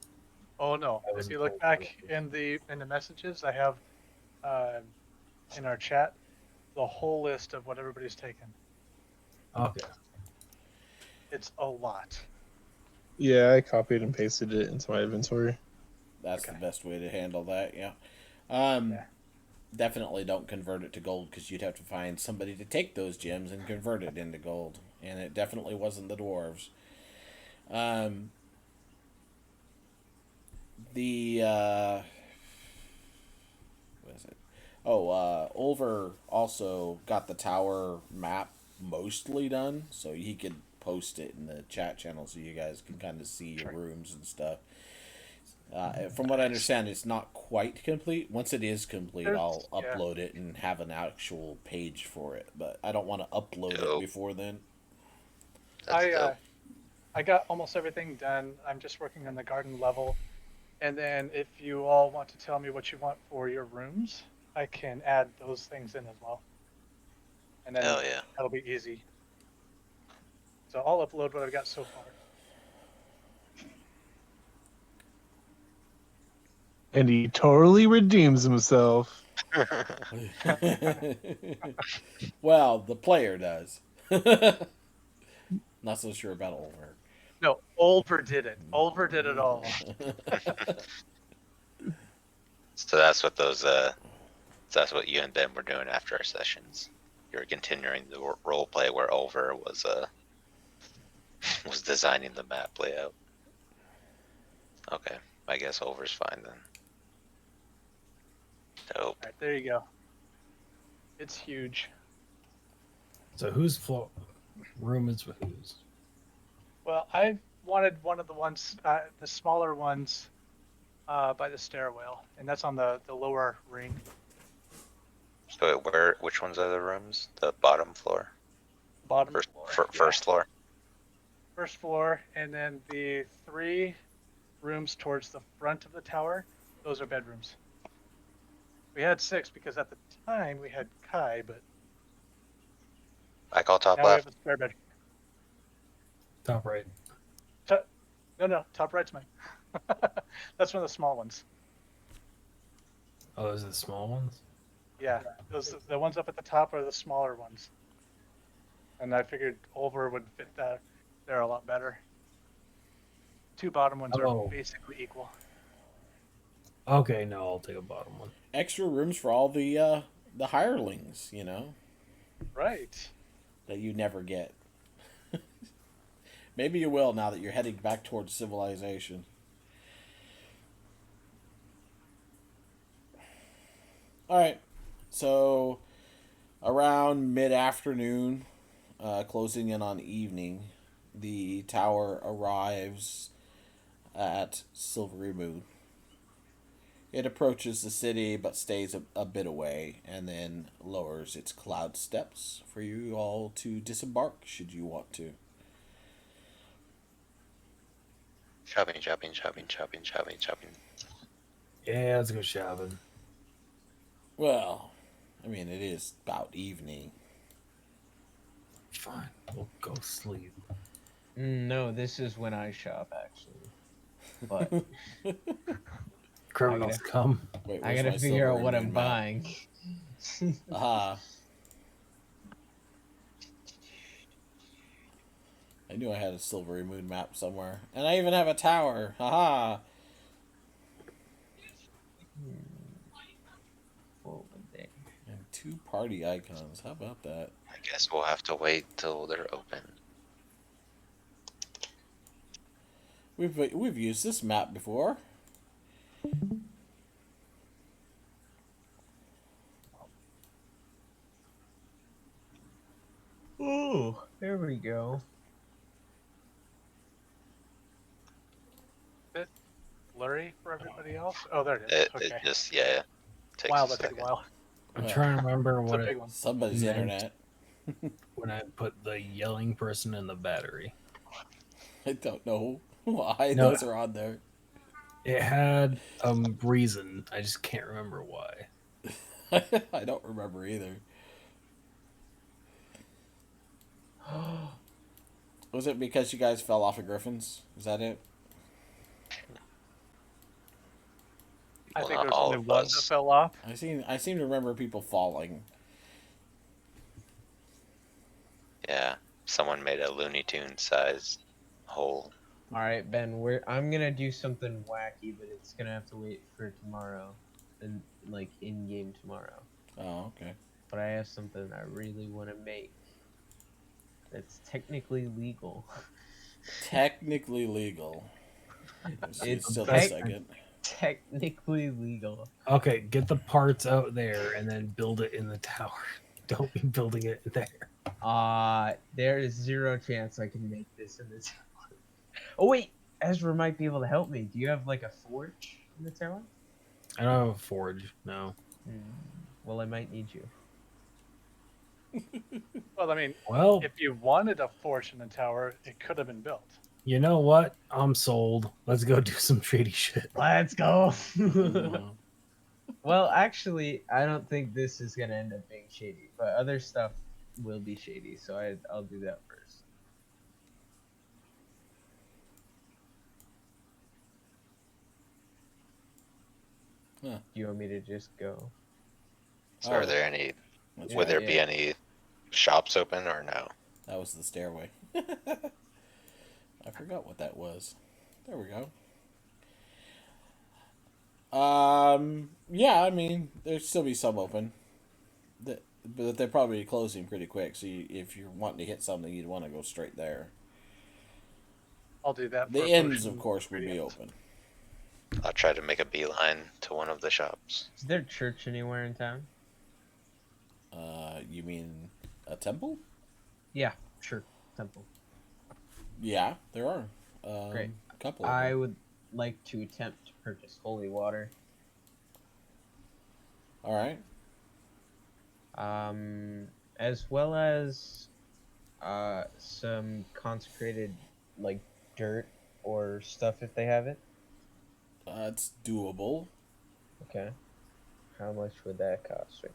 Oh no! I If wasn't you look told back what in the messages, I have in our chat the whole list of what everybody's taken. Okay. It's a lot. Yeah, I copied and pasted it into my inventory. that's Okay. the best way to handle that, yeah. Yeah. Definitely don't convert it to gold, because you'd have to find somebody to take those gems and convert it into gold. And it definitely wasn't the dwarves. What is it? Oh, Ulver also got the tower map mostly done, so he could post it in the chat channel so you guys can kind of see your rooms and stuff. From what I understand, it's not quite complete. Once it is complete, I'll upload it and have an actual page for it. But I don't want to upload it before then. That's dope. I got almost everything done. I'm just working on the garden level. And then if you all want to tell me what you want for your rooms, I can add those things in as well. And then Hell yeah. that'll be easy. So I'll upload what I've got so far. And he totally redeems himself. Well, the player does. Not so sure about Ulver. No, Ulver did it. Ulver did it all. So that's what those that's what you and Ben were doing after our sessions. You were continuing the role play where Over was was designing the map layout. Okay, I guess Over's fine then. Dope. All right, there you go. It's huge. So whose room is with whose? Well, I wanted one of the ones, the smaller ones, by the stairwell, and that's on the lower ring. So which ones are the rooms? The bottom floor? Bottom First, floor. first floor? First floor, and then the 3 rooms towards the front of the tower, those are bedrooms. We had 6 because at the time we had Kai, but I call top now we left. have a spare bedroom. Top right. No, top right's mine. That's one of the small ones. Oh, those are the small ones? Yeah, the ones up at the top are the smaller ones, and I figured over would fit that there a lot better. Two bottom ones are Oh. basically equal. Okay, no, I'll take a bottom one. Extra rooms for all the hirelings, you know, Right. that you never get. Maybe you will now that you're heading back towards civilization. All right, so around mid-afternoon, closing in on evening, the tower arrives at Silvery Moon. It approaches the city but stays a bit away and then lowers its cloud steps for you all to disembark should you want to. Shopping, shopping, shopping, shopping, shopping, shopping. Yeah, let's go shopping. Well, I mean, it is about evening. Fine, we'll go sleep. No, this is when I shop actually. But Criminals come. Wait, I where's gotta my figure out Silvery what Moon I'm map? buying. Aha. I knew I had a Silvery Moon map somewhere. And I even have a tower. Haha. And 2 party icons. How about that? I guess we'll have to wait till they're open. We've used this map before. Oh, there we go. Bit blurry for everybody else. Oh, there it is. It Okay. just, yeah, takes Wow, a that took a second. while. I'm Yeah. trying to remember It's what a big it one. Somebody's meant internet. when I put the yelling person in the battery. I don't know why No. those are on there. It had a reason. I just can't remember why. I don't remember either. Was it because you guys fell off of griffins? Is that it? I Well, think not there was all only of one that us. fell off. I seem to remember people falling. Yeah, someone made a Looney Tune size hole. All right, Ben. I'm gonna do something wacky, but it's gonna have to wait for tomorrow, and like in game tomorrow. Oh, okay. But I have something I really want to make. That's technically legal. Technically legal. It's still a tech- second. Technically legal. Okay, get the parts out there and then build it in the tower. Don't be building it there. There is zero chance I can make this in the tower. Oh wait, Ezra might be able to help me. Do you have like a forge in the tower? I don't have a forge, no. Well, I might need you. Well, I mean, Well, if you wanted a forge in the tower, it could have been built. you know what? I'm sold. Let's go do some shady shit. Let's go. No. Well, actually, I don't think this is gonna end up being shady, but other stuff will be shady, so I'll do that first. Huh. Do you want me to just go? So Oh, are there any, That's would there yeah. be any shops open or no? That was the stairway. I forgot what that was. There we go. Yeah, I mean, there'd still be some open. But they're probably closing pretty quick, so if you're wanting to hit something, you'd want to go straight there. I'll do that. The for inns, potion of course, will be ingredients. open. I'll try to make a beeline to one of the shops. Is there a church anywhere in town? You mean a temple? Yeah, sure. Temple. Yeah, there are. Great. A couple of I them. would like to attempt to purchase holy water. All right. As well as some consecrated like dirt or stuff if they have it. It's doable. Okay. How much would that cost?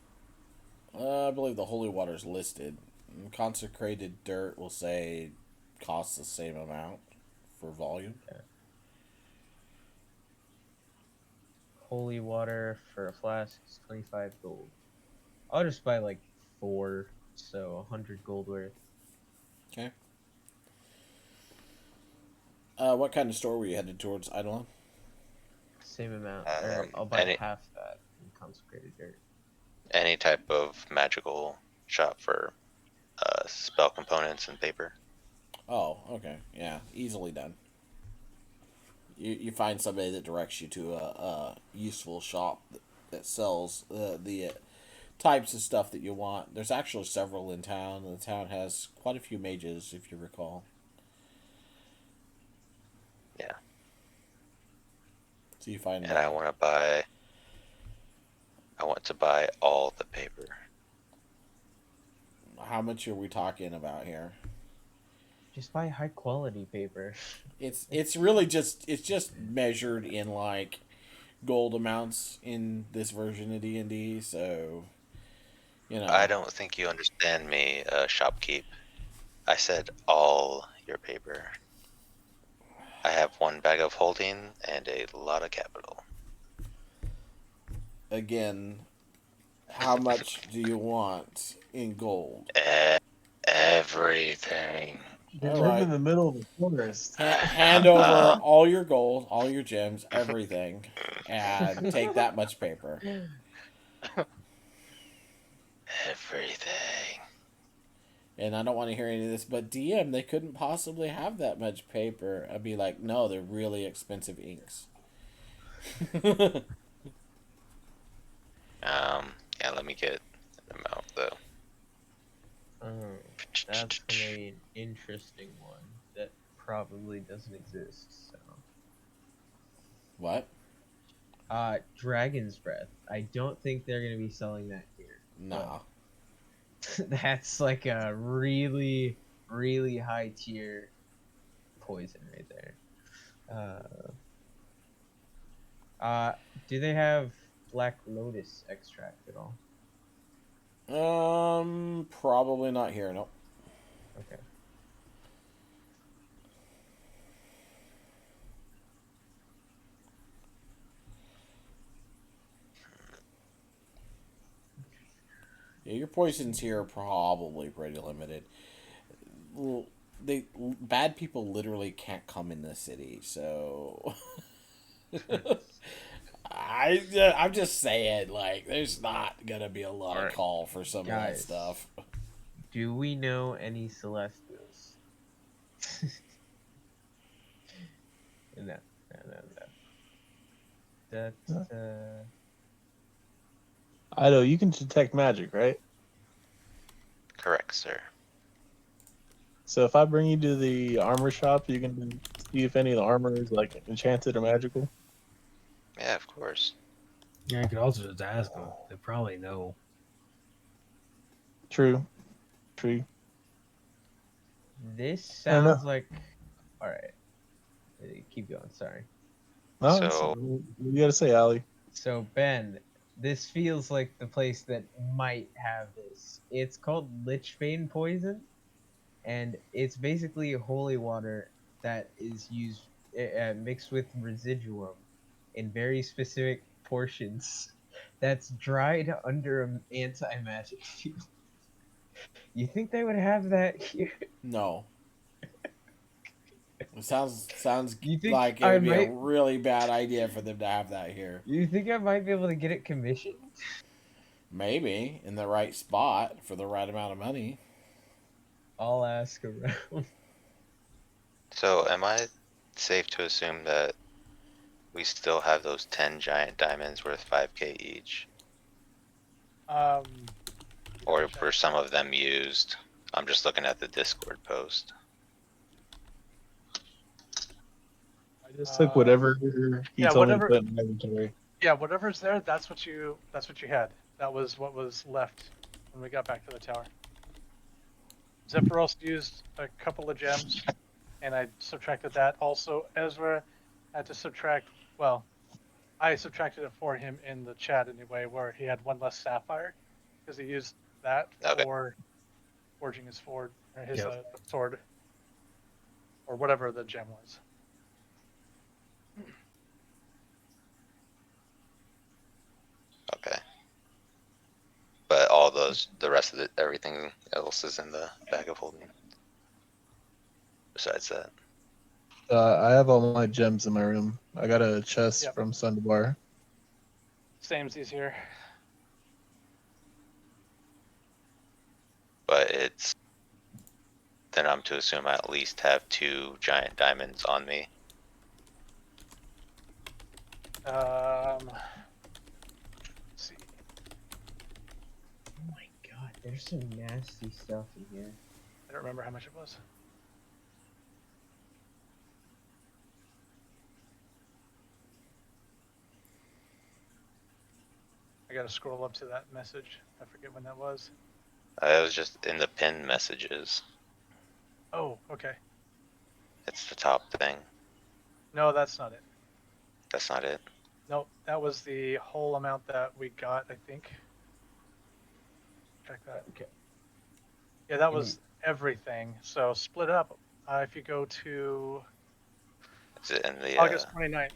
I believe the holy water's listed. Consecrated dirt will say costs the same amount for volume. holy water for a flask is 25 gold. I'll just buy like 4, so 100 gold worth. Okay. What kind of store were you headed towards, Eidolon? Same amount, or I'll buy Any half that in consecrated dirt. any type of magical shop for spell components and paper. Oh, okay. Yeah, easily done. You find somebody that directs you to a useful shop that sells the types of stuff that you want. There's actually several in town. The town has quite a few mages, if you recall. Yeah. So you find And I want to buy all the paper. how much are we talking about here? Just buy high quality paper. It's really just measured in like gold amounts in this version of D&D. So you know, I don't think you understand me, shopkeep. I said all your paper. I have 1 bag of holding and a lot of capital. again, how much do you want in gold? Everything. They All live right. in the middle of the forest. Hand over all your gold, all your gems, everything, and take that much paper. Everything. And I don't want to hear any of this, but DM, they couldn't possibly have that much paper. I'd be like, no, they're really expensive inks. Yeah, let me get an amount though. Oh, that's gonna be an interesting one that probably doesn't exist. So, What? Dragon's Breath. I don't think they're gonna be selling that here. Nah. That's like a really, really high tier poison right there. Do they have Black Lotus extract at all? Probably not here. Nope. Okay. Yeah, your poisons here are probably pretty limited. Well, bad people literally can't come in the city, so I'm just saying, like, there's not gonna be a lot of Alright, call for some of that guys. stuff. Do we know any Celestials? No, no, no, no. That, I know you can detect magic, right? Correct, sir. So if I bring you to the armor shop, you can see if any of the armor is like enchanted or magical. Yeah, of course. Yeah, you could also just ask them. They probably know. True. True. this I don't know. sounds like. Alright, keep going, sorry. No, So you gotta say, Ali. So, Ben, this feels like the place that might have this. It's called Lichbane poison, and it's basically holy water that is used mixed with residuum in very specific portions that's dried under an anti-magic field. You think they would have that here? No, it sounds You think like it I would be a might? really bad idea for them to have that here. You think I might be able to get it commissioned? Maybe in the right spot for the right amount of money. I'll ask around. So, am I safe to assume that we still have those 10 giant diamonds worth 5k each? Um, Or were some of them used? I'm just looking at the Discord post. I just took whatever he yeah, told me to whatever. put in my inventory. Yeah, whatever's there, that's what you had. That was what was left when we got back to the tower. Zephyros used a couple of gems, and I subtracted that. Also, Ezra had to subtract. Well, I subtracted it for him in the chat anyway, where he had 1 less sapphire because he used that Okay. for forging his sword or his Yep. sword or whatever the gem was. those the rest of everything else is in the bag of holding. Besides that, I have all my gems in my room. I got a chest Yep. from Sundabar. Samesies here. but it's then I'm to assume I at least have 2 giant diamonds on me. Let's see. Oh my god, there's some nasty stuff in here. I don't remember how much it was. I gotta scroll up to that message. I forget when that was. I was just in the pinned messages. Oh, okay. It's the top thing. No, that's not it. That's not it. Nope, that was the whole amount that we got, I think. Check that. Okay. Yeah, that was everything. So split up. If you go to Is it in the August 29th.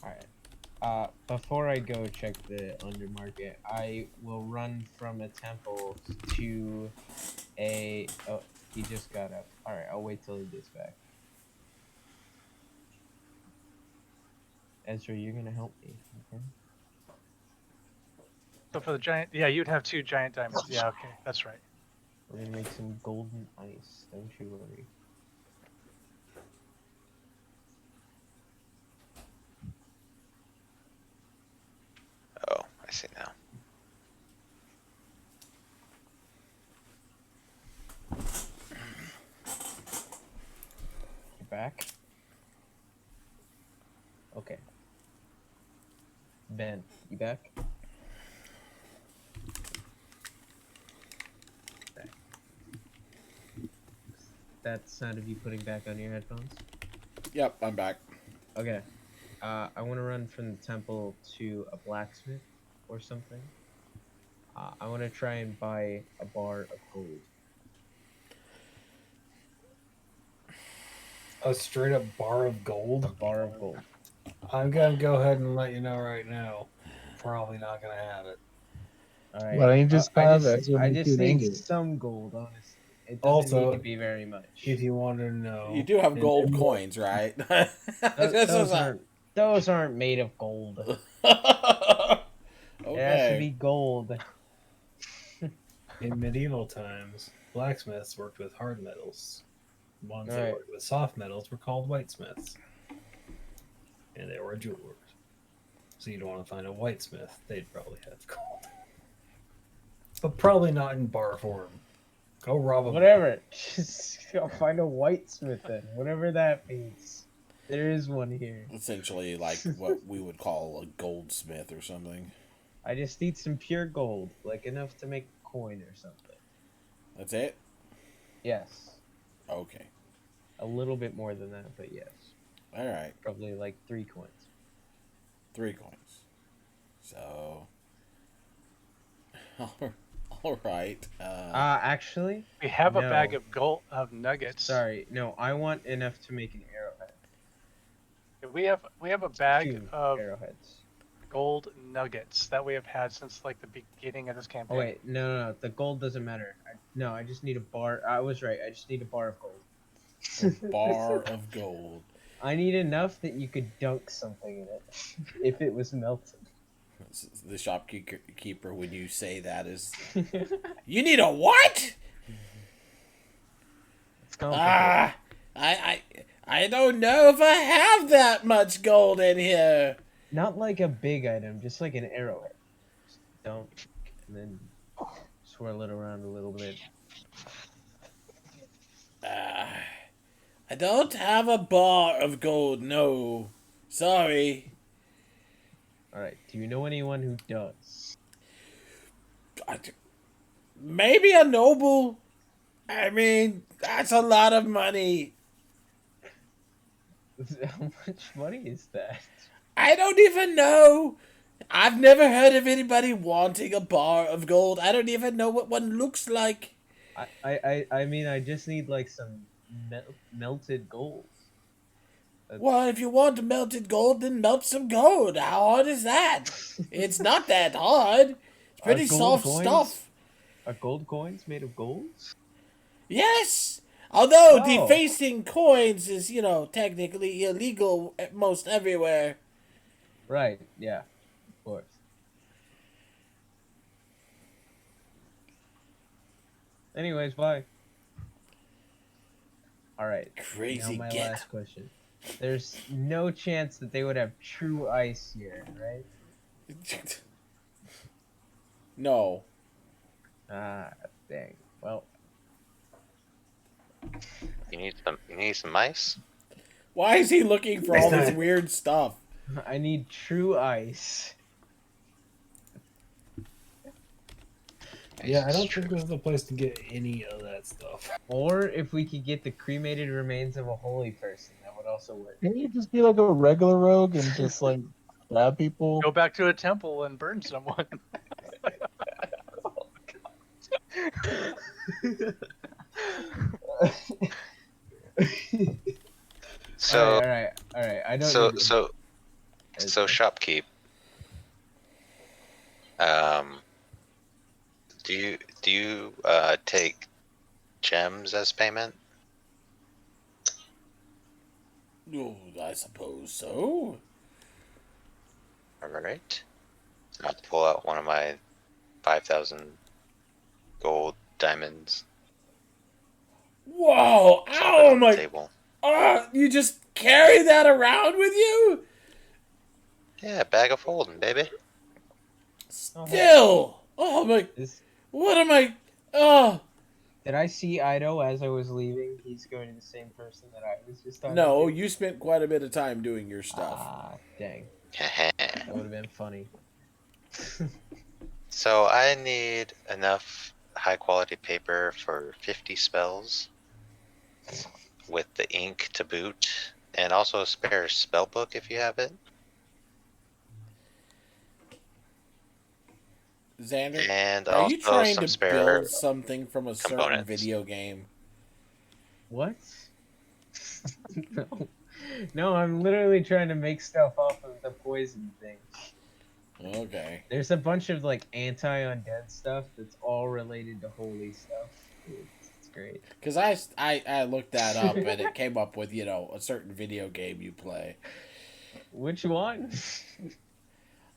Alright. Before I go check the undermarket, I will run from a temple to a. Oh, he just got up. Alright, I'll wait till he gets back. Ezra, you're gonna help me, okay? So for the giant, yeah, you'd have 2 giant diamonds. Yeah, okay, that's right. We're gonna make some golden ice, don't you worry. Oh, I see now. You're back? Okay. Ben, you back? Okay. That sound of you putting back on your headphones? Yep, I'm back. Okay. I want to run from the temple to a blacksmith or something. I want to try and buy a bar of gold. A straight up bar of A gold. bar of gold. I'm gonna go ahead and let you know right now. Probably not gonna have it. All right. Why don't you just I have just, Ezra I make just you an need ingot? some gold, honestly. It doesn't need Also, to be very much. if you wanted to know, You do have And- gold and- coins, right? Those aren't made of gold. Okay. It has to be gold. in medieval times, blacksmiths worked with hard metals. Ones that Right. worked with soft metals were called whitesmiths, and they were jewelers. So you'd want to find a whitesmith; they'd probably have gold, but probably not in bar form. Go rob a Whatever. Just go find a whitesmith then. Whatever that means. There is one here. Essentially, like what we would call a goldsmith or something. I just need some pure gold, like enough to make a coin or something. That's it? Yes. Okay. A little bit more than that, but yes. Alright. Probably like 3 coins. 3 coins. So. Alright. Actually, We have a No. bag of gold of nuggets. sorry. No, I want enough to make an arrowhead. We have a bag 2 of arrowheads. gold nuggets that we have had since like the beginning of this campaign. Oh wait, no. The gold doesn't matter. I just need a bar. I was right. I just need a bar of gold. a bar of gold. I need enough that you could dunk something in it if it was melted. The shopkeeper, when you say that, is. You need a what? It's complicated. I don't know if I have that much gold in here. Not like a big item, just like an arrowhead. Just dunk and then swirl it around a little bit. I don't have a bar of gold, no. Sorry. Alright, do you know anyone who does? Maybe a noble. I mean, that's a lot of money. How much money is that? I don't even know. I've never heard of anybody wanting a bar of gold. I don't even know what one looks like. I mean, I just need like some melted gold. Well, if you want melted gold, then melt some gold. How hard is that? It's not that hard. It's pretty Gold soft coins? stuff. Are gold coins made of gold? Yes! Although Oh. defacing coins is, technically illegal at most everywhere. Right, yeah, of course. Anyways, bye. Alright, Crazy now my get. last question. There's no chance that they would have true ice here, right? No. Ah, dang. Well, You need some ice. Why is he looking for all this weird stuff? I need true ice. Yeah, I Ice is don't true. think this is the place to get any of that stuff. Or if we could get the cremated remains of a holy person, that would also work. Can you just be like a regular rogue and just like stab people? Go back to a temple and burn someone. So all right. I don't so need to- so so shopkeep. Do you take gems as payment? Oh, I suppose so. All right. I'll pull out one of my 5,000 gold diamonds. Whoa! Drop it Ow, on the my... table. You just carry that around with you? Yeah, bag of holding, baby. Still! Oh, my... What am I... Oh... Did I see Ido as I was leaving? He's going to the same person that I was just talking No, to? you spent quite a bit of time doing your stuff. Ah, dang. That would have been funny. So I need enough high quality paper for 50 spells with the ink to boot, and also a spare spell book if you have it. Xander, And are you also trying some to spare build something from a certain components. video game? What? No, I'm literally trying to make stuff off of the poison thing. Okay. There's a bunch of like anti-undead stuff that's all related to holy stuff. It's great. Because I looked that up and it came up with, a certain video game you play. Which one?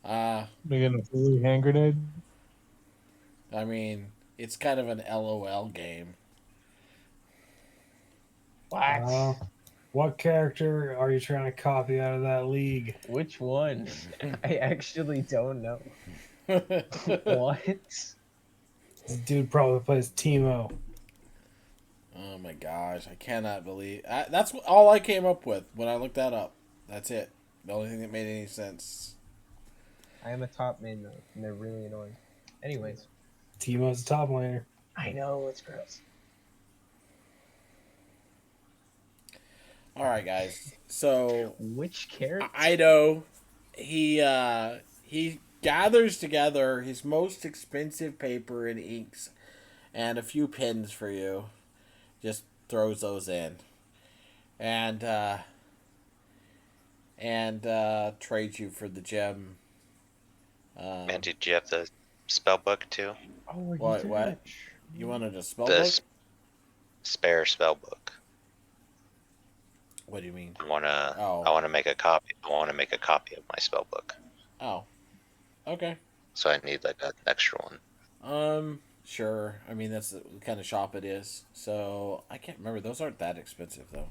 Making a holy hand grenade? I mean, it's kind of an LOL game. What? What character are you trying to copy out of that league? Which one? I actually don't know. What? This dude probably plays Teemo. Oh my gosh, I cannot believe... that's all I came up with when I looked that up. That's it. The only thing that made any sense. I am a top main though, and they're really annoying. Anyways. Teemo's a top laner. I know, it's gross. Alright, guys. So... Which character? Ido, he gathers together his most expensive paper and inks and a few pens for you. Just throws those in. And trades you for the gem. And did you have the spell book too? Oh, What? You wanted a spell The book? spare spell book. What do you mean? I wanna make a copy. I want to make a copy of my spell book. Oh. Okay. So I need like an extra one. Sure. I mean, that's the kind of shop it is. So, I can't remember. Those aren't that expensive, though.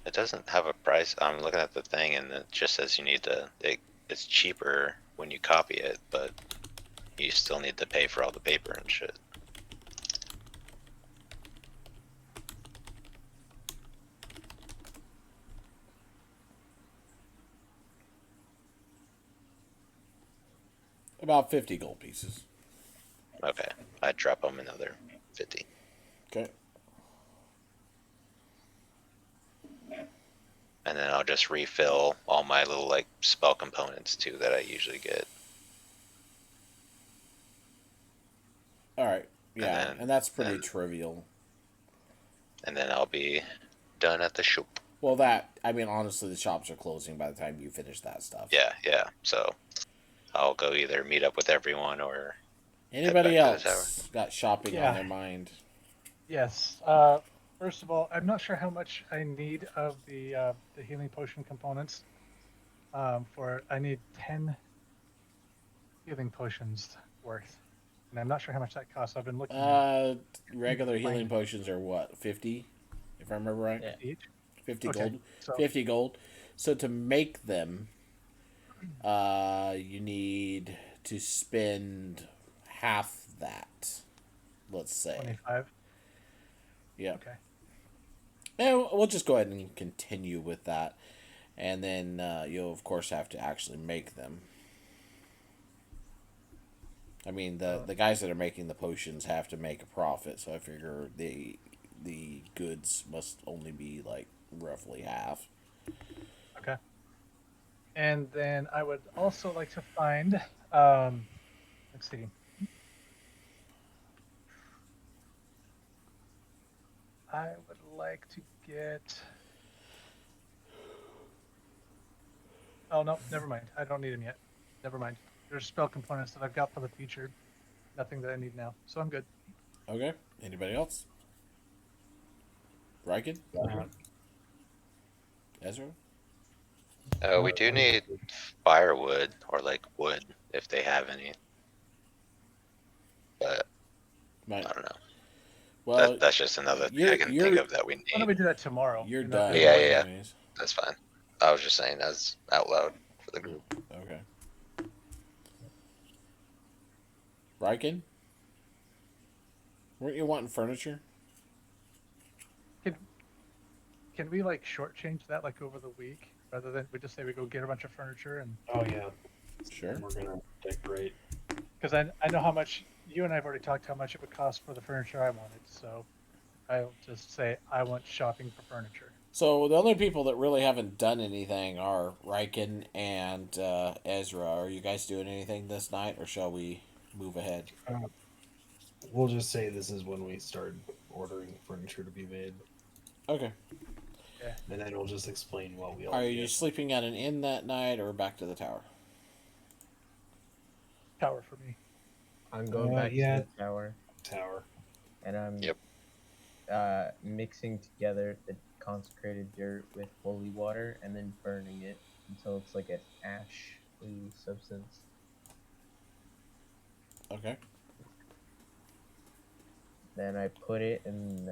It doesn't have a price. I'm looking at the thing and it just says you need to. It's cheaper when you copy it, but you still need to pay for all the paper and shit. About 50 gold pieces. Okay, I'd drop them another 50. Okay. And then I'll just refill all my little like spell components too that I usually get. Alright. Yeah, and that's pretty trivial. And then I'll be done at the shop. Well, honestly, the shops are closing by the time you finish that stuff. Yeah. So I'll go either meet up with everyone or Anybody back to the else got shopping on Yeah. their mind? Yes. First of all, I'm not sure how much I need of the healing potion components. I need 10 healing potions worth, and I'm not sure how much that costs. I've been looking at Regular healing Fine. potions are what, 50? If I remember right, Yeah. each. 50 Okay, gold. so 50 gold. So to make them, you need to spend half that. Let's say. 25. Yeah. Okay. And we'll just go ahead and continue with that, and then you'll of course have to actually make them. I mean, the guys that are making the potions have to make a profit, so I figure the goods must only be like roughly half. Okay. And then I would also like to find, let's see. I would like to get. Oh no, never mind. I don't need them yet. Never mind. There's spell components that I've got for the future. Nothing that I need now, so I'm good. Okay. Anybody else? Riken? Ezra? We do need firewood or like wood if they have any. But Might. I don't know. Well, That's just another thing you're I can you're think of that we Why don't we need. do that tomorrow? you're You're not done. gonna Yeah, wait. yeah. anyways. That's fine. I was just saying as out loud for the group. Okay. Riken? Weren't you wanting furniture? Can we like shortchange that like over the week rather than we just say we go get a bunch of furniture and Oh yeah, Sure. we're gonna decorate. because I know how much you and I've already talked how much it would cost for the furniture I wanted, so I'll just say I want shopping for furniture. So the only people that really haven't done anything are Riken and Ezra. Are you guys doing anything this night, or shall we move ahead? We'll just say this is when we start ordering furniture to be made, Okay. and then we'll just explain what we all Are you get. sleeping at an inn that night, or back to the tower? Tower for me. I'm going back yeah. to the tower, Tower. and I'm Yep. mixing together the consecrated dirt with holy water, and then burning it until it's like an ashly substance. Okay. Then I put it in,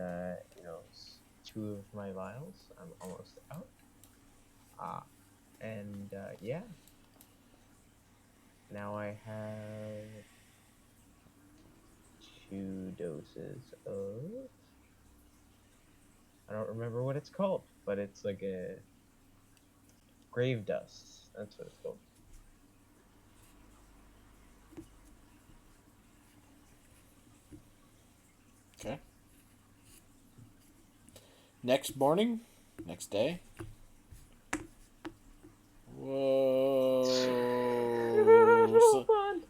two of my vials. I'm almost out. Yeah. Now I have 2 doses of. I don't remember what it's called, but it's like a grave dust. That's what it's called. Okay. Next morning, next day. Whoa!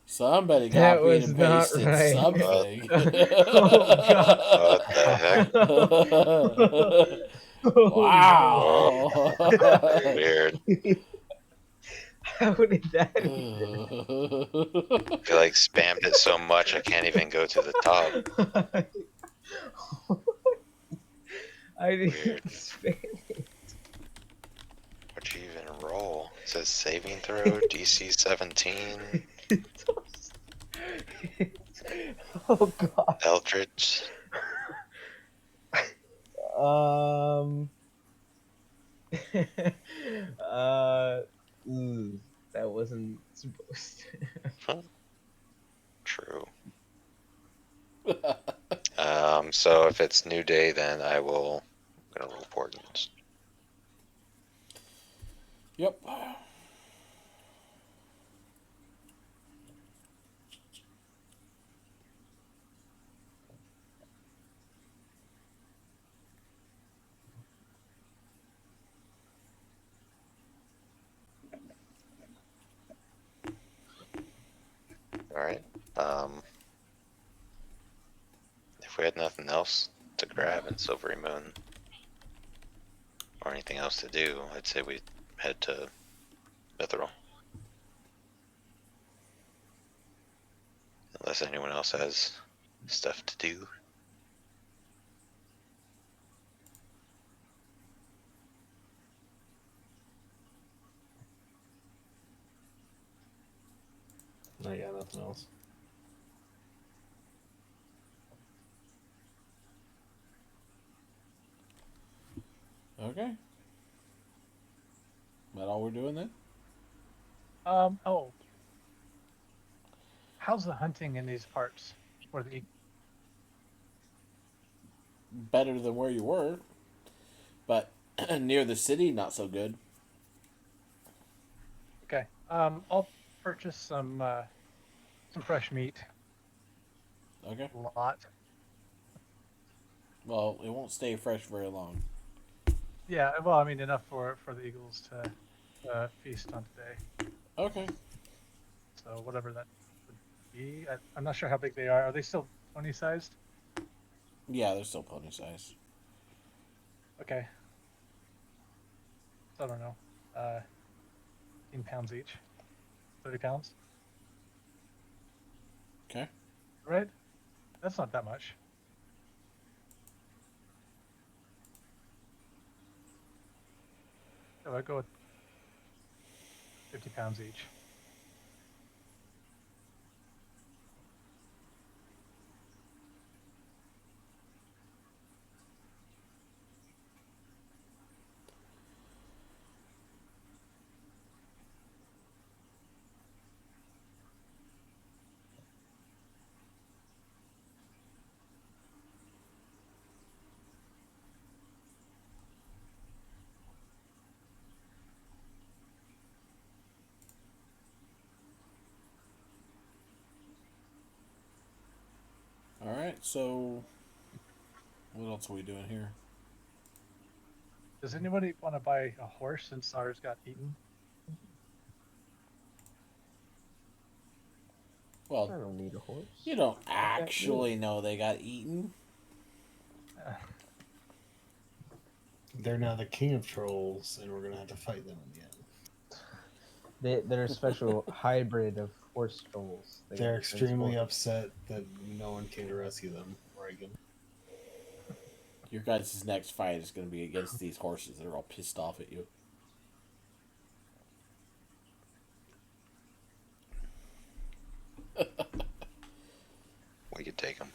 Somebody got That beat was and not pasted right. something. Oh god. What the heck? Wow! Weird. How did that I feel like spammed it so much I can't even go to the top. I Weird. didn't spam it. What'd you even roll? It says saving throw, DC 17, Oh god. Eldritch. That wasn't supposed to. True. So if it's new day, then I will gonna roll portents. Yep. All right. If we had nothing else to grab in Silvery Moon or anything else to do, I'd say we head to Mithril. Unless anyone else has stuff to do. I got nothing else. Okay. That all we're doing then? Oh, how's the hunting in these parts? For the Better than where you were, but near the city, not so good. okay. I'll purchase some fresh meat. Okay. A lot. Well, it won't stay fresh very long. Yeah. Well, I mean enough for the eagles to feast on today. Okay. So whatever that would be, I'm not sure how big they are. Are they still pony sized? Yeah, they're still pony size. Okay. So I don't know. 15 pounds each. 30 pounds. Okay. Right? That's not that much. So I go with 50 pounds each. All right. So, what else are we doing here? Does anybody want to buy a horse since ours got eaten? I Well, don't need a horse. you don't got actually know they got eaten. They're now the king of trolls, and we're gonna have to fight them in the end. They're a special hybrid of horse trolls. They They're got extremely transport. upset that no one came to rescue them. Reagan. Your guys' next fight is going to be against these horses that are all pissed off at you. We could take them.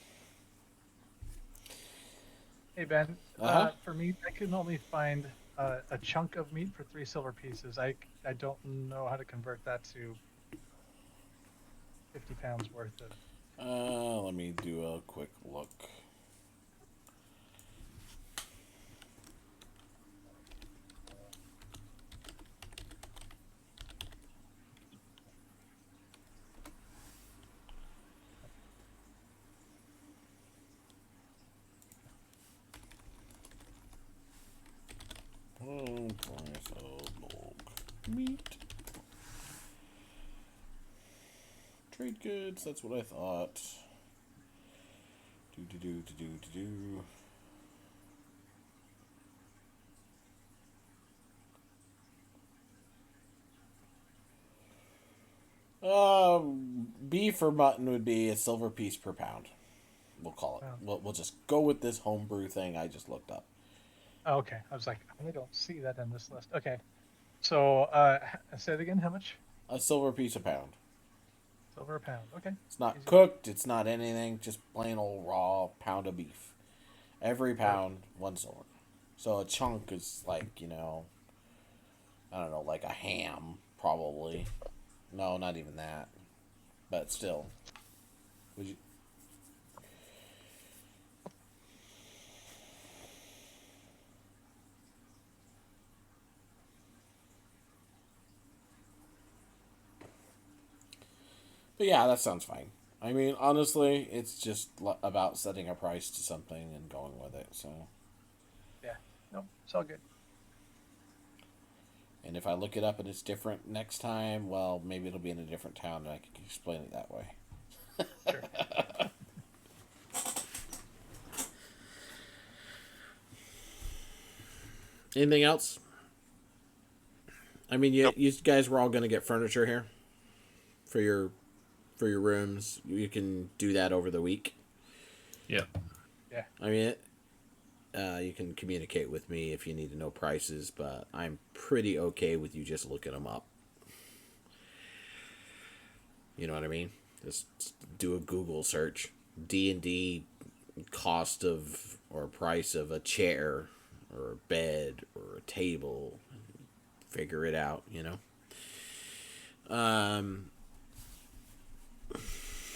Hey Ben, Uh-huh. for meat, I can only find a chunk of meat for 3 silver pieces. I don't know how to convert that to 50 pounds worth of. Let me do a quick look. Price of bulk meat. Trade goods, that's what I thought. Do. Beef or mutton would be a silver piece per pound. We'll call it. Oh. We'll just go with this homebrew thing I just looked up. Oh, okay, I was like, I don't see that in this list. Okay, so say it again. How much? A silver piece a pound. Silver a pound. Okay. It's not Easy. cooked. It's not anything. Just plain old raw pound of beef. Every pound, 1 silver. So a chunk is like, I don't know, like a ham, probably. No, not even that. But still. Would you... But yeah, that sounds fine. I mean, honestly, it's just about setting a price to something and going with it, so... Yeah. No, it's all good. And if I look it up and it's different next time, well, maybe it'll be in a different town and I can explain it that way. Sure. Anything else? I mean, you, Nope. you guys were all going to get furniture here for your for your rooms. You can do that over the week. Yeah. Yeah. I mean, you can communicate with me if you need to know prices, but I'm pretty okay with you just looking them up. You know what I mean? Just do a Google search. D&D cost of or price of a chair or a bed or a table. Figure it out, you know? And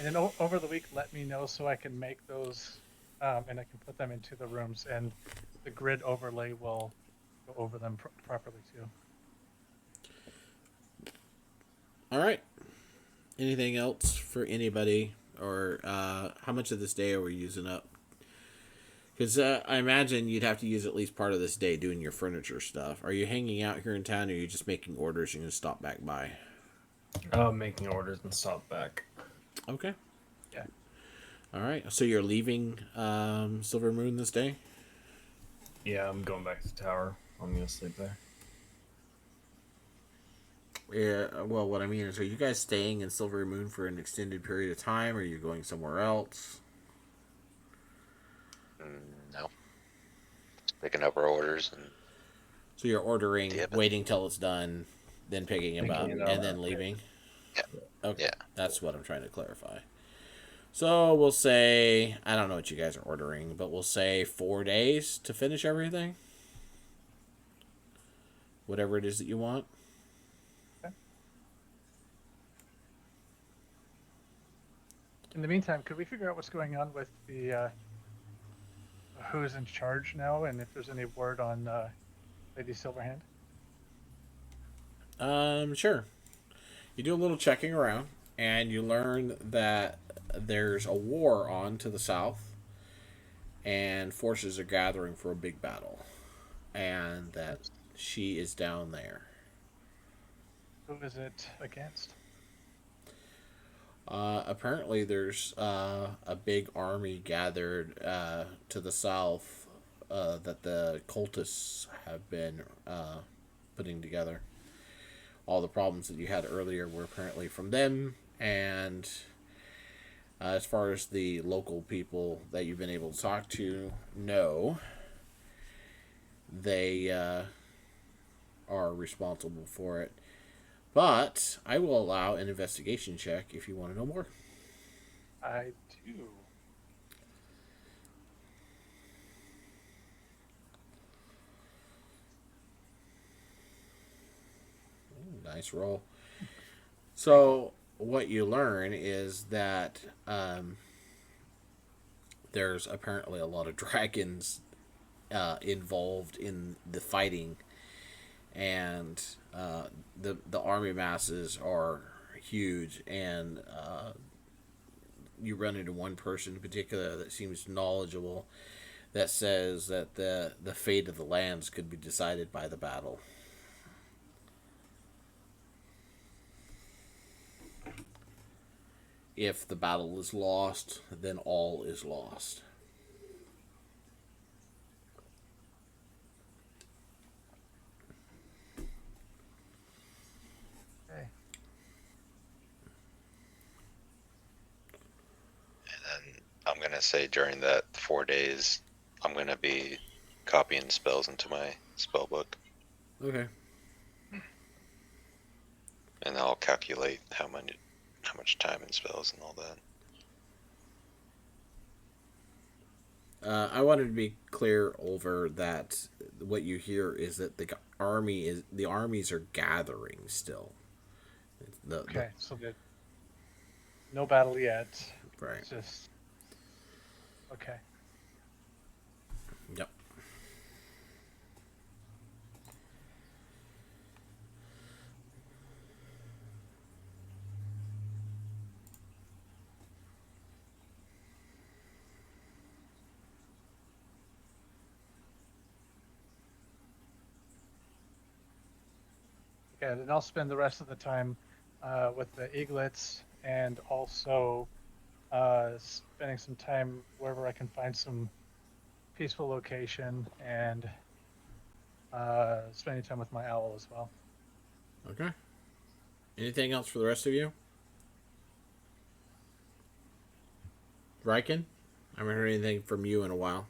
then over the week, let me know so I can make those, and I can put them into the rooms, and the grid overlay will go over them properly too. All right. Anything else for anybody? Or how much of this day are we using up? Because I imagine you'd have to use at least part of this day doing your furniture stuff. Are you hanging out here in town, or are you just making orders and going to stop back by? Making orders and stop back. Okay. Yeah. All right. So you're leaving Silver Moon this day? Yeah, I'm going back to the tower. I'm gonna sleep there. Yeah. Well, what I mean is, are you guys staying in Silver Moon for an extended period of time, or are you going somewhere else? No. Picking up our orders and So you're ordering, Dipping. waiting till it's done, then picking them up, Picking it and up. then leaving? Yeah. Okay. Yeah. That's what I'm trying to clarify. So we'll say, I don't know what you guys are ordering, but we'll say 4 days to finish everything. Whatever it is that you want. Okay. In the meantime, could we figure out what's going on with the who's in charge now, and if there's any word on Lady Silverhand? Sure. You do a little checking around, and you learn that there's a war on to the south, and forces are gathering for a big battle, and that she is down there. Who is it against? Apparently, there's a big army gathered to the south that the cultists have been putting together. All the problems that you had earlier were apparently from them, and as far as the local people that you've been able to talk to know, they are responsible for it. But I will allow an investigation check if you want to know more. I do. Nice roll. So what you learn is that there's apparently a lot of dragons involved in the fighting, and the army masses are huge, and you run into one person in particular that seems knowledgeable that says that the fate of the lands could be decided by the battle. If the battle is lost, then all is lost. Okay. And then I'm going to say during that 4 days, I'm going to be copying spells into my spell book. Okay. And I'll calculate how much time and spells and all that. I wanted to be clear over that what you hear is that the armies are gathering still. Okay, so good. No battle yet. Right. It's just okay. Yep. Yeah, then I'll spend the rest of the time with the eaglets, and also spending some time wherever I can find some peaceful location, and spending time with my owl as well. Okay. Anything else for the rest of you? Riken? I haven't heard anything from you in a while.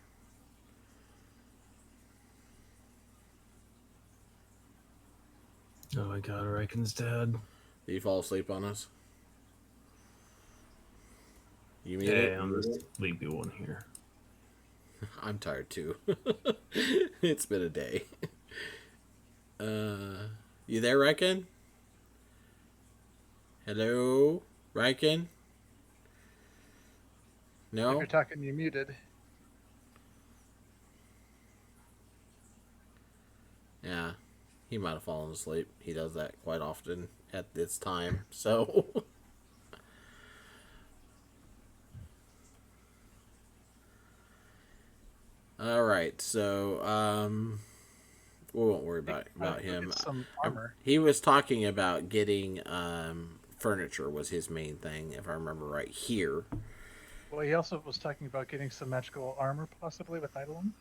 Oh my god, Riken's dead. Did you fall asleep on us? You muted? Yeah, I'm the sleepy one here. I'm tired too. It's been a day. You there, Riken? Hello, Riken? If No? you're talking, you muted. Yeah, he might have fallen asleep. He does that quite often at this time. So, all right. So, we won't worry about Go him. get some armor. He was talking about getting furniture was his main thing, if I remember right. Here, Well, he also was talking about getting some magical armor, possibly with Eidolon.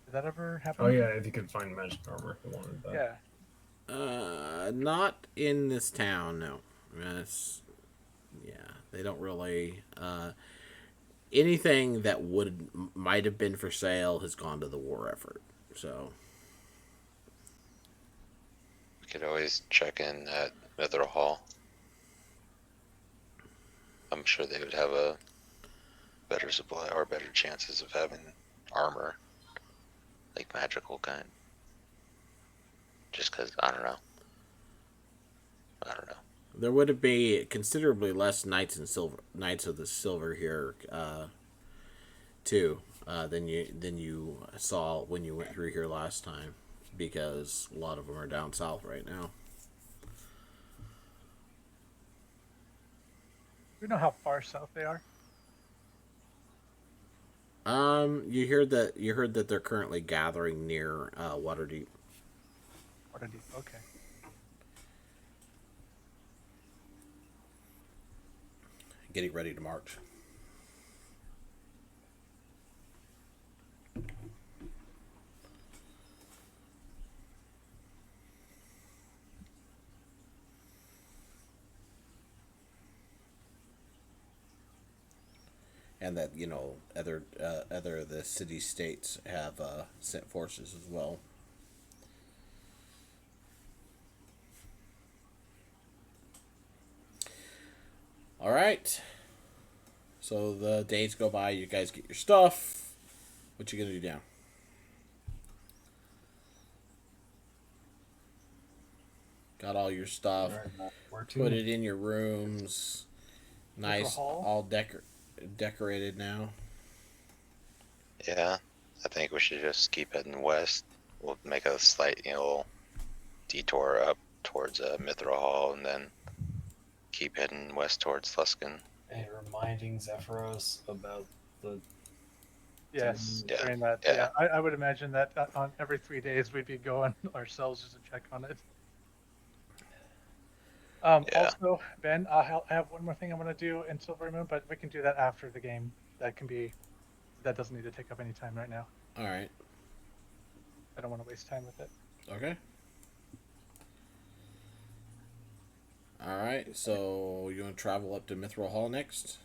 Did that ever happen? Oh yeah, if you could find magic armor if you wanted that. not in this town. No, I mean, yeah, they don't really. Anything that might have been for sale has gone to the war effort. So. We could always check in at Mithril Hall. I'm sure they would have a better supply or better chances of having armor, like magical kind. Just because I don't know. There would be considerably less knights of the silver here, too, than you saw when you went through here last time, because a lot of them are down south right now. We know how far south they are. You heard that they're currently gathering near Waterdeep. Waterdeep. Okay. Getting ready to march. And that other the city states have sent forces as well. All right. So the days go by. You guys get your stuff. What you gonna do now? Got all your stuff. Put it in your rooms. Nice, all decorated now. Yeah, I think we should just keep heading west. We'll make a slight, detour up towards Mithril Hall, and then keep heading west towards Luskan. And reminding Zephyros about the. Yes, Yeah. during that. Yeah. I would imagine that on every 3 days we'd be going ourselves just to check on it. Yeah. Also, Ben, I have one more thing I want to do in Silver Moon, but we can do that after the game. That doesn't need to take up any time right now. All right. I don't want to waste time with it. Okay. All right. So you want to travel up to Mithril Hall next?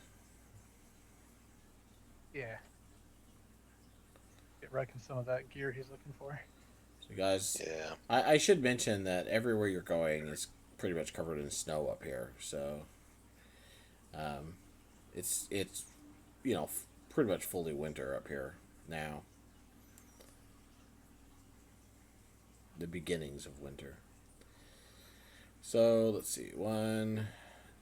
Yeah. Get Riken some of that gear he's looking for. So guys, Yeah. I should mention that everywhere you're going is pretty much covered in snow up here. So, it's pretty much fully winter up here now. The beginnings of winter. So let's see,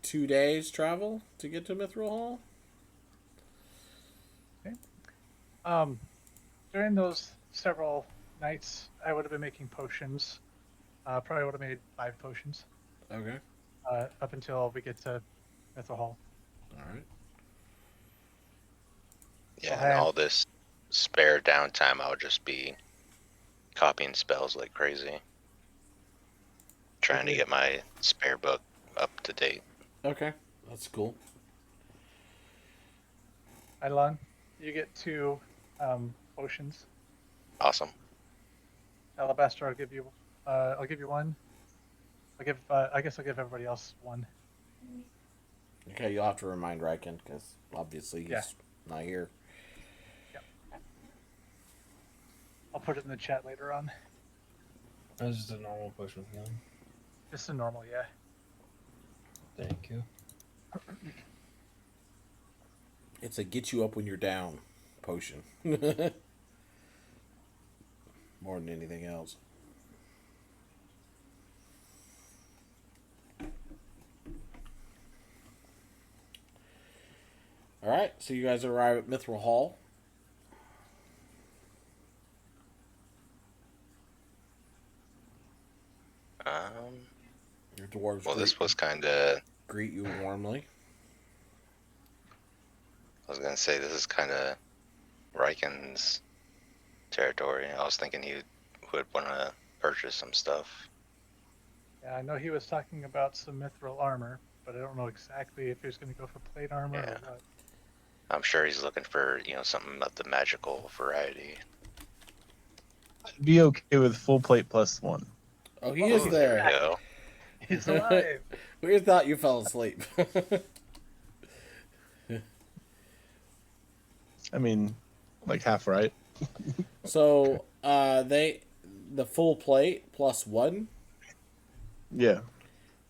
2 days travel to get to Mithril Hall. Okay. During those several nights, I would have been making potions. Probably would have made 5 potions. Okay. Up until we get to Mithril Hall. All right. Yeah, and all this spare downtime, I'll just be copying spells like crazy. Trying to get my spare book up to date. Okay, that's cool. Eidolon, you get 2 potions. Awesome. Alabaster, I'll give you 1. I guess I'll give everybody else 1. Okay, you'll have to remind Ryken because obviously he's not here. I'll put it in the chat later on. That's just a normal push with healing. Just a normal, yeah. Thank you. It's a get you up when you're down potion. More than anything else. Alright, so you guys arrive at Mithril Hall. Your dwarves Well, this was kind of. greet you warmly. I was gonna say this is kind of Riken's territory. I was thinking he would want to purchase some stuff. Yeah, I know he was talking about some mithril armor, but I don't know exactly if he was going to go for plate armor or what. I'm sure he's looking for something of the magical variety. I'd be okay with full plate plus 1. Oh, he is there. We go. He's alive. We thought you fell asleep. I mean, like half right. So, the full plate plus 1. Yeah.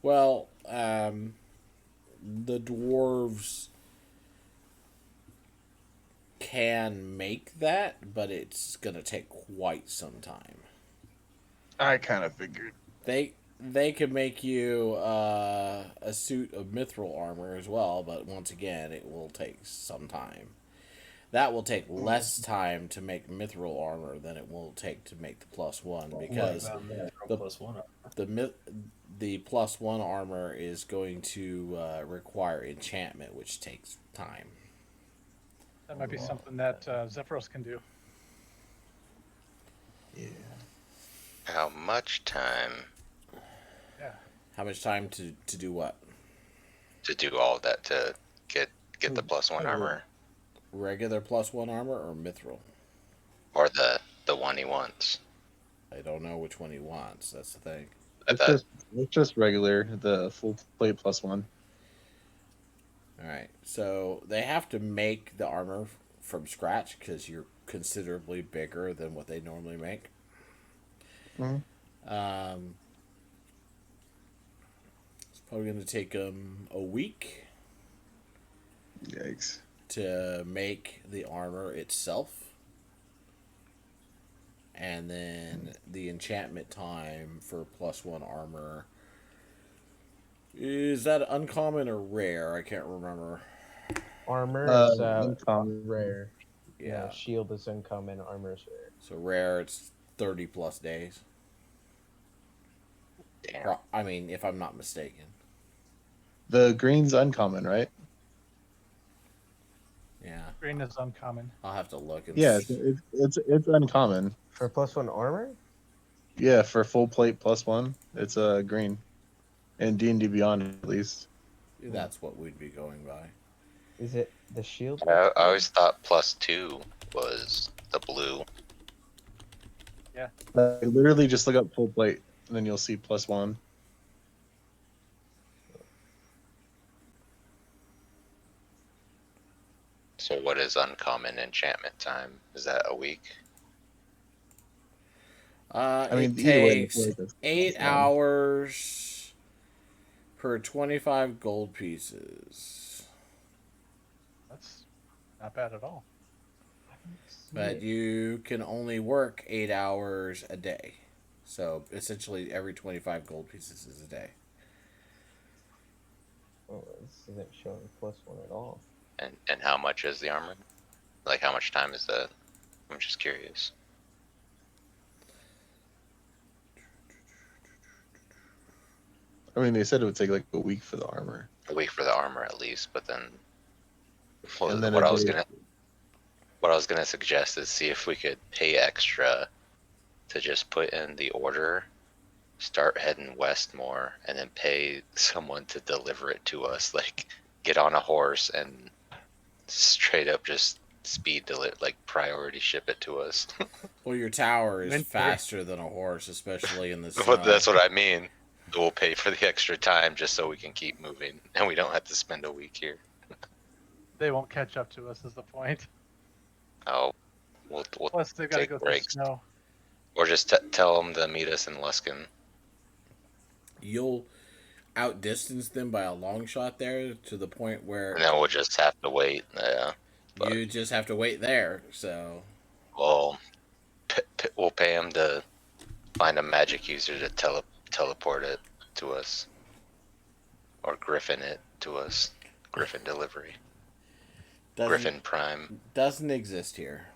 Well, the dwarves can make that, but it's gonna take quite some time. I kind of figured. They could make you a suit of mithril armor as well, but once again, it will take some time. That will take less time to make mithril armor than it will take to make the plus 1 because the plus 1 armor? the plus 1 armor is going to require enchantment, which takes time. That might be something that Zephyros can do. Yeah. How much time Yeah. How much time to do what? to do all of that to get the plus 1 armor, Regular plus 1 armor or mithril? or the one he wants? I don't know which one he wants. That's the thing. It's just regular, the full plate plus 1. All right. So they have to make the armor from scratch because you're considerably bigger than what they normally make. Mhm. It's probably going to take them a week Yikes. to make the armor itself. And then the enchantment time for plus 1 armor. Is that uncommon or rare? I can't remember. Armor is Uncommon. rare. Yeah. Shield is uncommon. Armor is rare. So rare, it's 30 plus days. Damn. I mean, if I'm not mistaken. The green's uncommon, right? Yeah. Green is uncommon. I'll have to look and Yeah, see. it's uncommon. For plus 1 armor? Yeah, for full plate plus 1, it's green. And D&D Beyond, at least. That's what we'd be going by. Is it the shield? I always thought plus 2 was the blue. Literally just look up full plate, and then you'll see plus 1. So what is uncommon enchantment time? Is that a week? I mean, it either way, takes it's 8 plus 1. hours per 25 gold pieces. That's not bad at all. But you can only work 8 hours a day. So essentially every 25 gold pieces is a day. Oh, this isn't showing plus 1 at all. And how much is the armor? Like, how much time is that? I'm just curious. I mean, they said it would take like a week for the armor. A week for the armor at least, but then, And then what a I was day- gonna suggest is see if we could pay extra to just put in the order, start heading west more, and then pay someone to deliver it to us. Like, get on a horse and straight up just like priority ship it to us. Well, your tower is Winter. faster than a horse, especially in the snow. But that's what I mean. we'll pay for the extra time just so we can keep moving, and we don't have to spend a week here. They won't catch up to us. Is the point? Oh, we'll Plus, they've got to take go through breaks, snow. or just tell them to meet us in Luskin. You'll outdistance them by a long shot there to the point where And then we'll just have to wait. Yeah. But, you just have to wait there. So, well, we'll pay them to find a magic user to teleport it to us, or griffin it to us. Griffin delivery. Griffin Prime. Doesn't exist here.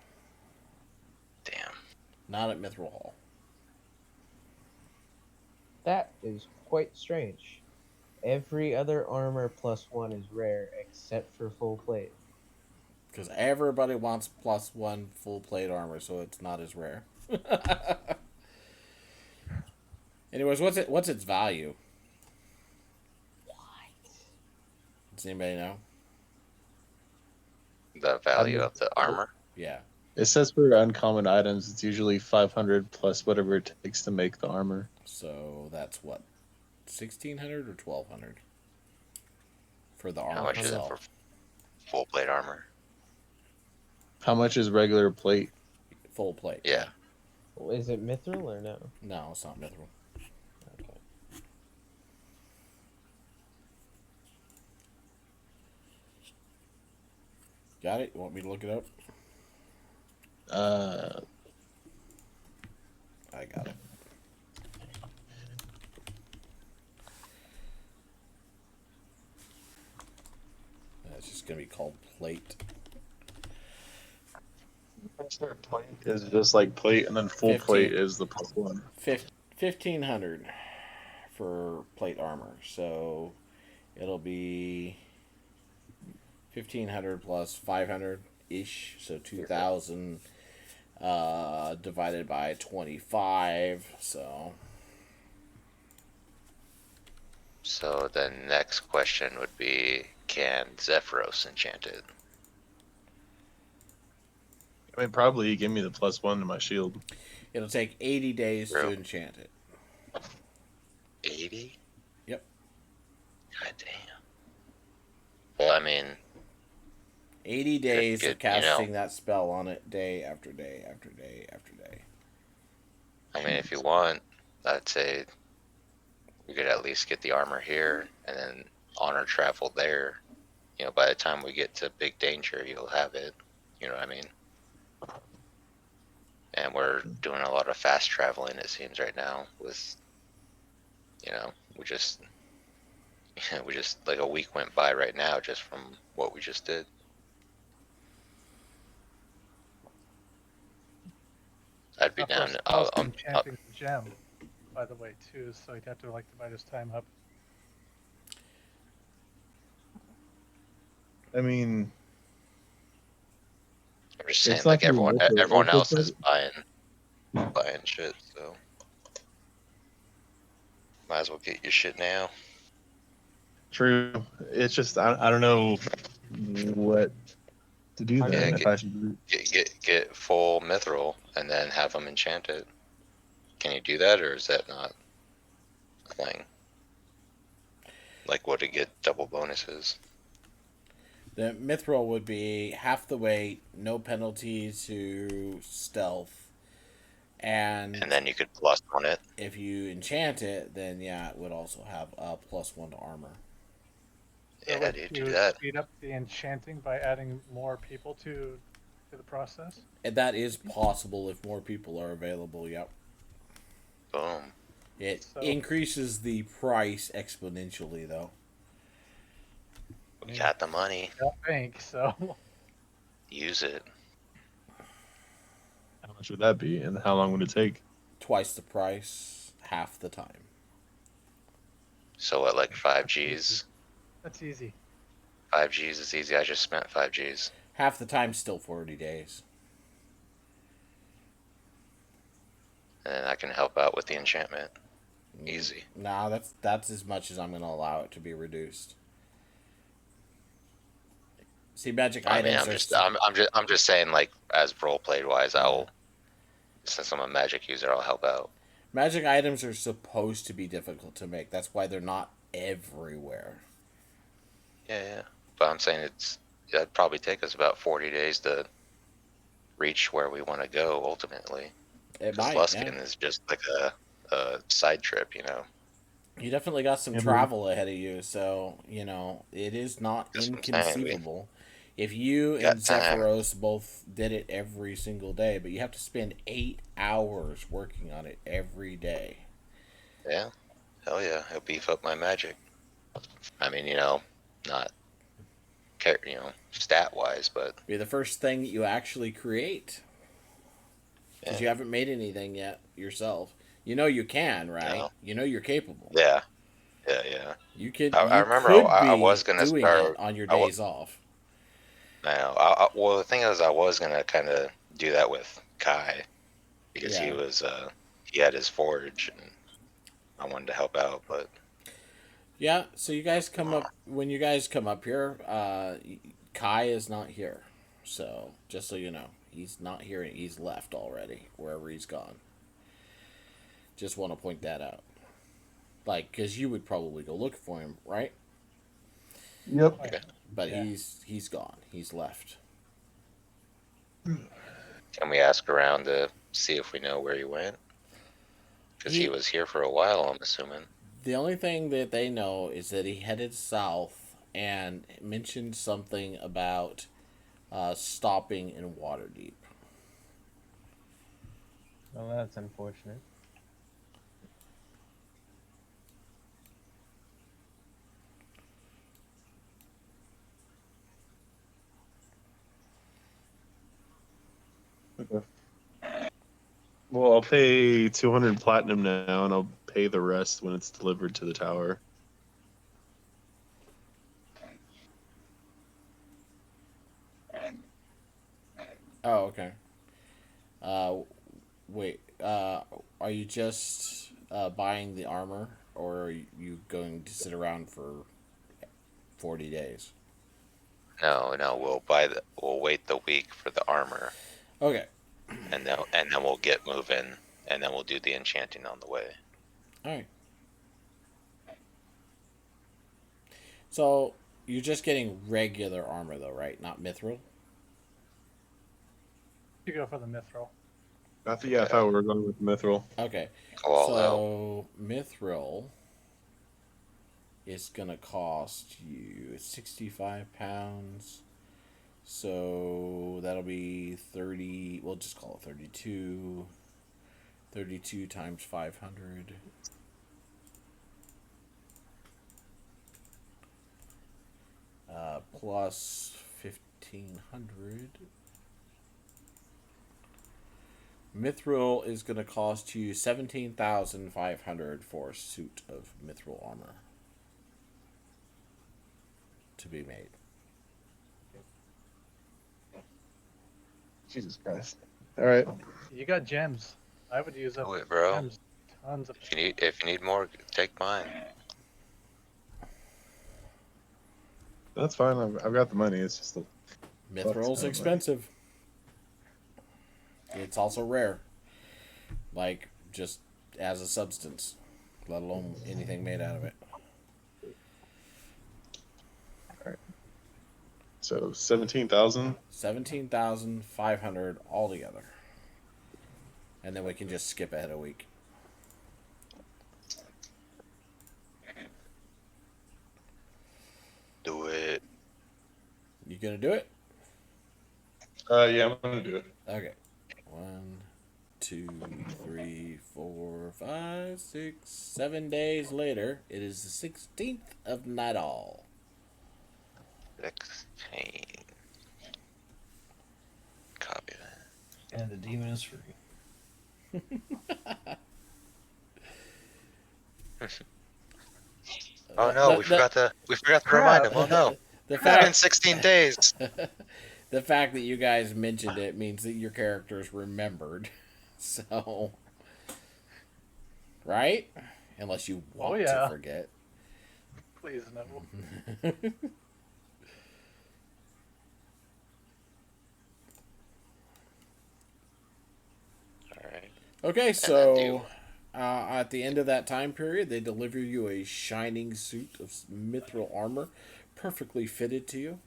Damn. Not at Mithril Hall. That is quite strange. Every other armor +1 is rare except for full plate. Because everybody wants +1 full plate armor, so it's not as rare. Anyways, what's its value? What? Does anybody know? The value of the armor? Yeah. It says for uncommon items, it's usually 500 plus whatever it takes to make the armor. So that's what, 1,600 or 1,200 for the armor How much is it itself. for full plate armor? How much is regular plate? Full plate. Yeah. Is it mithril or no? No, it's not mithril. Okay. Got it? You want me to look it up? I got it. It's just gonna be called plate. Is just like plate, and then full 15. plate is the +1. 1,500 for plate armor. So it'll be 1,500 plus 500 ish. So 2,000 divided by 25. So the next question would be, can Zephyros enchant it? I mean, probably give me the +1 to my shield. It'll take 80 days to True. enchant it. 80? Yep. God damn. Well, I mean, 80 days Good, of casting that spell on it day after day after day after day. if you want, I'd say we could at least get the armor here and then honor travel there. By the time we get to big danger, you'll have it. You know what I mean? And we're doing a lot of fast traveling, it seems, right now with, we just like a week went by right now just from what we just did. I'd be Of down. course, also enchanting the gem, by the way, too. So he'd have to divide his time up. I mean, I'm just saying, it's not like gonna be everyone worth it. else is buying shit, so might as well get your shit now. True. It's just I don't know what to do Yeah, then. If I should Get full mithril and then have them enchant it. Can you do that, or is that not a thing? Like, would it get double bonuses? The mithril would be half the weight, no penalty to stealth, and then you could plus on it. if you enchant it, then yeah, it would also have a +1 to armor. Yeah, would dude, you do that. speed up the enchanting by adding more people to the process? And that is possible if more people are available. Yep. Boom. It So- increases the price exponentially, though. We got the money. Don't think so. Use it. how much would that be, and how long would it take? Twice the price, half the time. So what, like 5Gs? That's easy. 5Gs is easy. I just spent 5Gs. Half the time, still 40 days. And then I can help out with the enchantment. Easy. Nah, that's as much as I'm going to allow it to be reduced. See, magic items I'm just saying, like, as role played wise, since I'm a magic user, I'll help out. Magic items are supposed to be difficult to make. That's why they're not everywhere. Yeah. But I'm saying that'd probably take us about 40 days to reach where we want to go ultimately. It Because might, yeah. Luskin is just like a side trip, you know. You definitely got some Yeah, but- travel ahead of you, so it is not That's what I'm saying. inconceivable. If you got and time. Zephyros both did it every single day, but you have to spend 8 hours working on it every day. Yeah. Hell yeah. It'll beef up my magic. I mean, not stat wise, but Be the first thing that you actually create, because you yeah. haven't made anything yet yourself. You know you can, right? No. You know you're capable. Yeah. Yeah. You could I you remember could I was be gonna doing it start. on your I, wa- days off. I know. Well, the thing is, I was gonna kind of do that with Kai because Yeah. he had his forge and I wanted to help out, but Yeah, so you guys come up when you guys come up here. Kai is not here, so just so you know, he's not here. He's left already, wherever he's gone. Just want to point that out, like, because you would probably go look for him, right? Yep. okay. But Yeah. he's gone. He's left. Can we ask around to see if we know where he went? Because he was here for a while, I'm assuming. The only thing that they know is that he headed south and mentioned something about stopping in Waterdeep. Well, that's unfortunate. Okay. Well, I'll pay 200 platinum now, and I'll pay the rest when it's delivered to the tower. Oh, okay. Wait. Are you just buying the armor, or are you going to sit around for 40 days? No, we'll wait the week for the armor, Okay. and then we'll get moving, and then we'll do the enchanting on the way. All right. So you're just getting regular armor, though, right? Not mithril. You go for the mithril. I thought we were going with mithril. Okay. Go all out. So mithril is gonna cost you 65 pounds. So that'll be 30. We'll just call it 32. 32 times 500. Plus 1500. Mithril is going to cost you 17,500 for a suit of mithril armor to be made. Jesus Christ! All right. You got gems. I would use up Do it, bro. gems. Tons of. If you need more, take mine. That's fine. I've got the money. It's just Mithril's expensive. It's also rare. Like, just as a substance, let alone anything made out of it. so 17,000. 17,500 altogether. And then we can just skip ahead a week. Do it. You gonna do it? Yeah, I'm gonna do it. Okay. 1, 2, 3, 4, 5, 6, 7 days later. It is the 16th of Nightall. 16. Copy that. And the demon is free. Oh no, we forgot to remind him. Oh no. The It's been fact 16 days. the fact that you guys mentioned it means that your characters remembered. So, right? Unless you want to forget. Please no. All right. Okay, then so At the end of that time period, they deliver you a shining suit of mithril armor, perfectly fitted to you.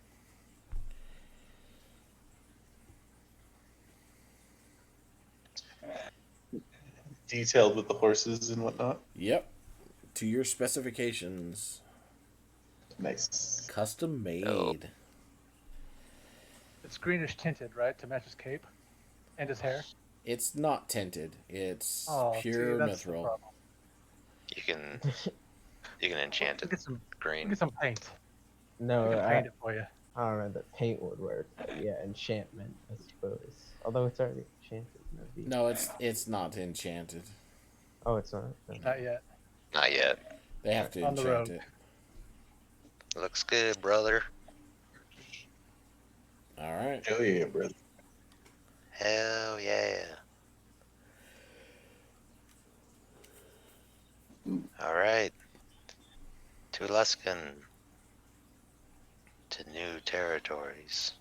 Detailed with the horses and whatnot. Yep, to your specifications, Nice. custom Oh, made. It's greenish tinted, right, to match his cape and his hair. It's not tinted. It's Oh, see, pure that's the mithril. problem. you can enchant We'll it get some, green. paint. We No, can paint it for you. I don't know that paint would work, but yeah, enchantment, I suppose. Although it's already enchanted. No, it's not enchanted. Oh, it's not. No. Not yet. Not yet. They have to On the enchant road. it. Looks good, brother. All right. Oh yeah, brother. Hell yeah. All right. To Luskin. To new territories.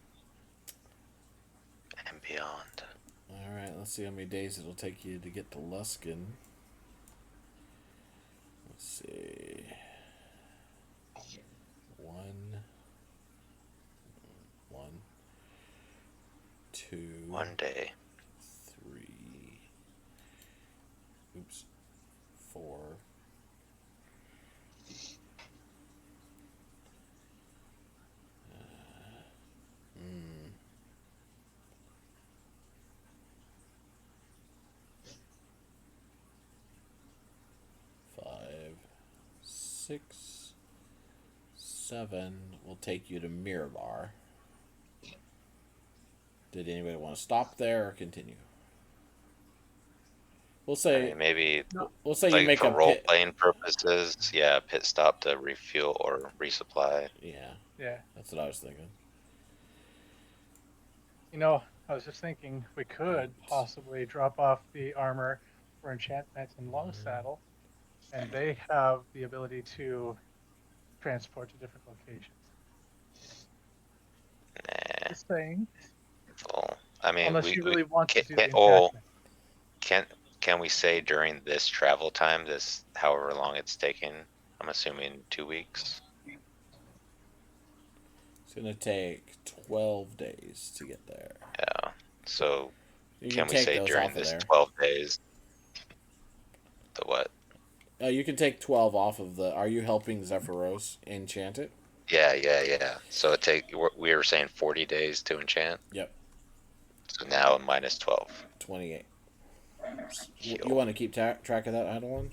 And beyond. All right. Let's see how many days it'll take you to get to Luskin. Let's see. 1, 2, One day. 3. Oops. 4. 5, 6, 7 will take you to Mirabar. Did anybody want to stop there or continue? We'll I say mean, maybe we'll say you like make for a role pit. playing purposes, yeah, pit stop to refuel or resupply. Yeah, Yeah. that's what I was thinking. You know, I was just thinking we could possibly drop off the armor for enchantment in Long Saddle, and they have the ability to transport to different locations. Nah. Just saying. Well, I mean, Unless we you really want to can't, do the oh, enchantment. can we say during this travel time, this however long it's taken? I'm assuming 2 weeks. It's gonna take 12 days to get there. Yeah. So You can can we take say those during off of this there. 12 days? The what? You can take 12 off of the. Are you helping Zephyros enchant it? Yeah. So we were saying 40 days to enchant. Yep, So now minus 12. 28. You Yo, want to keep track of that, Adeline?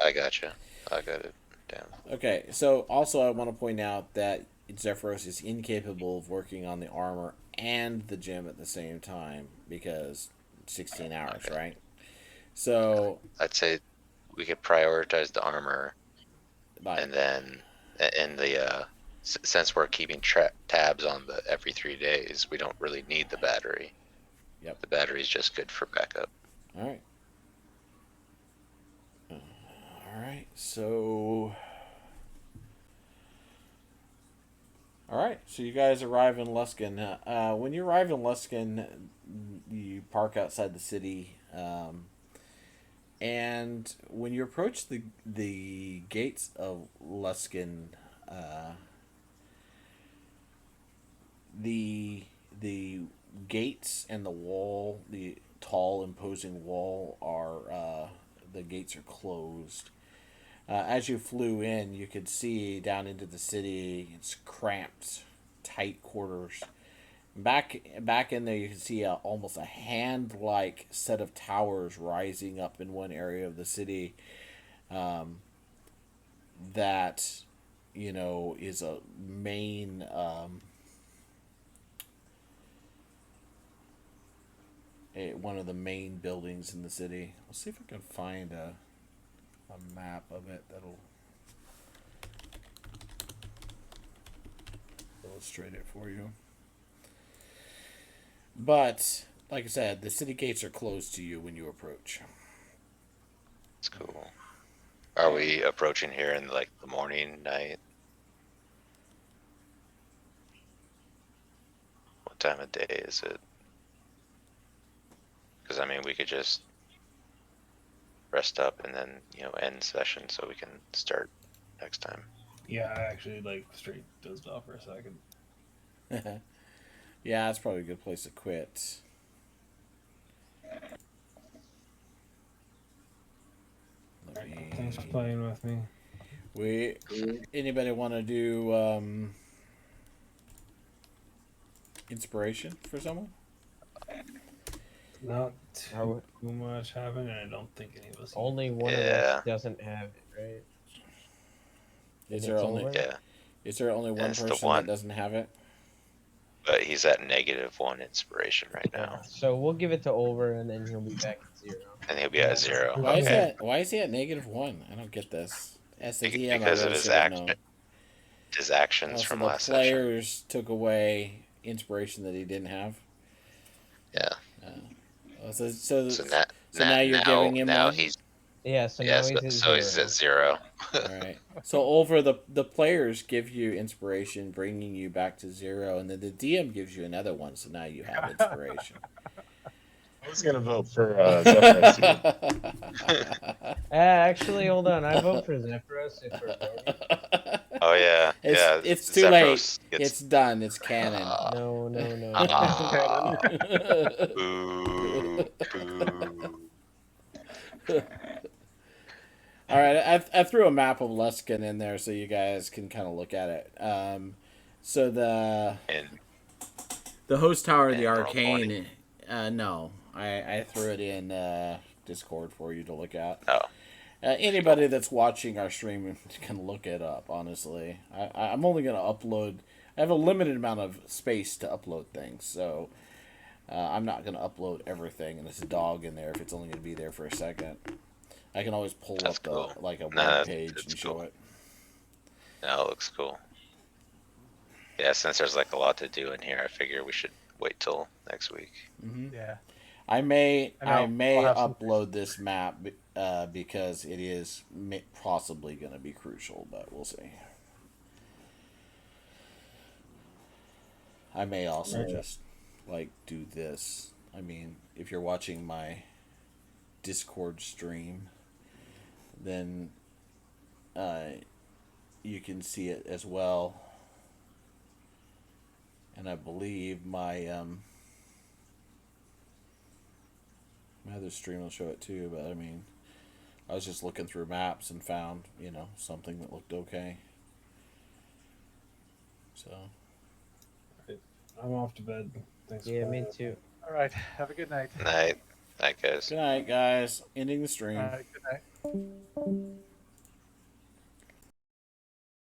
I gotcha. I got it down. Okay, so also I want to point out that Zephyros is incapable of working on the armor and the gem at the same time because 16 hours, Okay. right? So, I'd say we could prioritize the armor, like, and then in the since we're keeping tabs on the every 3 days, we don't really need the battery. Yep. The battery's just good for backup. all right. All right, so. All right, so you guys arrive in Luskin. When you arrive in Luskin, you park outside the city, and when you approach the gates of Luskin, the gates and the wall, the tall, imposing wall, are the gates are closed. As you flew in, you could see down into the city. It's cramped, tight quarters. Back in there, you can see almost a hand-like set of towers rising up in one area of the city. That, is a main. One of the main buildings in the city. Let's see if I can find a map of it that'll illustrate it for you. But, like I said, the city gates are closed to you when you approach. It's cool. Are we approaching here in like the morning, night? What time of day is it? Because I mean, we could just rest up, and then end session so we can start next time. Yeah, I actually like straight dozed off for a second. Yeah, that's probably a good place to quit. Alright, thanks for playing with me. Anybody want to do inspiration for someone? Not too much happening, and I don't think any of us. Only one of us doesn't have it, right? Is there only one That's the person one. that doesn't have it? But he's at -1 inspiration right now, So we'll give it to Over, and then he'll be back at 0. and he'll be at 0. Why is that? Why is he at -1? I don't get this. As the DM, Because I of really should have known. his actions So from the last session. players took away inspiration that he didn't have. Yeah. So now you're giving him now one? he's so now he's at 0. He's at 0. All right. So over the players give you inspiration, bringing you back to 0, and then the DM gives you another one. So now you have inspiration. I was gonna vote for Zephyros too. Actually, hold on. I vote for Zephyros if we're voting. Oh yeah, it's too late. It's done. It's canon. No. Boo, boo. All right, I threw a map of Luskin in there so you guys can kind of look at it. So the host tower of the arcane. No, I threw it in Discord for you to look at. Oh. Anybody that's watching our stream can look it up. Honestly, I'm only gonna upload. I have a limited amount of space to upload things, so I'm not gonna upload everything. And there's a dog in there if it's only gonna be there for a second. I can always pull up a web page and show it. No, it looks cool. Yeah, since there's a lot to do in here, I figure we should wait till next week. Mm-hmm. Yeah. I may we'll upload this map because it is possibly going to be crucial, but we'll see. I may also just do this. I mean, if you're watching my Discord stream, then you can see it as well. And I believe my other stream will show it too, but I mean, I was just looking through maps and found, something that looked okay. So. I'm off to bed. Thanks. Yeah, me too. All right. Have a good night. Night, guys. Good night, guys. Ending the stream. All right. Good night.